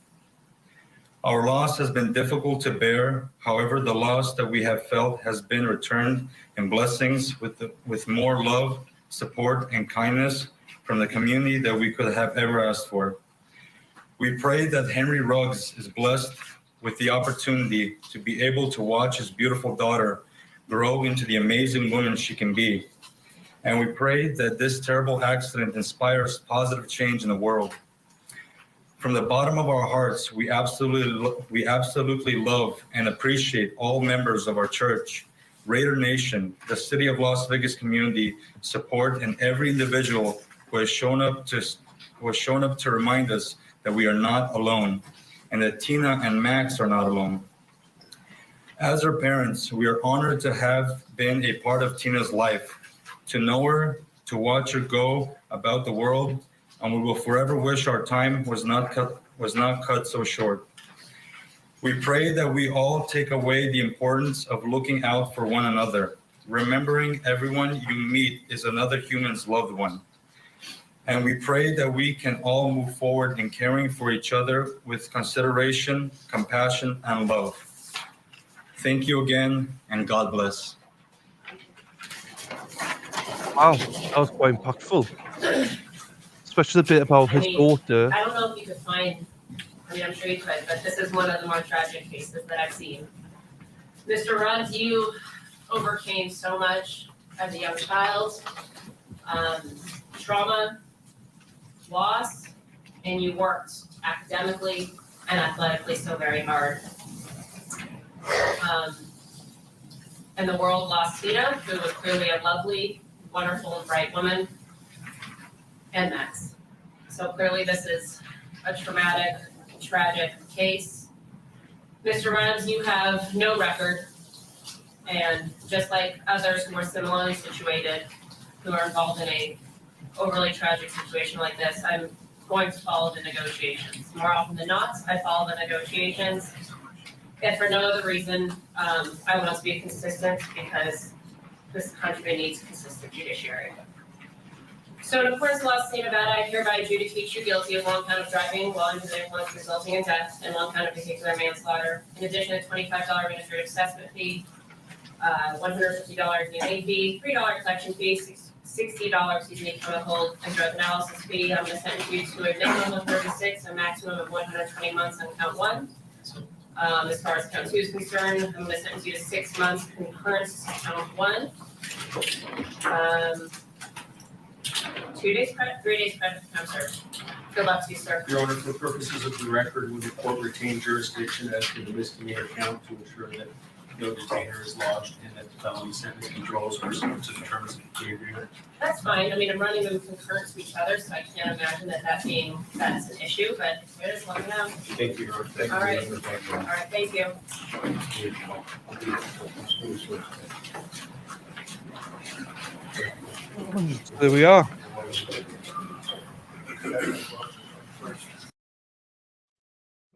Our loss has been difficult to bear. However, the loss that we have felt has been returned in blessings with more love, support, and kindness from the community that we could have ever asked for. We pray that Henry Ruggs is blessed with the opportunity to be able to watch his beautiful daughter grow into the amazing woman she can be. And we pray that this terrible accident inspires positive change in the world. From the bottom of our hearts, we absolutely love and appreciate all members of our church, Raider Nation, the City of Las Vegas community, support, and every individual who has shown up to remind us that we are not alone, and that Tina and Max are not alone. As her parents, we are honored to have been a part of Tina's life, to know her, to watch her go about the world, and we will forever wish our time was not cut so short. We pray that we all take away the importance of looking out for one another, remembering everyone you meet is another human's loved one. And we pray that we can all move forward in caring for each other with consideration, compassion, and love. Thank you again, and God bless. Wow, that was quite impactful. Especially the bit about his daughter. I don't know if you could find, I mean, I'm sure you could, but this is one of the more tragic cases that I've seen. Mr. Ruggs, you overcame so much as a young child, trauma, loss, and you worked academically and athletically so very hard. And the world lost Tina, who was clearly a lovely, wonderful, and bright woman, and Max. So clearly this is a traumatic, tragic case. Mr. Ruggs, you have no record, and just like others who are similarly situated, who are involved in a overly tragic situation like this, I'm going to follow the negotiations. More often than not, I follow the negotiations. If for no other reason, I want us to be consistent because this country needs consistent judiciary. So in accordance with law of the state of Nevada, I hereby adjudicate you guilty of 1 count of driving while under the influence resulting in death and 1 count of vehicular manslaughter. In addition, a $25 administrative assessment fee, $150 DNA fee, $3 collection fee, $60 chemical hold and drug analysis fee. I'm going to sentence you to a minimum of 36, a maximum of 120 months on count 1. As far as count two is concerned, I'm going to sentence you to 6 months concurrence count one. 2 days credit, 3 days credit, I'm sorry. Good luck to you, sir. Your Honor, for purposes of the record, would the court retain jurisdiction as to the misdemeanor count to ensure that no detainer is lodged and that the felony sentence controls pursuant to the terms of the plea agreement? That's fine. I mean, I'm running them concurrent to each other, so I can't imagine that's an issue, but if it is, let me know. Thank you, Your Honor. Thank you. All right. Thank you. All right, thank you. There we are.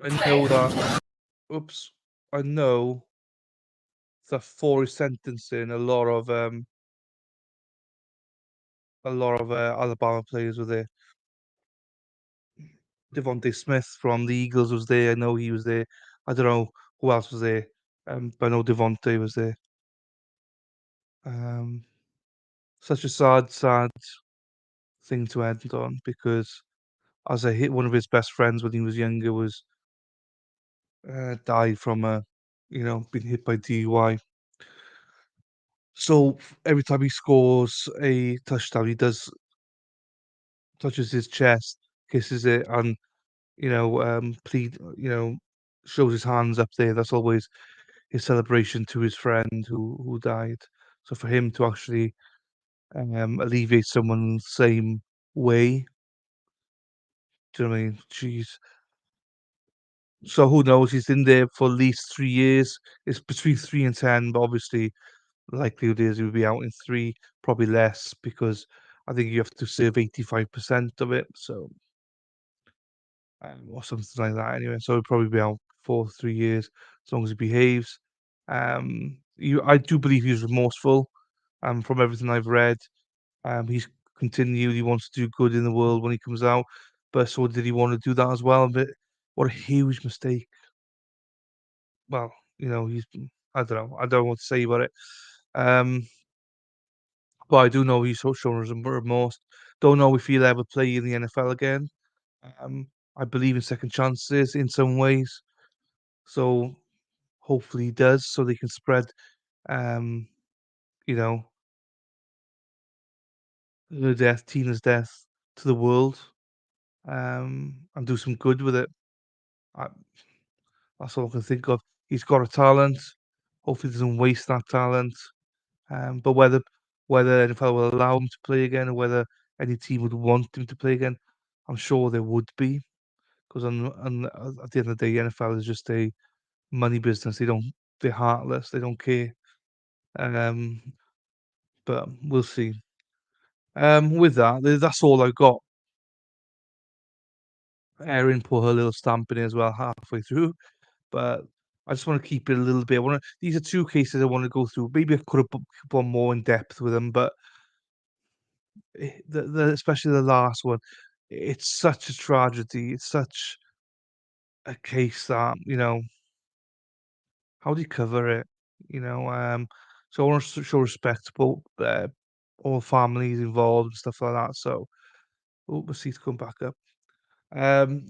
I know that. Oops. I know that for his sentencing, a lot of Alabama players were there. Devontae Smith from the Eagles was there. I know he was there. I don't know who else was there. But I know Devontae was there. Such a sad thing to end on because as I hit one of his best friends when he was younger was died from being hit by DUI. So every time he scores a touchdown, he touches his chest, kisses it, and shows his hands up there. That's always his celebration to his friend who died. So for him to actually alleviate someone the same way, do you know what I mean? Jeez. So who knows? He's in there for at least 3 years. It's between 3 and 10, but obviously the likelihood is he'll be out in 3, probably less because I think you have to serve 85% of it. So or something like that anyway. So he'll probably be out for 3 years as long as he behaves. I do believe he's remorseful. From everything I've read, he's continued. He wants to do good in the world when he comes out, but so did he want to do that as well? But what a huge mistake. Well, he's. I don't know. I don't know what to say about it. But I do know he's shown some remorse. Don't know if he'll ever play in the NFL again. I believe in second chances in some ways. So hopefully he does, so they can spread, um, you know, Tina's death to the world, and do some good with it. I, that's all I can think of. He's got a talent. Hopefully, he doesn't waste that talent. But whether NFL will allow him to play again, or whether any team would want him to play again, I'm sure there would be, because at the end of the day, the NFL is just a money business. They're heartless. They don't care. Um, but we'll see. With that, that's all I got. Erin put her little stamp in it as well halfway through, but I just want to keep it a little bit. These are two cases I want to go through. Maybe I could have gone more in depth with them, but especially the last one, it's such a tragedy. It's such a case that how do you cover it? So I want to show respect to all families involved and stuff like that. So, oh, my seat's come back up.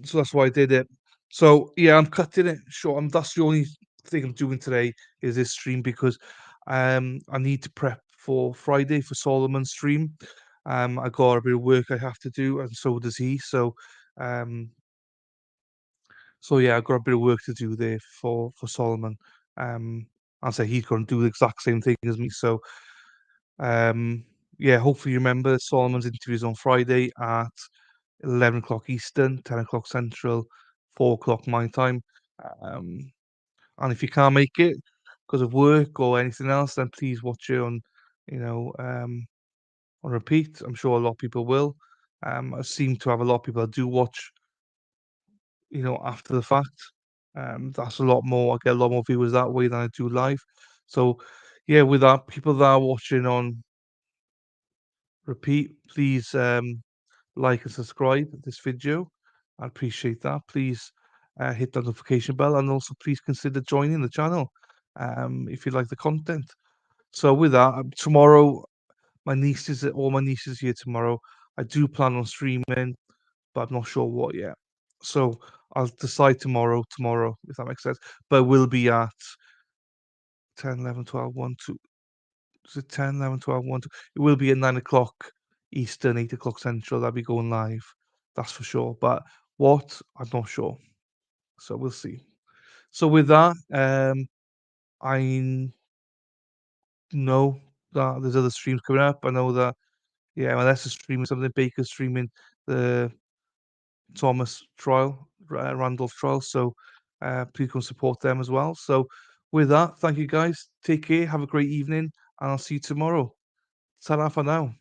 So that's why I did it. So yeah, I'm cutting it short. That's the only thing I'm doing today is this stream because I need to prep for Friday for Solomon's stream. I got a bit of work I have to do, and so does he. Um, so yeah, I got a bit of work to do there for Solomon. I'll say he's going to do the exact same thing as me. So yeah, hopefully you remember Solomon's interview is on Friday at 11 o'clock Eastern, 10 o'clock Central, 4 o'clock my time. And if you can't make it because of work or anything else, then please watch it on, on repeat. I'm sure a lot of people will. I seem to have a lot of people that do watch, after the fact. That's a lot more. I get a lot more viewers that way than I do live. So, yeah, with that, people that are watching on repeat, please like and subscribe this video. I appreciate that. Please hit the notification bell and also please consider joining the channel if you like the content. So with that, tomorrow, all my nieces here tomorrow. I do plan on streaming, but I'm not sure what yet. So I'll decide tomorrow, if that makes sense. But we'll be at 10, 11, 12, 1, 2. Is it 10, 11, 12, 1, 2? It will be at 9 o'clock Eastern, 8 o'clock Central. That'll be going live. That's for sure. But what? I'm not sure. So we'll see. So with that, I know that there's other streams coming up. I know that, yeah, MLS is streaming something, Baker's streaming the Thomas trial, Randolph trial. So please go and support them as well. So with that, thank you guys. Take care. Have a great evening, and I'll see you tomorrow. Ta-ra for now.